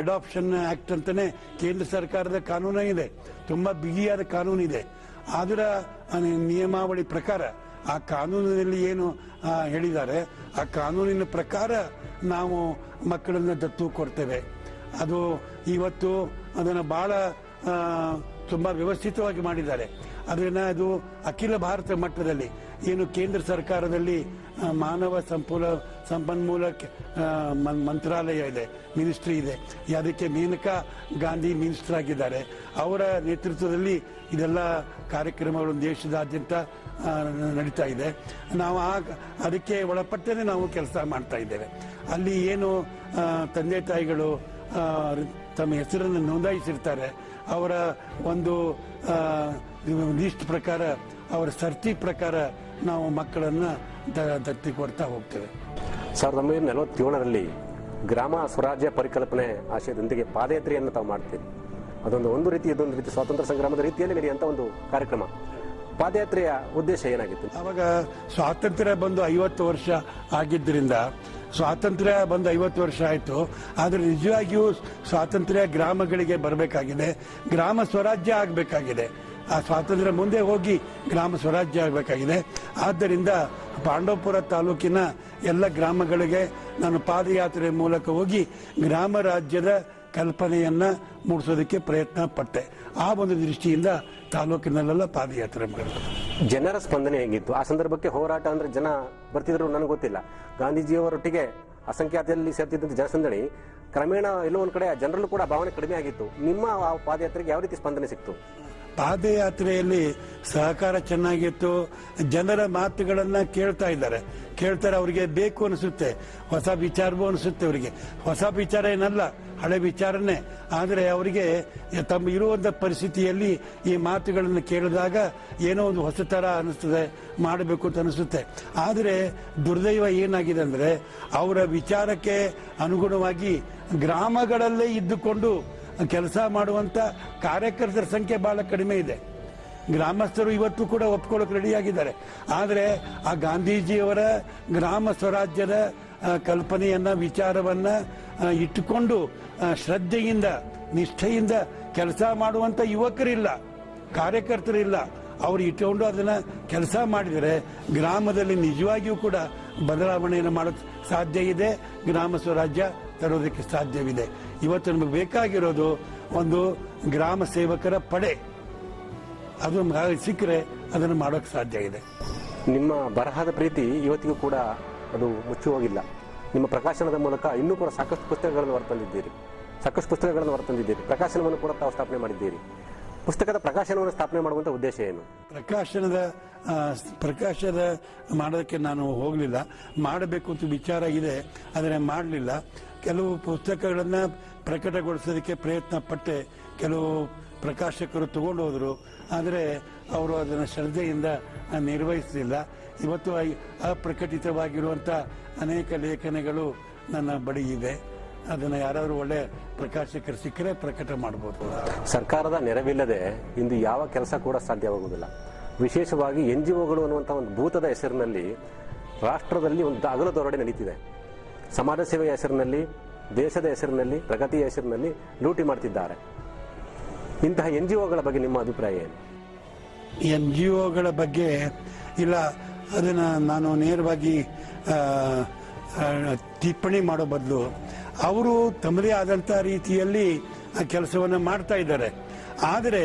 ಅಡಾಪ್ಷನ್ ಆಕ್ಟ್ ಅಂತಾನೆ ಕೇಂದ್ರ ಸರ್ಕಾರದ ಕಾನೂನು ಇದೆ. ತುಂಬಾ ಬಿಗಿಯಾದ ಕಾನೂನು ಇದೆ. ಅದರ ನಿಯಮಾವಳಿ ಪ್ರಕಾರ, ಆ ಕಾನೂನಿನಲ್ಲಿ ಏನು ಹೇಳಿದ್ದಾರೆ ಆ ಕಾನೂನಿನ ಪ್ರಕಾರ ನಾವು ಮಕ್ಕಳನ್ನ ದತ್ತು ಕೊಡ್ತೇವೆ. ಅದು ಇವತ್ತು ಅದನ್ನು ಬಹಳ ತುಂಬಾ ವ್ಯವಸ್ಥಿತವಾಗಿ ಮಾಡಿದ್ದಾರೆ. ಅದನ್ನ ಅದು ಅಖಿಲ ಭಾರತ ಮಟ್ಟದಲ್ಲಿ ಏನು ಕೇಂದ್ರ ಸರ್ಕಾರದಲ್ಲಿ ಮಾನವ ಸಂಪನ್ಮೂಲ ಮಂತ್ರಾಲಯ ಇದೆ, ಮಿನಿಸ್ಟ್ರಿ ಇದೆ. ಅದಕ್ಕೆ ಮೇನಕಾ ಗಾಂಧಿ ಮಿನಿಸ್ಟರ್ ಆಗಿದ್ದಾರೆ. ಅವರ ನೇತೃತ್ವದಲ್ಲಿ ಇದೆಲ್ಲ ಕಾರ್ಯಕ್ರಮಗಳು ದೇಶದಾದ್ಯಂತ ನಡೀತಾ ಇದೆ. ನಾವು ಅದಕ್ಕೆ ಒಳಪಟ್ಟರೆ ನಾವು ಕೆಲಸ ಮಾಡ್ತಾ ಇದ್ದೇವೆ. ಅಲ್ಲಿ ಏನು ತಂದೆ ತಾಯಿಗಳು ತಮ್ಮ ಹೆಸರನ್ನು ನೋಂದಾಯಿಸಿರ್ತಾರೆ, ಅವರ ಒಂದು ಲಿಸ್ಟ್ ಪ್ರಕಾರ, ಅವರ ಸರ್ತಿ ಪ್ರಕಾರ ನಾವು ಮಕ್ಕಳನ್ನು ದತ್ತಿ ಕೊಡ್ತಾ ಹೋಗ್ತೇವೆ. 1947ರಲ್ಲಿ ಗ್ರಾಮ ಸ್ವರಾಜ್ಯ ಪರಿಕಲ್ಪನೆ ಆಶಯದೊಂದಿಗೆ ಪಾದಯಾತ್ರೆಯನ್ನು ತಾವು ಮಾಡ್ತೀವಿ. ಒಂದು ರೀತಿ ಸ್ವಾತಂತ್ರ್ಯ ಸಂಗ್ರಾಮದ ರೀತಿಯಲ್ಲಿ ನಡೆಯುವಂಥ ಒಂದು ಕಾರ್ಯಕ್ರಮ. ಪಾದಯಾತ್ರೆಯ ಉದ್ದೇಶ ಏನಾಗಿತ್ತು? ಅವಾಗ ಸ್ವಾತಂತ್ರ್ಯ ಬಂದು 50 ವರ್ಷ ಆಗಿದ್ದರಿಂದ, ಸ್ವಾತಂತ್ರ್ಯ ಬಂದು 50 ವರ್ಷ ಆಯಿತು. ಆದರೆ ನಿಜವಾಗಿಯೂ ಸ್ವಾತಂತ್ರ್ಯ ಗ್ರಾಮಗಳಿಗೆ ಬರಬೇಕಾಗಿದೆ, ಗ್ರಾಮ ಸ್ವರಾಜ್ಯ ಆಗಬೇಕಾಗಿದೆ. ಆ ಸ್ವಾತಂತ್ರ್ಯ ಮುಂದೆ ಹೋಗಿ ಗ್ರಾಮ ಸ್ವರಾಜ್ಯ ಆಗಬೇಕಾಗಿದೆ. ಆದ್ದರಿಂದ ಪಾಂಡವಪುರ ತಾಲೂಕಿನ ಎಲ್ಲ ಗ್ರಾಮಗಳಿಗೆ ನಾನು ಪಾದಯಾತ್ರೆ ಮೂಲಕ ಹೋಗಿ ಗ್ರಾಮ ರಾಜ್ಯದ ಕಲ್ಪನೆಯನ್ನ ಮೂಡಿಸೋದಕ್ಕೆ ಪ್ರಯತ್ನ ಪಟ್ಟೆ. ಆ ಒಂದು ದೃಷ್ಟಿಯಿಂದ ತಾಲೂಕಿನಲ್ಲೆಲ್ಲ ಪಾದಯಾತ್ರೆ ಮಾಡಿದೆ. ಜನರ ಸ್ಪಂದನೆ ಹೇಗಿತ್ತು ಆ ಸಂದರ್ಭಕ್ಕೆ? ಹೋರಾಟ ಅಂದ್ರೆ ಜನ ಬರ್ತಿದ್ರು ನನಗೆ ಗೊತ್ತಿಲ್ಲ. ಗಾಂಧೀಜಿಯವರೊಟ್ಟಿಗೆ ಅಸಂಖ್ಯಾತದಲ್ಲಿ ಸೇರ್ತಿದ್ದಂಥ ಜನಸಂದಣಿ ಕ್ರಮೇಣ ಎಲ್ಲೋ ಒಂದ್ ಕಡೆ ಜನರಲ್ಲೂ ಕೂಡ ಭಾವನೆ ಕಡಿಮೆ ಆಗಿತ್ತು. ನಿಮ್ಮ ಆ ಪಾದಯಾತ್ರೆಗೆ ಯಾವ ರೀತಿ ಸ್ಪಂದನೆ ಸಿಕ್ತು? ಪಾದಯಾತ್ರೆಯಲ್ಲಿ ಸಹಕಾರ ಚೆನ್ನಾಗಿತ್ತು. ಜನರ ಮಾತುಗಳನ್ನ ಕೇಳ್ತಾರೆ. ಅವ್ರಿಗೆ ಬೇಕು ಅನಿಸುತ್ತೆ, ಹೊಸ ವಿಚಾರವೂ ಅನಿಸುತ್ತೆ. ಅವರಿಗೆ ಹೊಸ ವಿಚಾರ ಏನಲ್ಲ, ಹಳೆ ವಿಚಾರನೇ. ಆದರೆ ಅವರಿಗೆ ತಮ್ಮ ಇರುವಂಥ ಪರಿಸ್ಥಿತಿಯಲ್ಲಿ ಈ ಮಾತುಗಳನ್ನು ಕೇಳಿದಾಗ ಏನೋ ಒಂದು ಹೊಸ ಥರ ಅನಿಸ್ತದೆ, ಮಾಡಬೇಕು ಅಂತ ಅನಿಸುತ್ತೆ. ಆದರೆ ದುರ್ದೈವ ಏನಾಗಿದೆ ಅಂದರೆ ಅವರ ವಿಚಾರಕ್ಕೆ ಅನುಗುಣವಾಗಿ ಗ್ರಾಮಗಳಲ್ಲೇ ಇದ್ದುಕೊಂಡು ಕೆಲಸ ಮಾಡುವಂಥ ಕಾರ್ಯಕರ್ತರ ಸಂಖ್ಯೆ ಬಹಳ ಕಡಿಮೆ ಇದೆ. ಗ್ರಾಮಸ್ಥರು ಇವತ್ತು ಕೂಡ ಒಪ್ಕೊಳ್ಳೋಕೆ ರೆಡಿಯಾಗಿದ್ದಾರೆ. ಆದರೆ ಆ ಗಾಂಧೀಜಿಯವರ ಗ್ರಾಮ ಸ್ವರಾಜ್ಯದ ಕಲ್ಪನೆಯನ್ನ, ವಿಚಾರವನ್ನ ಇಟ್ಟುಕೊಂಡು ಶ್ರದ್ಧೆಯಿಂದ, ನಿಷ್ಠೆಯಿಂದ ಕೆಲಸ ಮಾಡುವಂಥ ಯುವಕರಿಲ್ಲ, ಕಾರ್ಯಕರ್ತರಿಲ್ಲ. ಅವರು ಇಟ್ಟುಕೊಂಡು ಅದನ್ನ ಕೆಲಸ ಮಾಡಿದರೆ ಗ್ರಾಮದಲ್ಲಿ ನಿಜವಾಗಿಯೂ ಕೂಡ ಬದಲಾವಣೆಯನ್ನು ಮಾಡೋಕ್ಕೆ ಸಾಧ್ಯ ಇದೆ, ಗ್ರಾಮ ಸ್ವರಾಜ್ಯ ತರೋದಕ್ಕೆ ಸಾಧ್ಯವಿದೆ. ಇವತ್ತು ನಮಗೆ ಬೇಕಾಗಿರೋದು ಒಂದು ಗ್ರಾಮ ಸೇವಕರ ಪಡೆ. ಅದು ಸಿಕ್ಕರೆ ಅದನ್ನು ಮಾಡೋಕ್ಕೆ ಸಾಧ್ಯ ಇದೆ. ನಿಮ್ಮ ಬರಹದ ಪ್ರೀತಿ ಇವತ್ತಿಗೂ ಕೂಡ ಅದು ಮುಚ್ಚಿ ಹೋಗಿಲ್ಲ. ನಿಮ್ಮ ಪ್ರಕಾಶನದ ಮೂಲಕ ಇನ್ನೂ ಕೂಡ ಸಾಕಷ್ಟು ಪುಸ್ತಕಗಳನ್ನು ಹೊರತಂದಿದ್ದೀರಿ. ಪ್ರಕಾಶನವನ್ನು ಕೂಡ ತಾವು ಸ್ಥಾಪನೆ ಮಾಡಿದ್ದೀರಿ. ಪುಸ್ತಕದ ಪ್ರಕಾಶನವನ್ನು ಸ್ಥಾಪನೆ ಮಾಡುವಂಥ ಉದ್ದೇಶ ಏನು? ಪ್ರಕಾಶನ ಮಾಡೋದಕ್ಕೆ ನಾನು ಹೋಗಲಿಲ್ಲ. ಮಾಡಬೇಕು ಅಂತ ವಿಚಾರ ಇದೆ, ಆದರೆ ಮಾಡಲಿಲ್ಲ. ಕೆಲವು ಪುಸ್ತಕಗಳನ್ನು ಪ್ರಕಟಗೊಳಿಸೋದಕ್ಕೆ ಪ್ರಯತ್ನ ಪಟ್ಟೆ. ಕೆಲವು ಪ್ರಕಾಶಕರು ತಗೊಂಡು ಹೋದರು, ಆದರೆ ಅವರು ಅದನ್ನು ಶ್ರದ್ಧೆಯಿಂದ ನಿರ್ವಹಿಸಲಿಲ್ಲ. ಇವತ್ತು ಅಪ್ರಕಟಿತವಾಗಿರುವಂಥ ಅನೇಕ ಲೇಖನಗಳು ನನ್ನ ಬಳಿ ಇದೆ. ಅದನ್ನು ಯಾರಾದರೂ ಒಳ್ಳೆ ಪ್ರಕಾಶಕರು ಸಿಕ್ಕರೆ ಪ್ರಕಟ ಮಾಡಬಹುದು. ಸರ್ಕಾರದ ನೆರವಿಲ್ಲದೆ ಇಂದು ಯಾವ ಕೆಲಸ ಕೂಡ ಸಾಧ್ಯವಾಗುವುದಿಲ್ಲ. ವಿಶೇಷವಾಗಿ NGOಗಳು ಅನ್ನುವಂಥ ಒಂದು ಭೂತದ ಹೆಸರಿನಲ್ಲಿ ರಾಷ್ಟ್ರದಲ್ಲಿ ಒಂದು ಅಗಲ ಧೋರಣೆ ನಡೀತಿದೆ. ಸಮಾಜ ಸೇವೆಯ ಹೆಸರಿನಲ್ಲಿ, ದೇಶದ ಹೆಸರಿನಲ್ಲಿ, ಪ್ರಗತಿಯ ಹೆಸರಿನಲ್ಲಿ ಲೂಟಿ ಮಾಡ್ತಿದ್ದಾರೆ. ಇಂತಹ NGOಗಳ ಬಗ್ಗೆ ನಿಮ್ಮ ಅಭಿಪ್ರಾಯ ಏನು? NGOಗಳ ಬಗ್ಗೆ ಇಲ್ಲ, ಅದನ್ನು ನಾನು ನೇರವಾಗಿ ಟಿಪ್ಪಣಿ ಮಾಡೋ ಬದಲು ಅವರು ತಮ್ಮದೇ ಆದಂಥ ರೀತಿಯಲ್ಲಿ ಕೆಲಸವನ್ನು ಮಾಡ್ತಾ ಇದ್ದಾರೆ. ಆದರೆ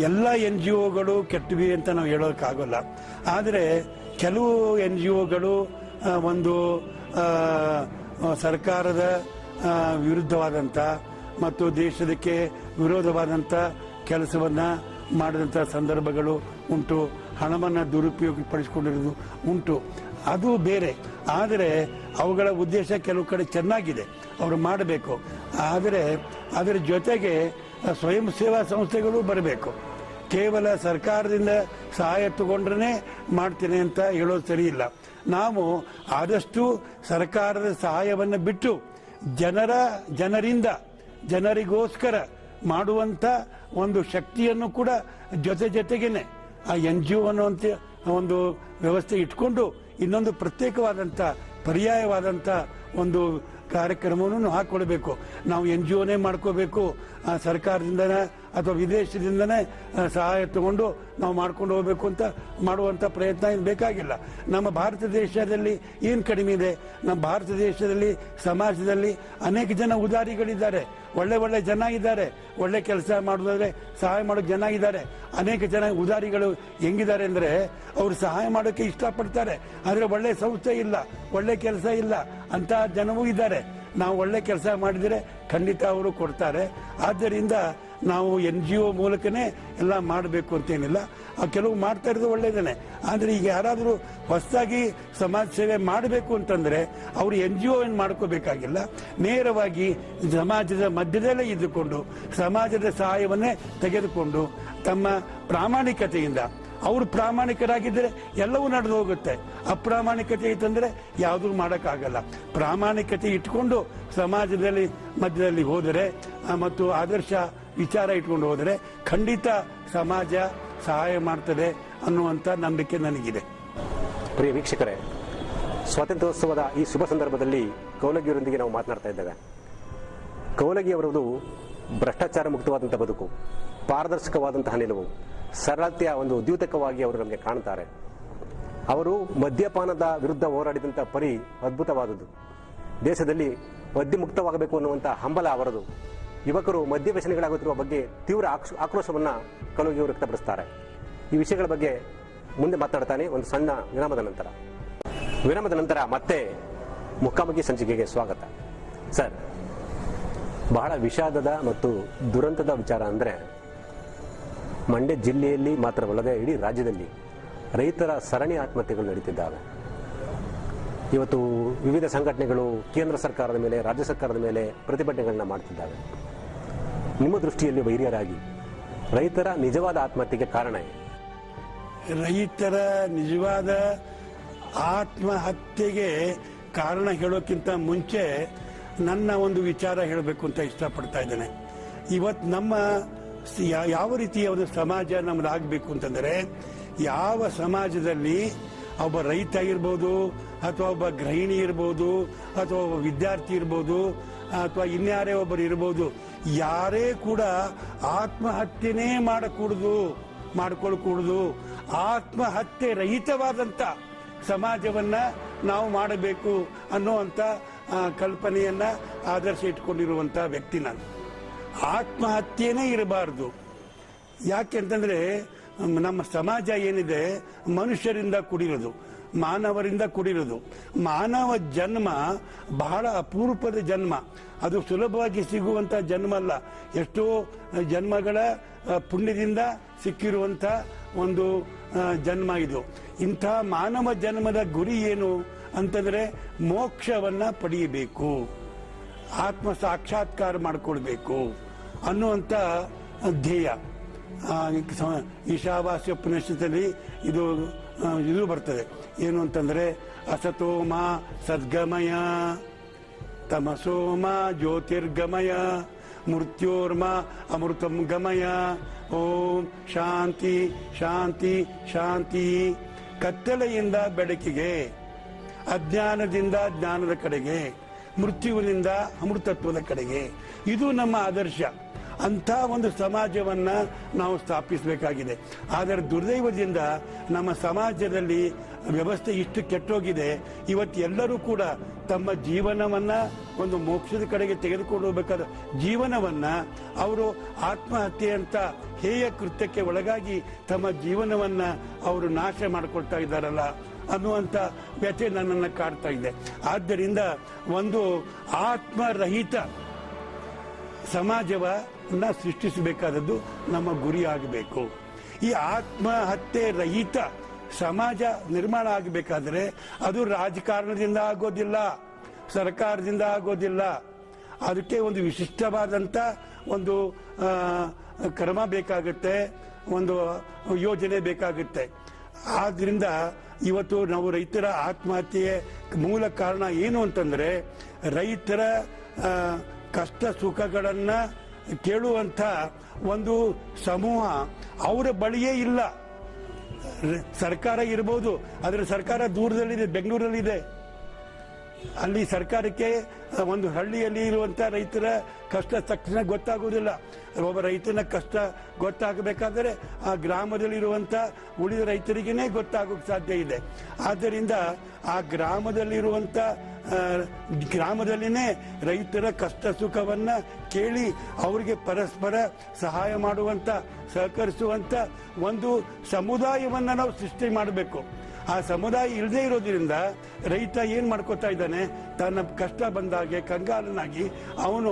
ಎಲ್ಲ NGOಗಳು ಕೆಟ್ಟವಿ ಅಂತ ನಾವು ಹೇಳೋಕ್ಕಾಗಲ್ಲ. ಆದರೆ ಕೆಲವು NGOಗಳು ಒಂದು ಸರ್ಕಾರದ ವಿರುದ್ಧವಾದಂಥ ಮತ್ತು ದೇಶದಕ್ಕೆ ವಿರೋಧವಾದಂಥ ಕೆಲಸವನ್ನು ಮಾಡಿದಂಥ ಸಂದರ್ಭಗಳು ಉಂಟು. ಹಣವನ್ನು ದುರುಪಯೋಗಪಡಿಸಿಕೊಂಡಿರೋದು ಉಂಟು, ಅದು ಬೇರೆ. ಆದರೆ ಅವುಗಳ ಉದ್ದೇಶ ಕೆಲವು ಕಡೆ ಚೆನ್ನಾಗಿದೆ, ಅವರು ಮಾಡಬೇಕು. ಆದರೆ ಅದರ ಜೊತೆಗೆ ಸ್ವಯಂ ಸೇವಾ ಸಂಸ್ಥೆಗಳು ಬರಬೇಕು. ಕೇವಲ ಸರ್ಕಾರದಿಂದ ಸಹಾಯ ತಗೊಂಡ್ರೆ ಮಾಡ್ತೇನೆ ಅಂತ ಹೇಳೋದು ಸರಿ ಇಲ್ಲ. ನಾವು ಆದಷ್ಟು ಸರ್ಕಾರದ ಸಹಾಯವನ್ನು ಬಿಟ್ಟು ಜನರಿಗೋಸ್ಕರ ಮಾಡುವಂಥ ಒಂದು ಶಕ್ತಿಯನ್ನು ಕೂಡ ಜೊತೆಗೇನೆ ಆ NGO ಅನ್ನುವಂಥ ಒಂದು ವ್ಯವಸ್ಥೆ ಇಟ್ಕೊಂಡು ಇನ್ನೊಂದು ಪ್ರತ್ಯೇಕವಾದಂಥ ಪರ್ಯಾಯವಾದಂಥ ಒಂದು ಕಾರ್ಯಕ್ರಮವನ್ನು ಹಾಕೊಳ್ಬೇಕು. ನಾವು NGOನೇ ಮಾಡ್ಕೋಬೇಕು, ಸರ್ಕಾರದಿಂದನೇ ಅಥವಾ ವಿದೇಶದಿಂದನೇ ಸಹಾಯ ತಗೊಂಡು ನಾವು ಮಾಡ್ಕೊಂಡು ಹೋಗ್ಬೇಕು ಅಂತ ಮಾಡುವಂಥ ಪ್ರಯತ್ನ ಏನು ಬೇಕಾಗಿಲ್ಲ. ನಮ್ಮ ಭಾರತ ದೇಶದಲ್ಲಿ ಏನು ಕಡಿಮೆ ಇದೆ? ನಮ್ಮ ಭಾರತ ದೇಶದಲ್ಲಿ ಸಮಾಜದಲ್ಲಿ ಅನೇಕ ಜನ ಉದಾರಿಗಳಿದ್ದಾರೆ, ಒಳ್ಳೆ ಜನ ಇದ್ದಾರೆ, ಒಳ್ಳೆ ಕೆಲಸ ಮಾಡೋದಾದ್ರೆ ಸಹಾಯ ಮಾಡೋಕೆ ಜನ ಇದ್ದಾರೆ. ಅನೇಕ ಜನ ಉದಾರಿಗಳು ಹೆಂಗಿದ್ದಾರೆ ಅಂದರೆ ಅವರು ಸಹಾಯ ಮಾಡೋಕ್ಕೆ ಇಷ್ಟಪಡ್ತಾರೆ, ಆದರೆ ಒಳ್ಳೆ ಸಂಸ್ಥೆ ಇಲ್ಲ, ಒಳ್ಳೆ ಕೆಲಸ ಇಲ್ಲ ಅಂತ ಜನವೂ ಇದ್ದಾರೆ. ನಾವು ಒಳ್ಳೆ ಕೆಲಸ ಮಾಡಿದರೆ ಖಂಡಿತ ಅವರು ಕೊಡ್ತಾರೆ. ಆದ್ದರಿಂದ ನಾವು NGO ಮೂಲಕನೇ ಎಲ್ಲ ಮಾಡಬೇಕು ಅಂತೇನಿಲ್ಲ. ಕೆಲವು ಮಾಡ್ತಾ ಇರೋದು ಒಳ್ಳೆಯದೇ. ಆದರೆ ಈಗ ಯಾರಾದರೂ ಹೊಸದಾಗಿ ಸಮಾಜ ಸೇವೆ ಮಾಡಬೇಕು ಅಂತಂದರೆ ಅವರು NGO ಏನು ಮಾಡ್ಕೋಬೇಕಾಗಿಲ್ಲ. ನೇರವಾಗಿ ಸಮಾಜದ ಮಧ್ಯದಲ್ಲೇ ಇದ್ದುಕೊಂಡು ಸಮಾಜದ ಸಹಾಯವನ್ನೇ ತೆಗೆದುಕೊಂಡು ತಮ್ಮ ಪ್ರಾಮಾಣಿಕತೆಯಿಂದ, ಅವರು ಪ್ರಾಮಾಣಿಕರಾಗಿದ್ದರೆ ಎಲ್ಲವೂ ನಡೆದು ಹೋಗುತ್ತೆ. ಅಪ್ರಾಮಾಣಿಕತೆ ಇತ್ತಂದರೆ ಯಾವುದೂ ಮಾಡೋಕ್ಕಾಗಲ್ಲ. ಪ್ರಾಮಾಣಿಕತೆ ಇಟ್ಕೊಂಡು ಸಮಾಜದಲ್ಲಿ ಮಧ್ಯದಲ್ಲಿ ಹೋದರೆ ಮತ್ತು ಆದರ್ಶ ವಿಚಾರ ಇಟ್ಕೊಂಡು ಹೋದರೆ ಖಂಡಿತ ಸಮಾಜ ಸಹಾಯ ಮಾಡ್ತದೆ ಅನ್ನುವಂಥ ನಂಬಿಕೆ ನನಗಿದೆ. ಪ್ರಿಯ ವೀಕ್ಷಕರೇ, ಸ್ವಾತಂತ್ರ್ಯೋತ್ಸವದ ಈ ಶುಭ ಸಂದರ್ಭದಲ್ಲಿ ಕೌಲಗಿಯವರೊಂದಿಗೆ ನಾವು ಮಾತನಾಡ್ತಾ ಇದ್ದೇವೆ. ಕೌಲಗಿಯವರದು ಭ್ರಷ್ಟಾಚಾರ ಮುಕ್ತವಾದಂಥ ಬದುಕು, ಪಾರದರ್ಶಕವಾದಂತಹ ನಿಲುವು, ಸರಳತೆಯ ಒಂದು ದ್ಯೂತಕವಾಗಿ ಅವರು ನಮಗೆ ಕಾಣ್ತಾರೆ. ಅವರು ಮದ್ಯಪಾನದ ವಿರುದ್ಧ ಹೋರಾಡಿದಂಥ ಪರಿ ಅದ್ಭುತವಾದದ್ದು. ದೇಶದಲ್ಲಿ ಮದ್ಯ ಮುಕ್ತವಾಗಬೇಕು ಅನ್ನುವಂಥ ಹಂಬಲ ಅವರದು. ಯುವಕರು ಮದ್ಯ ವ್ಯಸನಿಗಳಾಗುತ್ತಿರುವ ಬಗ್ಗೆ ತೀವ್ರ ಆಕ್ರೋಶವನ್ನು ಕೌಲಗಿಯವರು ವ್ಯಕ್ತಪಡಿಸ್ತಾರೆ. ಈ ವಿಷಯಗಳ ಬಗ್ಗೆ ಮುಂದೆ ಮಾತನಾಡ್ತಾನೆ. ಒಂದು ಸಣ್ಣ ವಿರಾಮದ ನಂತರ ಮತ್ತೆ ಮುಖಾಮುಖಿ ಸಂಚಿಕೆಗೆ ಸ್ವಾಗತ. ಸರ್, ಬಹಳ ವಿಷಾದದ ಮತ್ತು ದುರಂತದ ವಿಚಾರ ಅಂದರೆ ಮಂಡ್ಯ ಜಿಲ್ಲೆಯಲ್ಲಿ ಮಾತ್ರವಲ್ಲದೆ ಇಡೀ ರಾಜ್ಯದಲ್ಲಿ ರೈತರ ಸರಣಿ ಆತ್ಮಹತ್ಯೆಗಳು ನಡೀತಿದ್ದಾವೆ. ಇವತ್ತು ವಿವಿಧ ಸಂಘಟನೆಗಳು ಕೇಂದ್ರ ಸರ್ಕಾರದ ಮೇಲೆ, ರಾಜ್ಯ ಸರ್ಕಾರದ ಮೇಲೆ ಪ್ರತಿಭಟನೆಗಳನ್ನ ಮಾಡ್ತಿದ್ದಾವೆ. ನಿಮ್ಮ ದೃಷ್ಟಿಯಲ್ಲಿ ವೈರ್ಯರಾಗಿ ರೈತರ ನಿಜವಾದ ಆತ್ಮಹತ್ಯೆಗೆ ಕಾರಣ ಏನು? ರೈತರ ನಿಜವಾದ ಆತ್ಮಹತ್ಯೆಗೆ ಕಾರಣ ಹೇಳೋಕ್ಕಿಂತ ಮುಂಚೆ ನನ್ನ ಒಂದು ವಿಚಾರ ಹೇಳಬೇಕು ಅಂತ ಇಷ್ಟಪಡ್ತಾ ಇದ್ದೇನೆ. ಇವತ್ತು ನಮ್ಮ ಯಾವ ರೀತಿಯ ಒಂದು ಸಮಾಜ ನಮ್ಮದಾಗಬೇಕು ಅಂತಂದರೆ, ಯಾವ ಸಮಾಜದಲ್ಲಿ ಒಬ್ಬ ರೈತ ಇರ್ಬೋದು, ಅಥವಾ ಒಬ್ಬ ಗೃಹಿಣಿ ಇರ್ಬೋದು, ಅಥವಾ ಒಬ್ಬ ವಿದ್ಯಾರ್ಥಿ ಇರ್ಬೋದು, ಅಥವಾ ಇನ್ಯಾರೇ ಒಬ್ಬರು ಇರ್ಬೋದು, ಯಾರೇ ಕೂಡ ಆತ್ಮಹತ್ಯೆನೇ ಮಾಡ್ಕೊಳ್ಕೂಡುದು. ಆತ್ಮಹತ್ಯೆ ರಹಿತವಾದಂಥ ಸಮಾಜವನ್ನ ನಾವು ಮಾಡಬೇಕು ಅನ್ನುವಂಥ ಕಲ್ಪನೆಯನ್ನ ಆದರ್ಶ ಇಟ್ಕೊಂಡಿರುವಂಥ ವ್ಯಕ್ತಿ ನಾನು. ಆತ್ಮಹತ್ಯೆನೇ ಇರಬಾರ್ದು. ಯಾಕೆಂತಂದ್ರೆ ನಮ್ಮ ಸಮಾಜ ಏನಿದೆ ಮನುಷ್ಯರಿಂದ ಕೂಡಿರೋದು. ಮಾನವರಿಂದ ಕೂಡಿರೋದು. ಮಾನವ ಜನ್ಮ ಬಹಳ ಅಪರೂಪದ ಜನ್ಮ. ಅದು ಸುಲಭವಾಗಿ ಸಿಗುವಂತ ಜನ್ಮ ಅಲ್ಲ. ಎಷ್ಟೋ ಜನ್ಮಗಳ ಪುಣ್ಯದಿಂದ ಸಿಕ್ಕಿರುವಂತ ಒಂದು ಜನ್ಮ ಇದು. ಇಂಥ ಮಾನವ ಜನ್ಮದ ಗುರಿ ಏನು ಅಂತಂದ್ರೆ ಮೋಕ್ಷವನ್ನ ಪಡೆಯಬೇಕು, ಆತ್ಮ ಸಾಕ್ಷಾತ್ಕಾರ ಮಾಡಿಕೊಳ್ಬೇಕು ಅನ್ನುವಂಥ ಧ್ಯೇಯ. ಈಶಾವಾಸ್ಯ ಉಪನಿಷತ್ತಲ್ಲಿ ಇದು ಬರ್ತದೆ. ಏನು ಅಂತಂದ್ರೆ ಅಸತೋಮ ಸದ್ಗಮಯ, ತಮಸೋಮ ಜ್ಯೋತಿರ್ಗಮಯ, ಮೃತ್ಯೋರ್ಮ ಅಮೃತಂ ಗಮಯ. ಓಂ ಶಾಂತಿ ಶಾಂತಿ ಶಾಂತಿ. ಕತ್ತಲೆಯಿಂದ ಬೆಳಕಿಗೆ, ಅಜ್ಞಾನದಿಂದ ಜ್ಞಾನದ ಕಡೆಗೆ, ಮೃತ್ಯುವಿನಿಂದ ಅಮೃತತ್ವದ ಕಡೆಗೆ. ಇದು ನಮ್ಮ ಆದರ್ಶ. ಅಂಥ ಒಂದು ಸಮಾಜವನ್ನ ನಾವು ಸ್ಥಾಪಿಸಬೇಕಾಗಿದೆ. ಆದರೆ ದುರ್ದೈವದಿಂದ ನಮ್ಮ ಸಮಾಜದಲ್ಲಿ ವ್ಯವಸ್ಥೆ ಇಷ್ಟು ಕೆಟ್ಟೋಗಿದೆ. ಇವತ್ತು ಎಲ್ಲರೂ ಕೂಡ ತಮ್ಮ ಜೀವನವನ್ನ ಒಂದು ಮೋಕ್ಷದ ಕಡೆಗೆ ತೆಗೆದುಕೊಂಡು ಹೋಗಬೇಕಾದ ಜೀವನವನ್ನ ಅವರು ಆತ್ಮಹತ್ಯೆ ಅಂತ ಹೇಯ ಕೃತ್ಯಕ್ಕೆ ಒಳಗಾಗಿ ತಮ್ಮ ಜೀವನವನ್ನ ಅವರು ನಾಶ ಮಾಡಿಕೊಳ್ತಾ ಇದ್ದಾರಲ್ಲ ಅನ್ನುವಂಥ ವ್ಯಥೆ ನನ್ನನ್ನು ಕಾಡ್ತಾ ಇದೆ. ಆದ್ದರಿಂದ ಒಂದು ಆತ್ಮರಹಿತ ಸಮಾಜವನ್ನ ಸೃಷ್ಟಿಸಬೇಕಾದದ್ದು ನಮ್ಮ ಗುರಿ ಆಗಬೇಕು. ಈ ಆತ್ಮಹತ್ಯೆ ರಹಿತ ಸಮಾಜ ನಿರ್ಮಾಣ ಆಗಬೇಕಾದ್ರೆ ಅದು ರಾಜಕಾರಣದಿಂದ ಆಗೋದಿಲ್ಲ, ಸರ್ಕಾರದಿಂದ ಆಗೋದಿಲ್ಲ. ಅದಕ್ಕೆ ಒಂದು ವಿಶಿಷ್ಟವಾದಂಥ ಒಂದು ಕ್ರಮ ಬೇಕಾಗುತ್ತೆ, ಒಂದು ಯೋಜನೆ ಬೇಕಾಗುತ್ತೆ. ಆದ್ರಿಂದ ಇವತ್ತು ನಾವು ರೈತರ ಆತ್ಮಹತ್ಯೆಯ ಮೂಲ ಕಾರಣ ಏನು ಅಂತಂದ್ರೆ ರೈತರ ಕಷ್ಟ ಸುಖಗಳನ್ನ ಕೇಳುವಂಥ ಒಂದು ಸಮೂಹ ಅವರ ಬಳಿಯೇ ಇಲ್ಲ. ಸರ್ಕಾರ ಇರಬಹುದು, ಆದರೆ ಸರ್ಕಾರ ದೂರದಲ್ಲಿದೆ, ಬೆಂಗಳೂರಲ್ಲಿದೆ. ಅಲ್ಲಿ ಸರ್ಕಾರಕ್ಕೆ ಒಂದು ಹಳ್ಳಿಯಲ್ಲಿ ಇರುವಂತ ರೈತರ ಕಷ್ಟ ತಕ್ಷಣ ಗೊತ್ತಾಗುವುದಿಲ್ಲ. ಒಬ್ಬ ರೈತನ ಕಷ್ಟ ಗೊತ್ತಾಗಬೇಕಾದರೆ ಆ ಗ್ರಾಮದಲ್ಲಿರುವಂತ ಉಳಿದ ರೈತರಿಗೇನೆ ಗೊತ್ತಾಗೋಕೆ ಸಾಧ್ಯ ಇದೆ. ಆದ್ದರಿಂದ ಆ ಗ್ರಾಮದಲ್ಲಿನೇ ರೈತರ ಕಷ್ಟ ಸುಖವನ್ನ ಕೇಳಿ ಅವರಿಗೆ ಪರಸ್ಪರ ಸಹಾಯ ಮಾಡುವಂತ, ಸಹಕರಿಸುವಂತ ಒಂದು ಸಮುದಾಯವನ್ನ ನಾವು ಸೃಷ್ಟಿ ಮಾಡಬೇಕು. ಆ ಸಮುದಾಯ ಇಲ್ಲದೆ ಇರೋದ್ರಿಂದ ರೈತ ಏನ್ ಮಾಡ್ಕೋತಾ ಇದ್ದಾನೆ, ತನ್ನ ಕಷ್ಟ ಬಂದಾಗೆ ಕಂಗಾಲನಾಗಿ ಅವನು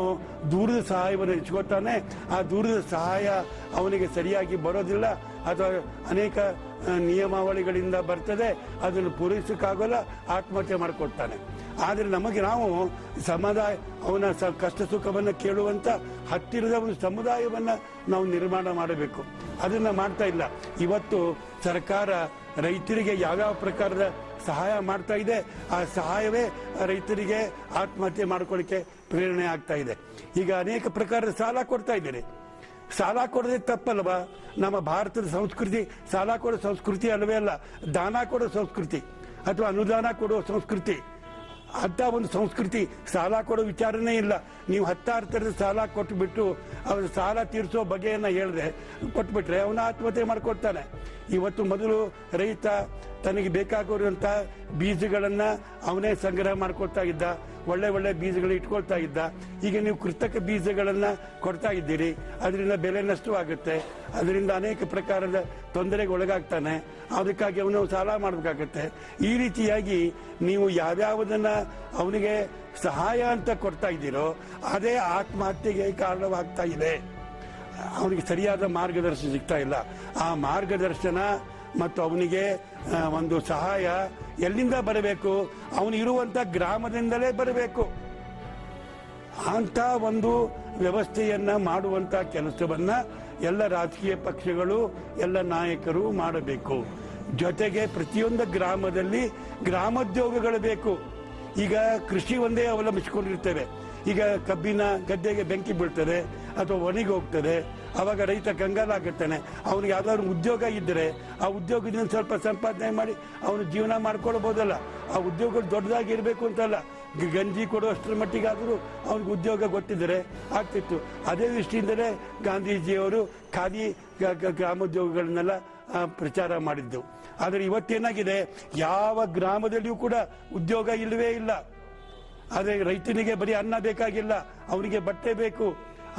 ದೂರದ ಸಹಾಯವನ್ನು ಇಚ್ಕೋತಾನೆ. ಆ ದೂರದ ಸಹಾಯ ಅವನಿಗೆ ಸರಿಯಾಗಿ ಬರೋದಿಲ್ಲ, ಅಥವಾ ಅನೇಕ ನಿಯಮಾವಳಿಗಳಿಂದ ಬರ್ತದೆ, ಅದನ್ನು ಪೂರೈಸಕ್ಕಾಗಲ್ಲ, ಆತ್ಮಹತ್ಯೆ ಮಾಡ್ಕೊಳ್ತಾನೆ. ಆದರೆ ನಾವು ಸಮುದಾಯ ಅವನ ಕಷ್ಟ ಸುಖವನ್ನು ಕೇಳುವಂತ ಹತ್ತಿರದ ಒಂದು ಸಮುದಾಯವನ್ನ ನಾವು ನಿರ್ಮಾಣ ಮಾಡಬೇಕು. ಅದನ್ನ ಮಾಡ್ತಾ ಇಲ್ಲ. ಇವತ್ತು ಸರ್ಕಾರ ರೈತರಿಗೆ ಯಾವ್ಯಾವ ಪ್ರಕಾರದ ಸಹಾಯ ಮಾಡ್ತಾ ಇದೆ, ಆ ಸಹಾಯವೇ ರೈತರಿಗೆ ಆತ್ಮಹತ್ಯೆ ಮಾಡ್ಕೊಳ್ಳಿಕ್ಕೆ ಪ್ರೇರಣೆ ಆಗ್ತಾ ಇದೆ. ಈಗ ಅನೇಕ ಪ್ರಕಾರದ ಸಾಲ ಕೊಡ್ತಾ ಇದ್ದೀರಿ. ಸಾಲ ಕೊಡೋದೇ ತಪ್ಪಲ್ವಾ? ನಮ್ಮ ಭಾರತದ ಸಂಸ್ಕೃತಿ ಸಾಲ ಕೊಡೋ ಸಂಸ್ಕೃತಿ ಅಲ್ಲವೇ ಅಲ್ಲ, ದಾನ ಕೊಡೋ ಸಂಸ್ಕೃತಿ ಅಥವಾ ಅನುದಾನ ಕೊಡೋ ಸಂಸ್ಕೃತಿ. ಅಂತ ಒಂದು ಸಂಸ್ಕೃತಿ, ಸಾಲ ಕೊಡೋ ವಿಚಾರನೇ ಇಲ್ಲ. ನೀವು 16 ಥರದ ಸಾಲ ಕೊಟ್ಟುಬಿಟ್ಟು ಅವನ ಸಾಲ ತೀರಿಸೋ ಬಗೆಯನ್ನ ಹೇಳಿದ್ರೆ ಕೊಟ್ಬಿಟ್ರೆ ಅವನ ಆತ್ಮಹತ್ಯೆ ಮಾಡ್ಕೊಳ್ತಾನೆ. ಇವತ್ತು ಮೊದಲು ರೈತ ತನಗೆ ಬೇಕಾಗಿರುವಂತ ಬೀಜಗಳನ್ನ ಅವನೇ ಸಂಗ್ರಹ ಮಾಡ್ಕೊಳ್ತಾ ಇದ್ದ, ಒಳ್ಳೆ ಒಳ್ಳೆ ಬೀಜಗಳು ಇಟ್ಕೊಳ್ತಾ ಇದ್ದ. ಈಗ ನೀವು ಕೃತಕ ಬೀಜಗಳನ್ನ ಕೊಡ್ತಾ ಇದ್ದೀರಿ, ಅದರಿಂದ ಬೆಲೆ ನಷ್ಟವಾಗುತ್ತೆ, ಅದರಿಂದ ಅನೇಕ ಪ್ರಕಾರದ ತೊಂದರೆಗೆ ಒಳಗಾಗ್ತಾನೆ. ಅದಕ್ಕಾಗಿ ಅವನು ಸಾಲ ಮಾಡಬೇಕಾಗತ್ತೆ. ಈ ರೀತಿಯಾಗಿ ನೀವು ಯಾವ್ಯಾವುದನ್ನ ಅವನಿಗೆ ಸಹಾಯ ಅಂತ ಕೊಡ್ತಾ ಇದ್ದೀರೋ ಅದೇ ಆತ್ಮಹತ್ಯೆಗೆ ಕಾರಣವಾಗ್ತಾ ಇದೆ. ಅವನಿಗೆ ಸರಿಯಾದ ಮಾರ್ಗದರ್ಶನ ಸಿಗ್ತಾ ಇಲ್ಲ. ಆ ಮಾರ್ಗದರ್ಶನ ಮತ್ತು ಅವನಿಗೆ ಒಂದು ಸಹಾಯ ಎಲ್ಲಿಂದ ಬರಬೇಕು? ಅವನು ಇರುವಂತ ಗ್ರಾಮದಿಂದಲೇ ಬರಬೇಕು. ಅಂತ ಒಂದು ವ್ಯವಸ್ಥೆಯನ್ನ ಮಾಡುವಂತ ಕೆಲಸವನ್ನ ಎಲ್ಲ ರಾಜಕೀಯ ಪಕ್ಷಗಳು, ಎಲ್ಲ ನಾಯಕರು ಮಾಡಬೇಕು. ಜೊತೆಗೆ ಪ್ರತಿಯೊಂದು ಗ್ರಾಮದಲ್ಲಿ ಗ್ರಾಮೋದ್ಯೋಗಗಳು ಬೇಕು. ಈಗ ಕೃಷಿ ಒಂದೇ ಅವಲಂಬಿಸಿಕೊಂಡಿರ್ತೇವೆ. ಈಗ ಕಬ್ಬಿನ ಗದ್ದೆಗೆ ಬೆಂಕಿ ಬೀಳ್ತದೆ ಅಥವಾ ಒಣಗಿ ಹೋಗ್ತದೆ, ಅವಾಗ ರೈತ ಕಂಗಾಲಾಗುತ್ತಾನೆ. ಅವನಿಗೆ ಯಾವ್ದಾದ್ರು ಉದ್ಯೋಗ ಇದ್ದರೆ ಆ ಉದ್ಯೋಗದಿಂದ ಸ್ವಲ್ಪ ಸಂಪಾದನೆ ಮಾಡಿ ಅವನು ಜೀವನ ಮಾಡ್ಕೊಳ್ಬಹುದಲ್ಲ. ಆ ಉದ್ಯೋಗ ದೊಡ್ಡದಾಗಿ ಇರಬೇಕು ಅಂತಲ್ಲ, ಗಂಜಿ ಕೊಡುವಷ್ಟರ ಮಟ್ಟಿಗಾದರೂ ಅವ್ನಿಗೆ ಉದ್ಯೋಗ ಗೊತ್ತಿದ್ದರೆ ಆಗ್ತಿತ್ತು. ಅದೇ ದೃಷ್ಟಿಯಿಂದಲೇ ಗಾಂಧೀಜಿಯವರು ಖಾದಿ ಗ್ರಾಮೋದ್ಯೋಗಗಳನ್ನೆಲ್ಲ ಪ್ರಚಾರ ಮಾಡಿದ್ದು. ಆದರೆ ಇವತ್ತೇನಾಗಿದೆ, ಯಾವ ಗ್ರಾಮದಲ್ಲಿಯೂ ಕೂಡ ಉದ್ಯೋಗ ಇಲ್ಲವೇ ಇಲ್ಲ. ಆದರೆ ರೈತನಿಗೆ ಬರೀ ಅನ್ನ ಬೇಕಾಗಿಲ್ಲ, ಅವನಿಗೆ ಬಟ್ಟೆ ಬೇಕು,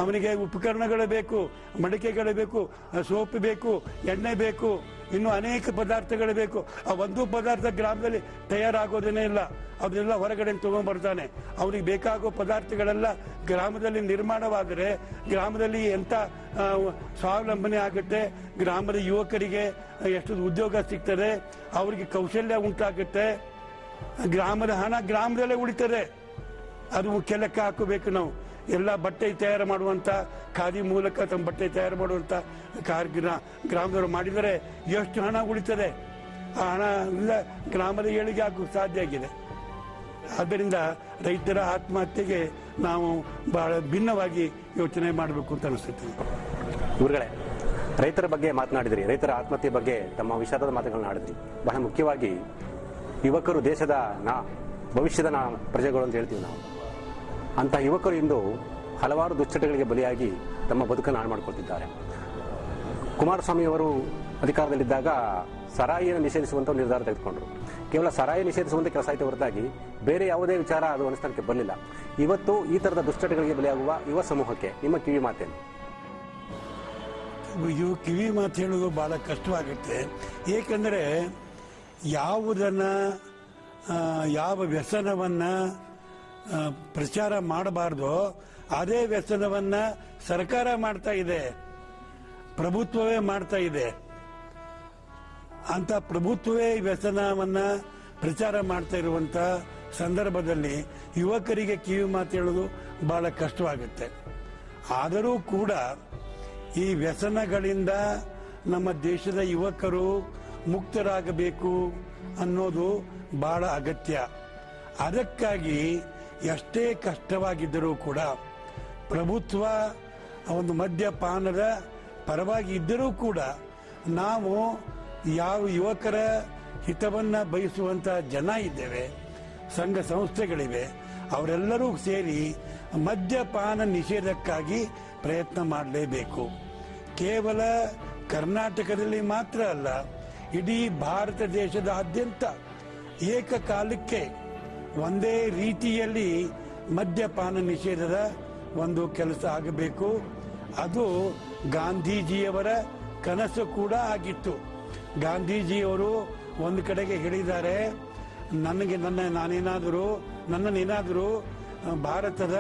ಅವನಿಗೆ ಉಪಕರಣಗಳು ಬೇಕು, ಮಡಿಕೆಗಳು ಬೇಕು, ಸೋಪ್ ಬೇಕು, ಎಣ್ಣೆ ಬೇಕು, ಇನ್ನು ಅನೇಕ ಪದಾರ್ಥಗಳು ಬೇಕು. ಆ ಒಂದು ಪದಾರ್ಥ ಗ್ರಾಮದಲ್ಲಿ ತಯಾರಾಗೋದೇನೇ ಇಲ್ಲ, ಅದನ್ನೆಲ್ಲ ಹೊರಗಡೆ ತಗೊಂಡ್ಬರ್ತಾನೆ. ಅವನಿಗೆ ಬೇಕಾಗೋ ಪದಾರ್ಥಗಳೆಲ್ಲ ಗ್ರಾಮದಲ್ಲಿ ನಿರ್ಮಾಣವಾದರೆ ಗ್ರಾಮದಲ್ಲಿ ಎಂಥ ಸ್ವಾವಲಂಬನೆ ಆಗುತ್ತೆ, ಗ್ರಾಮದ ಯುವಕರಿಗೆ ಎಷ್ಟು ಉದ್ಯೋಗ ಸಿಗ್ತದೆ, ಅವರಿಗೆ ಕೌಶಲ್ಯ ಉಂಟಾಗುತ್ತೆ, ಗ್ರಾಮದ ಹಣ ಗ್ರಾಮದಲ್ಲೇ ಉಳಿತದೆ. ಅದು ಲೆಕ್ಕ ಹಾಕಬೇಕು. ನಾವು ಎಲ್ಲ ಬಟ್ಟೆ ತಯಾರು ಮಾಡುವಂಥ ಖಾದಿ ಮೂಲಕ ತಮ್ಮ ಬಟ್ಟೆ ತಯಾರು ಮಾಡುವಂಥ ಗ್ರಾಮದವರು ಮಾಡಿದರೆ ಎಷ್ಟು ಹಣ ಉಳಿತದೆ. ಆ ಹಣದಿಂದ ಗ್ರಾಮದ ಏಳಿಗೆ ಆಗು ಸಾಧ್ಯ ಆಗಿದೆ. ಆದ್ದರಿಂದ ರೈತರ ಆತ್ಮಹತ್ಯೆಗೆ ನಾವು ಬಹಳ ಭಿನ್ನವಾಗಿ ಯೋಚನೆ ಮಾಡಬೇಕು ಅಂತ ಅನಿಸುತ್ತೆ. ಗುರುಗಳೇ, ರೈತರ ಬಗ್ಗೆ ಮಾತನಾಡಿದ್ರಿ, ರೈತರ ಆತ್ಮಹತ್ಯೆ ಬಗ್ಗೆ ತಮ್ಮ ವಿಷಾದದ ಮಾತುಗಳನ್ನ ಆಡಿದ್ರಿ. ಬಹಳ ಮುಖ್ಯವಾಗಿ ಯುವಕರು ದೇಶದ ಭವಿಷ್ಯದ ಪ್ರಜೆಗಳು ಅಂತ ಹೇಳ್ತೀವಿ ನಾವು. ಅಂತಹ ಯುವಕರು ಇಂದು ಹಲವಾರು ದುಶ್ಚಟಗಳಿಗೆ ಬಲಿಯಾಗಿ ತಮ್ಮ ಬದುಕನ್ನು ಹಾಳು ಮಾಡಿಕೊಳ್ತಿದ್ದಾರೆ. ಕುಮಾರಸ್ವಾಮಿ ಅವರು ಅಧಿಕಾರದಲ್ಲಿದ್ದಾಗ ಸರಾಯಿಯನ್ನು ನಿಷೇಧಿಸುವಂತ ನಿರ್ಧಾರ ತೆಗೆದುಕೊಂಡರು. ಕೇವಲ ಸರಾಯಿ ನಿಷೇಧಿಸುವಂತ ಕೆಲಸ ಆಯಿತು ಹೊರತಾಗಿ ಬೇರೆ ಯಾವುದೇ ವಿಚಾರ ಅದು ಅನುಷ್ಠಾನಕ್ಕೆ ಬರಲಿಲ್ಲ. ಇವತ್ತು ಈ ತರದ ದುಶ್ಚಟಗಳಿಗೆ ಬಲಿಯಾಗುವ ಯುವ ಸಮೂಹಕ್ಕೆ ನಿಮ್ಮ ಕಿವಿ ಮಾತೇನು? ಕಿವಿ ಮಾತು ಹೇಳೋದು ಬಹಳ ಕಷ್ಟವಾಗುತ್ತೆ. ಏಕೆಂದರೆ ಯಾವ ವ್ಯಸನವನ್ನ ಪ್ರಚಾರ ಮಾಡಬಾರ್ದು ಅದೇ ವ್ಯಸನವನ್ನ ಸರ್ಕಾರ ಮಾಡ್ತಾ ಇದೆ, ಪ್ರಭುತ್ವವೇ ಮಾಡ್ತಾ ಇದೆ. ಅಂತ ಪ್ರಭುತ್ವವೇ ವ್ಯಸನವನ್ನ ಪ್ರಚಾರ ಮಾಡ್ತಾ ಇರುವಂತ ಸಂದರ್ಭದಲ್ಲಿ ಯುವಕರಿಗೆ ಕಿವಿ ಮಾತು ಹೇಳೋದು ಬಹಳ ಕಷ್ಟವಾಗುತ್ತೆ. ಆದರೂ ಕೂಡ ಈ ವ್ಯಸನಗಳಿಂದ ನಮ್ಮ ದೇಶದ ಯುವಕರು ಮುಕ್ತರಾಗಬೇಕು ಅನ್ನೋದು ಬಹಳ ಅಗತ್ಯ. ಅದಕ್ಕಾಗಿ ಎಷ್ಟೇ ಕಷ್ಟವಾಗಿದ್ದರೂ ಕೂಡ ಪ್ರಭುತ್ವ ಒಂದು ಮದ್ಯಪಾನದ ಪರವಾಗಿ ಇದ್ದರೂ ಕೂಡ ನಾವು ಯಾವ ಯುವಕರ ಹಿತವನ್ನ ಬಯಸುವಂತ ಜನ ಇದ್ದೇವೆ, ಸಂಘ ಸಂಸ್ಥೆಗಳಿವೆ, ಅವರೆಲ್ಲರೂ ಸೇರಿ ಮದ್ಯಪಾನ ನಿಷೇಧಕ್ಕಾಗಿ ಪ್ರಯತ್ನ ಮಾಡಲೇಬೇಕು. ಕೇವಲ ಕರ್ನಾಟಕದಲ್ಲಿ ಮಾತ್ರ ಅಲ್ಲ, ಇಡೀ ಭಾರತ ದೇಶದಾದ್ಯಂತ ಏಕಕಾಲಕ್ಕೆ ಒಂದೇ ರೀತಿಯಲ್ಲಿ ಮದ್ಯಪಾನ ನಿಷೇಧದ ಒಂದು ಕೆಲಸ ಆಗಬೇಕು. ಅದು ಗಾಂಧೀಜಿಯವರ ಕನಸು ಕೂಡ ಆಗಿತ್ತು. ಗಾಂಧೀಜಿಯವರು ಒಂದು ಕಡೆಗೆ ಹೇಳಿದ್ದಾರೆ, ನನ್ನನ್ನೇನಾದರೂ ಭಾರತದ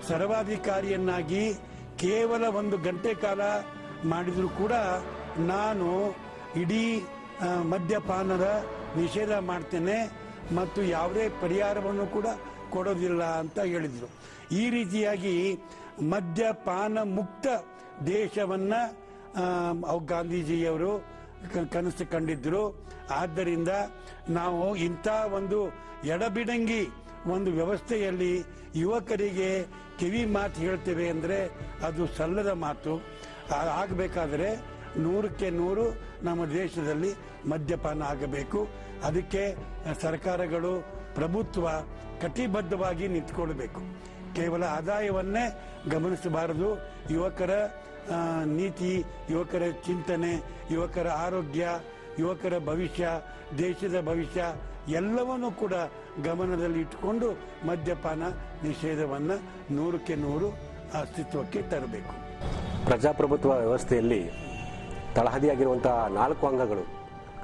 ಸರ್ವಾಧಿಕಾರಿಯನ್ನಾಗಿ ಕೇವಲ 1 ಗಂಟೆ ಕಾಲ ಮಾಡಿದರೂ ಕೂಡ ನಾನು ಇಡೀ ಮದ್ಯಪಾನದ ನಿಷೇಧ ಮಾಡ್ತೇನೆ ಮತ್ತು ಯಾವುದೇ ಪರಿಹಾರವನ್ನು ಕೂಡ ಕೊಡೋದಿಲ್ಲ ಅಂತ ಹೇಳಿದರು. ಈ ರೀತಿಯಾಗಿ ಮದ್ಯಪಾನ ಮುಕ್ತ ದೇಶವನ್ನ ಗಾಂಧೀಜಿಯವರು ಕನಸು ಕಂಡಿದ್ರು. ಆದ್ದರಿಂದ ನಾವು ಇಂಥ ಒಂದು ಎಡಬಿಡಂಗಿ ಒಂದು ವ್ಯವಸ್ಥೆಯಲ್ಲಿ ಯುವಕರಿಗೆ ಕಿವಿ ಮಾತು ಹೇಳ್ತೇವೆ ಅಂದರೆ ಅದು ಸಲ್ಲದ ಮಾತು. ಆಗಬೇಕಾದ್ರೆ 100ಕ್ಕೆ 100 ನಮ್ಮ ದೇಶದಲ್ಲಿ ಮದ್ಯಪಾನ ಆಗಬೇಕು. ಅದಕ್ಕೆ ಸರ್ಕಾರಗಳು, ಪ್ರಭುತ್ವ ಕಟಿಬದ್ಧವಾಗಿ ನಿಂತ್ಕೊಳ್ಬೇಕು. ಕೇವಲ ಆದಾಯವನ್ನೇ ಗಮನಿಸಬಾರದು. ಯುವಕರ ನೀತಿ, ಯುವಕರ ಚಿಂತನೆ, ಯುವಕರ ಆರೋಗ್ಯ, ಯುವಕರ ಭವಿಷ್ಯ, ದೇಶದ ಭವಿಷ್ಯ ಎಲ್ಲವನ್ನೂ ಕೂಡ ಗಮನದಲ್ಲಿ ಇಟ್ಟುಕೊಂಡು ಮದ್ಯಪಾನ ನಿಷೇಧವನ್ನು 100ಕ್ಕೆ 100 ಅಸ್ತಿತ್ವಕ್ಕೆ ತರಬೇಕು. ಪ್ರಜಾಪ್ರಭುತ್ವ ವ್ಯವಸ್ಥೆಯಲ್ಲಿ ತಳಹದಿಯಾಗಿರುವಂತಹ 4 ಅಂಗಗಳು,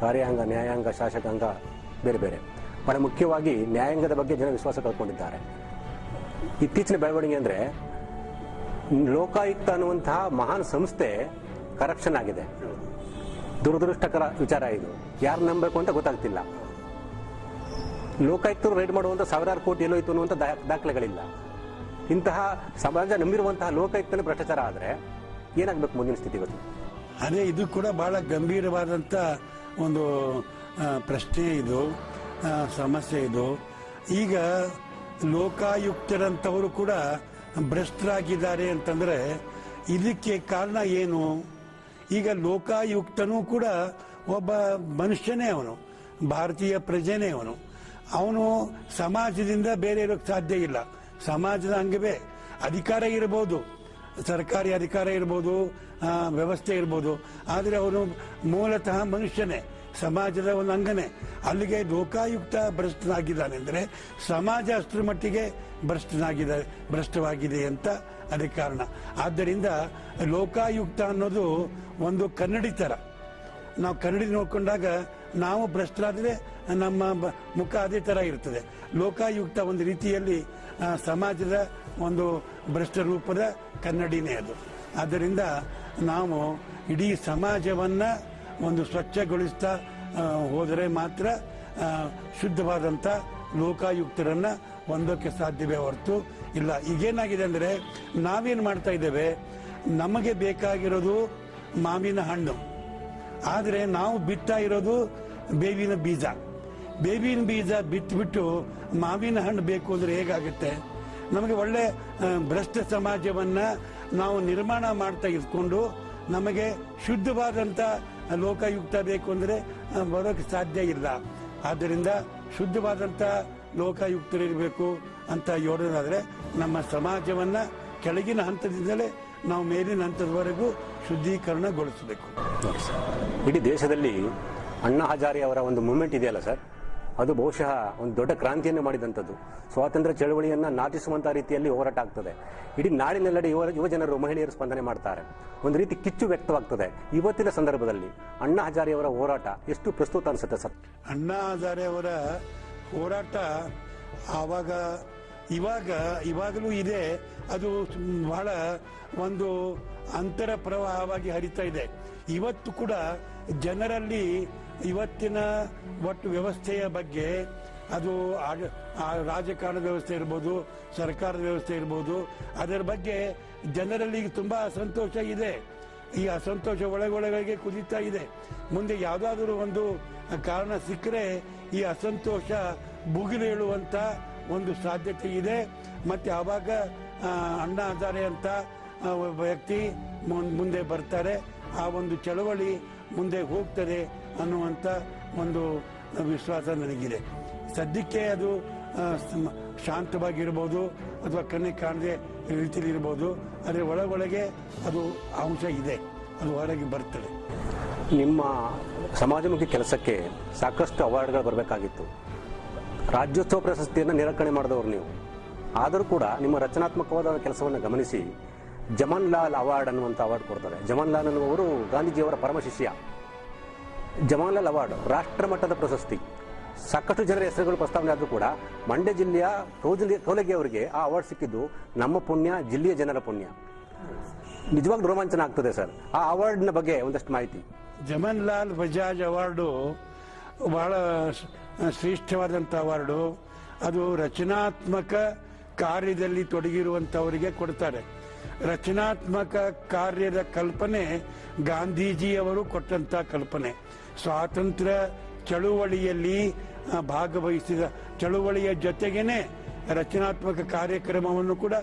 ಕಾರ್ಯಾಂಗ, ನ್ಯಾಯಾಂಗ, ಶಾಸಕಾಂಗ ಬೇರೆ ಬೇರೆ. ಬಹಳ ಮುಖ್ಯವಾಗಿ ನ್ಯಾಯಾಂಗದ ಬಗ್ಗೆ ಜನ ವಿಶ್ವಾಸ ಕಳ್ಕೊಂಡಿದ್ದಾರೆ. ಇತ್ತೀಚಿನ ಬೆಳವಣಿಗೆ ಅಂದರೆ ಲೋಕಾಯುಕ್ತ ಅನ್ನುವಂತಹ ಮಹಾನ್ ಸಂಸ್ಥೆ ಕರಪ್ಷನ್ ಆಗಿದೆ. ದುರದೃಷ್ಟಕರ ವಿಚಾರ ಇದು. ಯಾರು ನಂಬಬೇಕು ಅಂತ ಗೊತ್ತಾಗ್ತಿಲ್ಲ. ಲೋಕಾಯುಕ್ತರು ರೈಡ್ ಮಾಡುವಂಥ 1000 ಕೋಟಿ ಎಲ್ಲೋಯ್ತು ಅನ್ನುವಂಥ ದಾಖಲೆಗಳಿಲ್ಲ. ಇಂತಹ ಸಮಾಜ ನಂಬಿರುವಂತಹ ಲೋಕಾಯುಕ್ತನ ಭ್ರಷ್ಟಾಚಾರ ಆದರೆ ಏನಾಗಬೇಕು ಮುಂದಿನ ಸ್ಥಿತಿ ಇವತ್ತು? ಅದೇ ಇದು ಕೂಡ ಬಹಳ ಗಂಭೀರವಾದಂಥ ಒಂದು ಪ್ರಶ್ನೆ, ಇದು ಸಮಸ್ಯೆ. ಇದು ಈಗ ಲೋಕಾಯುಕ್ತರಂಥವರು ಕೂಡ ಭ್ರಷ್ಟರಾಗಿದ್ದಾರೆ ಅಂತಂದ್ರೆ ಇದಕ್ಕೆ ಕಾರಣ ಏನು? ಈಗ ಲೋಕಾಯುಕ್ತನೂ ಕೂಡ ಒಬ್ಬ ಮನುಷ್ಯನೇ, ಅವನು ಭಾರತೀಯ ಪ್ರಜೆನೇ. ಅವನು ಸಮಾಜದಿಂದ ಬೇರೆ ಇರೋಕ್ಕೆ ಸಾಧ್ಯ ಇಲ್ಲ. ಸಮಾಜದ ಅಂಗವೇ. ಅಧಿಕಾರ ಇರಬಹುದು, ಸರ್ಕಾರಿ ಅಧಿಕಾರ ಇರ್ಬೋದು, ವ್ಯವಸ್ಥೆ ಇರ್ಬೋದು, ಆದರೆ ಅವನು ಮೂಲತಃ ಮನುಷ್ಯನೇ, ಸಮಾಜದ ಒಂದು ಅಂಗನೇ. ಅಲ್ಲಿಗೆ ಲೋಕಾಯುಕ್ತ ಭ್ರಷ್ಟನಾಗಿದ್ದಾನೆ ಅಂದರೆ ಸಮಾಜ ಅಷ್ಟರ ಮಟ್ಟಿಗೆ ಭ್ರಷ್ಟವಾಗಿದೆ ಅಂತ ಅದಕ್ಕೆ ಕಾರಣ. ಆದ್ದರಿಂದ ಲೋಕಾಯುಕ್ತ ಅನ್ನೋದು ಒಂದು ಕನ್ನಡಿ ಥರ. ನಾವು ಕನ್ನಡಿ ನೋಡ್ಕೊಂಡಾಗ ನಾವು ಭ್ರಷ್ಟರಾದರೆ ನಮ್ಮ ಮುಖ ಅದೇ ಥರ ಇರ್ತದೆ. ಲೋಕಾಯುಕ್ತ ಒಂದು ರೀತಿಯಲ್ಲಿ ಸಮಾಜದ ಒಂದು ಭ್ರಷ್ಟ ರೂಪದ ಕನ್ನಡಿನೇ ಅದು. ಆದ್ದರಿಂದ ನಾವು ಇಡೀ ಸಮಾಜವನ್ನ ಒಂದು ಸ್ವಚ್ಛಗೊಳಿಸ್ತಾ ಹೋದರೆ ಮಾತ್ರ ಶುದ್ಧವಾದಂಥ ಲೋಕಾಯುಕ್ತರನ್ನ ಹೊಂದೋಕೆ ಸಾಧ್ಯವೇ ಹೊರತು ಇಲ್ಲ. ಈಗೇನಾಗಿದೆ ಅಂದರೆ ನಾವೇನು ಮಾಡ್ತಾ ಇದ್ದೇವೆ, ನಮಗೆ ಬೇಕಾಗಿರೋದು ಮಾವಿನ ಹಣ್ಣು, ಆದರೆ ನಾವು ಬಿತ್ತಾ ಇರೋದು ಬೇವಿನ ಬೀಜ. ಬೇವಿನ ಬೀಜ ಬಿತ್ತುಬಿಟ್ಟು ಮಾವಿನ ಹಣ್ಣು ಬೇಕು ಅಂದರೆ ಹೇಗಾಗುತ್ತೆ? ನಮಗೆ ಒಳ್ಳೆ ಭ್ರಷ್ಟ ಸಮಾಜವನ್ನ ನಾವು ನಿರ್ಮಾಣ ಮಾಡ್ತಾ ಇದ್ಕೊಂಡು ನಮಗೆ ಶುದ್ಧವಾದಂಥ ಲೋಕಾಯುಕ್ತ ಬೇಕು ಅಂದರೆ ಬರೋಕ್ಕೆ ಸಾಧ್ಯ ಇಲ್ಲ. ಆದ್ದರಿಂದ ಶುದ್ಧವಾದಂಥ ಲೋಕಾಯುಕ್ತರಿರಬೇಕು ಅಂತ ಹೇಳೋದಾದರೆ ನಮ್ಮ ಸಮಾಜವನ್ನ ಕೆಳಗಿನ ಹಂತದಿಂದಲೇ ನಾವು ಮೇಲಿನ ಹಂತದವರೆಗೂ ಶುದ್ಧೀಕರಣಗೊಳಿಸಬೇಕು. ಇಡೀ ದೇಶದಲ್ಲಿ ಅಣ್ಣಾ ಹಜಾರೆ ಅವರ ಒಂದು ಮೂವ್ಮೆಂಟ್ ಇದೆಯಲ್ಲ ಸರ್, ಅದು ಬಹುಶಃ ಒಂದು ದೊಡ್ಡ ಕ್ರಾಂತಿಯನ್ನು ಮಾಡಿದಂಥದ್ದು. ಸ್ವಾತಂತ್ರ್ಯ ಚಳವಳಿಯನ್ನು ನಾಟಿಸುವಂತಹ ರೀತಿಯಲ್ಲಿ ಹೋರಾಟ ಆಗ್ತದೆ. ಇಡೀ ನಾಡಿನೆಲ್ಲೆಡೆ ಯುವ ಜನರು, ಮಹಿಳೆಯರು ಸ್ಪಂದನೆ ಮಾಡ್ತಾರೆ. ಒಂದು ರೀತಿ ಕಿಚ್ಚು ವ್ಯಕ್ತವಾಗ್ತದೆ. ಇವತ್ತಿನ ಸಂದರ್ಭದಲ್ಲಿ ಅಣ್ಣಾ ಹಜಾರೆ ಅವರ ಹೋರಾಟ ಎಷ್ಟು ಪ್ರಸ್ತುತ ಅನಿಸುತ್ತೆ ಸರ್? ಅಣ್ಣಾ ಹಜಾರೆ ಅವರ ಹೋರಾಟ ಇವಾಗಲೂ ಇದೆ. ಅದು ಬಹಳ ಒಂದು ಅಂತರ ಪ್ರವಾಹವಾಗಿ ಹರಿತಾ ಇದೆ. ಇವತ್ತು ಕೂಡ ಜನರಲ್ಲಿ ಇವತ್ತಿನ ಒಟ್ಟು ವ್ಯವಸ್ಥೆಯ ಬಗ್ಗೆ, ಅದು ರಾಜಕಾರಣದ ವ್ಯವಸ್ಥೆ ಇರ್ಬೋದು, ಸರ್ಕಾರದ ವ್ಯವಸ್ಥೆ ಇರ್ಬೋದು, ಅದರ ಬಗ್ಗೆ ಜನರಲ್ಲಿ ತುಂಬಾ ಅಸಂತೋಷ ಇದೆ. ಈ ಅಸಂತೋಷ ಒಳಗೊಳಗೆ ಕುದೀತಾ ಇದೆ. ಮುಂದೆ ಯಾವುದಾದ್ರೂ ಒಂದು ಕಾರಣ ಸಿಕ್ಕರೆ ಈ ಅಸಂತೋಷ ಭುಗಿಲೇಳುವಂತ ಒಂದು ಸಾಧ್ಯತೆ ಇದೆ. ಮತ್ತೆ ಆವಾಗ ಅಣ್ಣಾ ಹಜಾರೆ ಅಂತ ವ್ಯಕ್ತಿ ಮುಂದೆ ಬರ್ತಾರೆ. ಆ ಒಂದು ಚಳವಳಿ ಮುಂದೆ ಹೋಗ್ತದೆ ಅನ್ನುವಂಥ ಒಂದು ವಿಶ್ವಾಸ ನನಗಿದೆ. ಸದ್ಯಕ್ಕೆ ಅದು ಶಾಂತವಾಗಿರ್ಬೋದು ಅಥವಾ ಕಣ್ಣಿಗೆ ಕಾಣದೆ ರೀತಿಯಲ್ಲಿ ಇರ್ಬೋದು, ಆದರೆ ಒಳಗೊಳಗೆ ಅದು ಅಂಶ ಇದೆ, ಅದು ಹೊರಗೆ ಬರ್ತದೆ. ನಿಮ್ಮ ಸಮಾಜಮುಖಿ ಕೆಲಸಕ್ಕೆ ಸಾಕಷ್ಟು ಅವಾರ್ಡ್ಗಳು ಬರಬೇಕಾಗಿತ್ತು. ರಾಜ್ಯೋತ್ಸವ ಪ್ರಶಸ್ತಿಯನ್ನು ನಿರಾಕರಣೆ ಮಾಡಿದವರು ನೀವು. ಆದರೂ ಕೂಡ ನಿಮ್ಮ ರಚನಾತ್ಮಕವಾದ ಕೆಲಸವನ್ನು ಗಮನಿಸಿ ಜಮನ್ ಲಾಲ್ ಅವಾರ್ಡ್ ಅನ್ನುವಂಥ ಅವಾರ್ಡ್ ಕೊಡ್ತಾರೆ. ಜಮನ್ ಲಾಲ್ ಅನ್ನುವರು ಗಾಂಧೀಜಿಯವರ ಪರಮ ಶಿಷ್ಯ. ಜಮನ್ ಲಾಲ್ ಅವಾರ್ಡ್ ರಾಷ್ಟ್ರ ಮಟ್ಟದ ಪ್ರಶಸ್ತಿ. ಸಾಕಷ್ಟು ಜನರ ಹೆಸರುಗಳು ಪ್ರಸ್ತಾವನೆ ಆದರೂ ಕೂಡ ಮಂಡ್ಯ ಜಿಲ್ಲೆಯ ಕೌಲಗಿ ಅವರಿಗೆ ಆ ಅವಾರ್ಡ್ ಸಿಕ್ಕಿದ್ದು ನಮ್ಮ ಪುಣ್ಯ, ಜಿಲ್ಲೆಯ ಜನರ ಪುಣ್ಯ. ನಿಜವಾಗ್ಲೂ ರೋಮಾಂಚನ ಆಗ್ತದೆ ಸರ್. ಆ ಅವಾರ್ಡ್ನ ಬಗ್ಗೆ ಒಂದಷ್ಟು ಮಾಹಿತಿ. ಜಮನ್ ಲಾಲ್ ಬಜಾಜ್ ಅವಾರ್ಡು ಬಹಳ ಶ್ರೇಷ್ಠವಾದಂಥ ಅವಾರ್ಡು. ಅದು ರಚನಾತ್ಮಕ ಕಾರ್ಯದಲ್ಲಿ ತೊಡಗಿರುವಂಥವರಿಗೆ ಕೊಡ್ತಾರೆ. ರಚನಾತ್ಮಕ ಕಾರ್ಯದ ಕಲ್ಪನೆ ಗಾಂಧೀಜಿಯವರು ಕೊಟ್ಟಂತ ಕಲ್ಪನೆ. ಸ್ವಾತಂತ್ರ್ಯ ಚಳುವಳಿಯಲ್ಲಿ ಭಾಗವಹಿಸಿದ, ಚಳುವಳಿಯ ಜೊತೆಗೇನೆ ರಚನಾತ್ಮಕ ಕಾರ್ಯಕ್ರಮವನ್ನು ಕೂಡ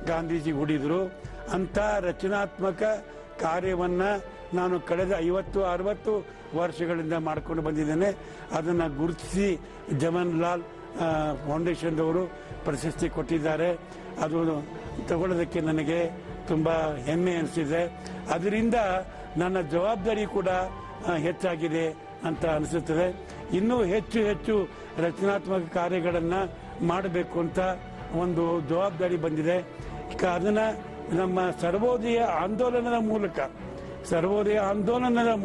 ಗಾಂಧೀಜಿ ಹೂಡಿದ್ರು. ಅಂತ ರಚನಾತ್ಮಕ ಕಾರ್ಯವನ್ನ ನಾನು ಕಳೆದ 50-60 ವರ್ಷಗಳಿಂದ ಮಾಡ್ಕೊಂಡು ಬಂದಿದ್ದೇನೆ. ಅದನ್ನು ಗುರುತಿಸಿ ಜಮನ್ ಲಾಲ್ ಫೌಂಡೇಶನ್ದವರು ಪ್ರಶಸ್ತಿ ಕೊಟ್ಟಿದ್ದಾರೆ. ಅದು ತಗೊಳ್ಳೋದಕ್ಕೆ ನನಗೆ ತುಂಬ ಹೆಮ್ಮೆ ಅನಿಸಿದೆ. ಅದರಿಂದ ನನ್ನ ಜವಾಬ್ದಾರಿ ಕೂಡ ಹೆಚ್ಚಾಗಿದೆ ಅಂತ ಅನಿಸುತ್ತದೆ. ಇನ್ನೂ ಹೆಚ್ಚು ಹೆಚ್ಚು ರಚನಾತ್ಮಕ ಕಾರ್ಯಗಳನ್ನು ಮಾಡಬೇಕು ಅಂತ ಒಂದು ಜವಾಬ್ದಾರಿ ಬಂದಿದೆ. ಅದನ್ನು ನಮ್ಮ ಸರ್ವೋದಯ ಆಂದೋಲನದ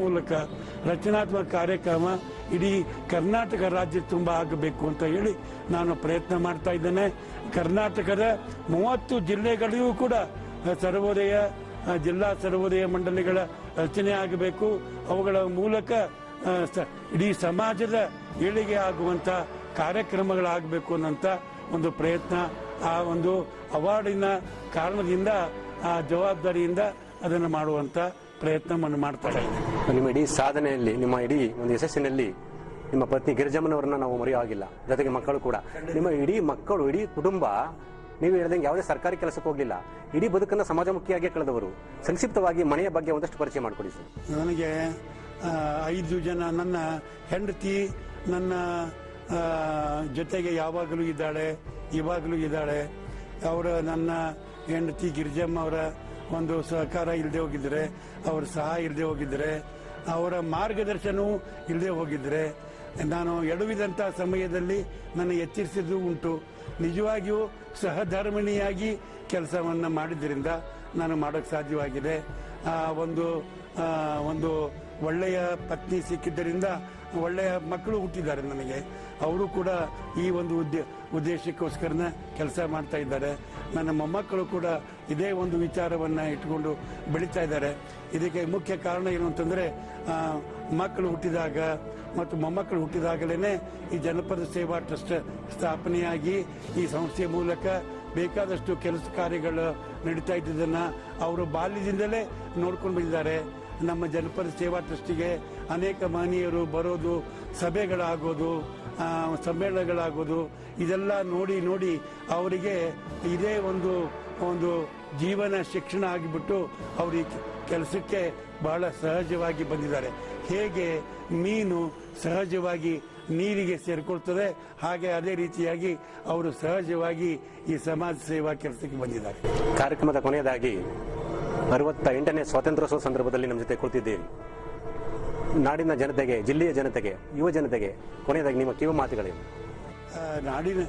ಮೂಲಕ ರಚನಾತ್ಮಕ ಕಾರ್ಯಕ್ರಮ ಇಡೀ ಕರ್ನಾಟಕ ರಾಜ್ಯ ತುಂಬ ಆಗಬೇಕು ಅಂತ ಹೇಳಿ ನಾನು ಪ್ರಯತ್ನ ಮಾಡ್ತಾ ಇದ್ದೇನೆ. ಕರ್ನಾಟಕದ 30 ಜಿಲ್ಲೆಗಳಿಗೂ ಕೂಡ ಜಿಲ್ಲಾ ಸರ್ವೋದಯ ಮಂಡಳಿಗಳ ರಚನೆ ಆಗಬೇಕು. ಅವುಗಳ ಮೂಲಕ ಇಡೀ ಸಮಾಜದ ಏಳಿಗೆ ಆಗುವಂತ ಕಾರ್ಯಕ್ರಮಗಳಾಗಬೇಕು ಅನ್ನೋಂಥ ಒಂದು ಪ್ರಯತ್ನ, ಆ ಒಂದು ಅವಾರ್ಡಿನ ಕಾರಣದಿಂದ, ಆ ಜವಾಬ್ದಾರಿಯಿಂದ ಅದನ್ನು ಮಾಡುವಂತ ಪ್ರಯತ್ನವನ್ನು ಮಾಡ್ತಾ ಇದ್ದೀನಿ. ನಿಮ್ಮ ಇಡೀ ಸಾಧನೆಯಲ್ಲಿ, ನಿಮ್ಮ ಇಡೀ ಒಂದು ಯಶಸ್ಸಿನಲ್ಲಿ ನಿಮ್ಮ ಪತ್ನಿ ಗಿರಿಜಮ್ಮನವರನ್ನ ನಾವು ಮರೆಯಾಗಿಲ್ಲ, ಜೊತೆಗೆ ಮಕ್ಕಳು ಕೂಡ. ನಿಮ್ಮ ಇಡೀ ಕುಟುಂಬ ನೀವು ಹೇಳಿದಂಗೆ ಯಾವುದೇ ಸರ್ಕಾರಿ ಕೆಲಸಕ್ಕೆ ಹೋಗಲಿಲ್ಲ, ಇಡೀ ಬದುಕನ್ನು ಸಮಾಜಮುಖಿಯಾಗಿ ಕಳೆದವರು. ಸಂಕ್ಷಿಪ್ತವಾಗಿ ಮನೆಯ ಬಗ್ಗೆ ಒಂದಷ್ಟು ಪರಿಚಯ ಮಾಡಿಕೊಡಿ ಸರ್. ನನಗೆ 5 ಜನ. ನನ್ನ ಹೆಂಡತಿ ನನ್ನ ಜೊತೆಗೆ ಯಾವಾಗಲೂ ಇದ್ದಾಳೆ, ಇವಾಗಲೂ ಇದ್ದಾಳೆ. ನನ್ನ ಹೆಂಡತಿ ಗಿರಿಜಮ್ಮ ಅವರ ಒಂದು ಸಹಕಾರ ಇಲ್ಲದೆ ಹೋಗಿದ್ರೆ, ಅವ್ರ ಸಹಾಯ ಇಲ್ಲದೆ ಹೋಗಿದ್ರೆ ಅವರ ಮಾರ್ಗದರ್ಶನವೂ ಇಲ್ಲದೆ ಹೋಗಿದ್ರೆ ನಾನು ಎಡವಿದಂಥ ಸಮಯದಲ್ಲಿ ನನ್ನ ಎಚ್ಚರಿಸಿದ್ದು ಉಂಟು. ನಿಜವಾಗಿಯೂ ಸಹಧರ್ಮಿಣಿಯಾಗಿ ಕೆಲಸವನ್ನು ಮಾಡಿದ್ರಿಂದ ನಾನು ಮಾಡೋಕ್ಕೆ ಸಾಧ್ಯವಾಗಿದೆ. ಒಂದು ಒಳ್ಳೆಯ ಪತ್ನಿ ಸಿಕ್ಕಿದ್ದರಿಂದ ಒಳ್ಳೆಯ ಮಕ್ಕಳು ಹುಟ್ಟಿದ್ದಾರೆ ನನಗೆ. ಅವರು ಕೂಡ ಈ ಒಂದು ಉದ್ದೇಶಕ್ಕೋಸ್ಕರನ ಕೆಲಸ ಮಾಡ್ತಾ ಇದ್ದಾರೆ. ನನ್ನ ಮೊಮ್ಮಕ್ಕಳು ಕೂಡ ಇದೇ ಒಂದು ವಿಚಾರವನ್ನು ಇಟ್ಕೊಂಡು ಬೆಳೀತಾ ಇದ್ದಾರೆ. ಇದಕ್ಕೆ ಮುಖ್ಯ ಕಾರಣ ಏನು ಅಂತಂದರೆ, ಮಕ್ಕಳು ಹುಟ್ಟಿದಾಗ ಮತ್ತು ಮೊಮ್ಮಕ್ಕಳು ಹುಟ್ಟಿದಾಗಲೇ ಈ ಜನಪದ ಸೇವಾ ಟ್ರಸ್ಟ್ ಸ್ಥಾಪನೆಯಾಗಿ ಈ ಸಂಸ್ಥೆಯ ಮೂಲಕ ಬೇಕಾದಷ್ಟು ಕೆಲಸ ಕಾರ್ಯಗಳು ನಡೀತಾ ಇದ್ದುದನ್ನು ಅವರು ಬಾಲ್ಯದಿಂದಲೇ ನೋಡ್ಕೊಂಡು ಬಂದಿದ್ದಾರೆ. ನಮ್ಮ ಜನಪದ ಸೇವಾ ಟ್ರಸ್ಟಿಗೆ ಅನೇಕ ಮಹನೀಯರು ಬರೋದು, ಸಭೆಗಳಾಗೋದು, ಸಮ್ಮೇಳನಗಳಾಗೋದು, ಇದೆಲ್ಲ ನೋಡಿ ಅವರಿಗೆ ಇದೇ ಒಂದು ಜೀವನ ಶಿಕ್ಷಣ ಆಗಿಬಿಟ್ಟು ಅವರು ಈ ಕೆಲಸಕ್ಕೆ ಬಹಳ ಸಹಜವಾಗಿ ಬಂದಿದ್ದಾರೆ. ಹೇಗೆ ಮೀನು ಸಹಜವಾಗಿ ನೀರಿಗೆ ಸೇರಿಕೊಳ್ತದೆ, ಹಾಗೆ ಅದೇ ರೀತಿಯಾಗಿ ಅವರು ಸಹಜವಾಗಿ ಈ ಸಮಾಜ ಸೇವಾ ಕೆಲಸಕ್ಕೆ ಬಂದಿದ್ದಾರೆ. ಕಾರ್ಯಕ್ರಮದ ಕೊನೆಯದಾಗಿ 68ನೇ ಸ್ವಾತಂತ್ರ್ಯೋತ್ಸವ ಸಂದರ್ಭದಲ್ಲಿ ನಮ್ಮ ಜೊತೆ ಕುಳಿತಿದ್ದೀರಿ. ನಾಡಿನ ಜನತೆಗೆ, ಜಿಲ್ಲೆಯ ಜನತೆಗೆ, ಯುವ ಜನತೆಗೆ ಕೊನೆಯದಾಗಿ ನಿಮ್ಮ ಕಿವಿ ಮಾತುಗಳೇನು? ನಾಡಿನ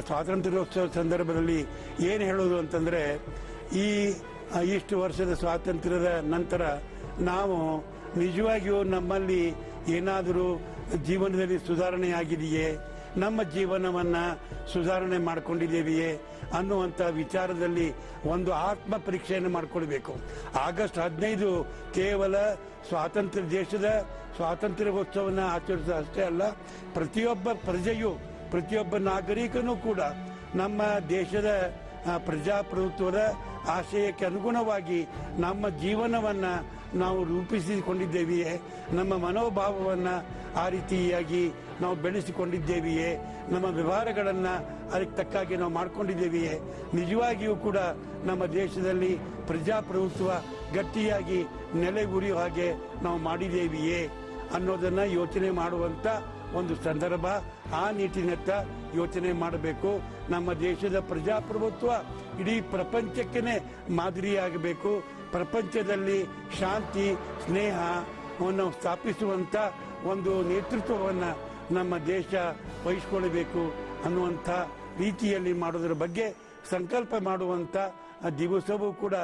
ಸ್ವಾತಂತ್ರ್ಯೋತ್ಸವ ಸಂದರ್ಭದಲ್ಲಿ ಏನು ಹೇಳೋದು ಅಂತಂದರೆ, ಇಷ್ಟು ವರ್ಷದ ಸ್ವಾತಂತ್ರ್ಯದ ನಂತರ ನಾವು ನಿಜವಾಗಿಯೂ ನಮ್ಮಲ್ಲಿ ಏನಾದರೂ ಜೀವನದಲ್ಲಿ ಸುಧಾರಣೆ ಆಗಿದೆಯೇ, ನಮ್ಮ ಜೀವನವನ್ನು ಸುಧಾರಣೆ ಮಾಡಿಕೊಂಡಿದ್ದೇವೆಯೇ ಅನ್ನುವಂಥ ವಿಚಾರದಲ್ಲಿ ಒಂದು ಆತ್ಮ ಪರೀಕ್ಷೆಯನ್ನು ಮಾಡಿಕೊಳ್ಬೇಕು. ಆಗಸ್ಟ್ 15 ಕೇವಲ ದೇಶದ ಸ್ವಾತಂತ್ರ್ಯೋತ್ಸವವನ್ನು ಆಚರಿಸೋದು ಅಷ್ಟೇ ಅಲ್ಲ, ಪ್ರತಿಯೊಬ್ಬ ಪ್ರಜೆಯು, ಪ್ರತಿಯೊಬ್ಬ ನಾಗರಿಕನೂ ಕೂಡ ನಮ್ಮ ದೇಶದ ಪ್ರಜಾಪ್ರಭುತ್ವದ ಆಶಯಕ್ಕೆ ಅನುಗುಣವಾಗಿ ನಮ್ಮ ಜೀವನವನ್ನು ನಾವು ರೂಪಿಸಿಕೊಂಡಿದ್ದೇವೆಯೇ, ನಮ್ಮ ಮನೋಭಾವವನ್ನು ಆ ರೀತಿಯಾಗಿ ನಾವು ಬೆಳೆಸಿಕೊಂಡಿದ್ದೇವೆಯೇ, ನಮ್ಮ ವ್ಯವಹಾರಗಳನ್ನು ಅದಕ್ಕೆ ತಕ್ಕಾಗಿ ನಾವು ಮಾಡಿಕೊಂಡಿದ್ದೇವೆಯೇ, ನಿಜವಾಗಿಯೂ ಕೂಡ ನಮ್ಮ ದೇಶದಲ್ಲಿ ಪ್ರಜಾಪ್ರಭುತ್ವ ಗಟ್ಟಿಯಾಗಿ ನೆಲೆಗುರಿಯುವ ಹಾಗೆ ನಾವು ಮಾಡಿದ್ದೇವೆಯೇ ಅನ್ನೋದನ್ನು ಯೋಚನೆ ಮಾಡುವಂಥ ಒಂದು ಸಂದರ್ಭ. ಆ ನಿಟ್ಟಿನತ್ತ ಯೋಚನೆ ಮಾಡಬೇಕು. ನಮ್ಮ ದೇಶದ ಪ್ರಜಾಪ್ರಭುತ್ವ ಇಡೀ ಪ್ರಪಂಚಕ್ಕೇ ಮಾದರಿಯಾಗಬೇಕು. ಪ್ರಪಂಚದಲ್ಲಿ ಶಾಂತಿ, ಸ್ನೇಹವನ್ನು ಸ್ಥಾಪಿಸುವಂಥ ಒಂದು ನೇತೃತ್ವವನ್ನು ನಮ್ಮ ದೇಶ ವಹಿಸಿಕೊಳ್ಳಬೇಕು ಅನ್ನುವಂಥ ರೀತಿಯಲ್ಲಿ ಮಾಡೋದರ ಬಗ್ಗೆ ಸಂಕಲ್ಪ ಮಾಡುವಂಥ ದಿವಸವೂ ಕೂಡ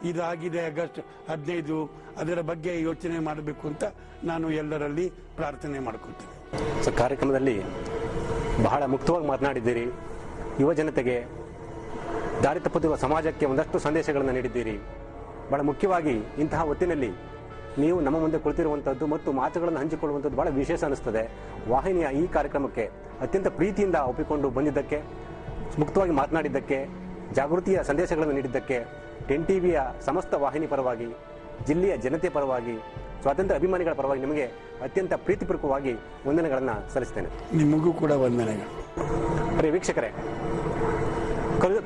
ಇದಾಗಿದೆ. ಆಗಸ್ಟ್ 15 ಅದರ ಬಗ್ಗೆ ಯೋಚನೆ ಮಾಡಬೇಕು ಅಂತ ನಾನು ಎಲ್ಲರಲ್ಲಿ ಪ್ರಾರ್ಥನೆ ಮಾಡ್ಕೊಳ್ತೇನೆ. ಸೊ ಕಾರ್ಯಕ್ರಮದಲ್ಲಿ ಬಹಳ ಮುಕ್ತವಾಗಿ ಮಾತನಾಡಿದ್ದೀರಿ. ಯುವ ಜನತೆಗೆ, ದಾರಿ ತಪ್ಪುತ್ತಿರುವ ಸಮಾಜಕ್ಕೆ ಒಂದಷ್ಟು ಸಂದೇಶಗಳನ್ನು ನೀಡಿದ್ದೀರಿ. ಬಹಳ ಮುಖ್ಯವಾಗಿ ಇಂತಹ ಹೊತ್ತಿನಲ್ಲಿ ನೀವು ನಮ್ಮ ಮುಂದೆ ಕುಳಿತಿರುವಂಥದ್ದು ಮತ್ತು ಮಾತುಗಳನ್ನು ಹಂಚಿಕೊಳ್ಳುವಂಥದ್ದು ಬಹಳ ವಿಶೇಷ ಅನಿಸ್ತದೆ. ವಾಹಿನಿಯ ಈ ಕಾರ್ಯಕ್ರಮಕ್ಕೆ ಅತ್ಯಂತ ಪ್ರೀತಿಯಿಂದ ಒಪ್ಪಿಕೊಂಡು ಬಂದಿದ್ದಕ್ಕೆ, ಮುಕ್ತವಾಗಿ ಮಾತನಾಡಿದ್ದಕ್ಕೆ, ಜಾಗೃತಿಯ ಸಂದೇಶಗಳನ್ನು ನೀಡಿದ್ದಕ್ಕೆ 10 TVಯ ಸಮಸ್ತ ವಾಹಿನಿ ಪರವಾಗಿ, ಜಿಲ್ಲೆಯ ಜನತೆ ಪರವಾಗಿ, ಸ್ವಾತಂತ್ರ್ಯ ಅಭಿಮಾನಿಗಳ ಪರವಾಗಿ ನಿಮಗೆ ಅತ್ಯಂತ ಪ್ರೀತಿಪೂರ್ವಕವಾಗಿ ವಂದನೆಗಳನ್ನು ಸಲ್ಲಿಸ್ತೇನೆ. ನಿಮಗೂ ಕೂಡ ವಂದನೆಗಳು. ಪ್ರಿಯ ವೀಕ್ಷಕರೇ,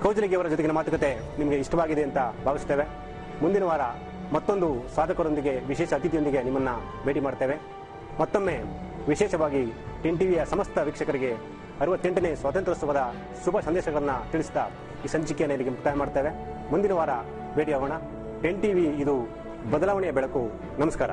ಕೌಜಲಗಿ ಅವರ ಜೊತೆಗಿನ ಮಾತುಕತೆ ನಿಮಗೆ ಇಷ್ಟವಾಗಿದೆ ಅಂತ ಭಾವಿಸ್ತೇವೆ. ಮುಂದಿನ ವಾರ ಮತ್ತೊಂದು ಸಾಧಕರೊಂದಿಗೆ, ವಿಶೇಷ ಅತಿಥಿಯೊಂದಿಗೆ ನಿಮ್ಮನ್ನು ಭೇಟಿ ಮಾಡ್ತೇವೆ. ಮತ್ತೊಮ್ಮೆ ವಿಶೇಷವಾಗಿ 10 TVಯ ಸಮಸ್ತ ವೀಕ್ಷಕರಿಗೆ 68ನೇ ಸ್ವಾತಂತ್ರ್ಯೋತ್ಸವದ ಶುಭ ಸಂದೇಶಗಳನ್ನು ತಿಳಿಸ್ತಾ ಈ ಸಂಚಿಕೆಯನ್ನು ಇಲ್ಲಿಗೆ ಮುಕ್ತಾಯ ಮಾಡ್ತೇವೆ. ಮುಂದಿನ ವಾರ ಭೇಟಿಯಾಗೋಣ. 10 TV ಇದು ಬದಲಾವಣೆಯ ಬೆಳಕು. ನಮಸ್ಕಾರ.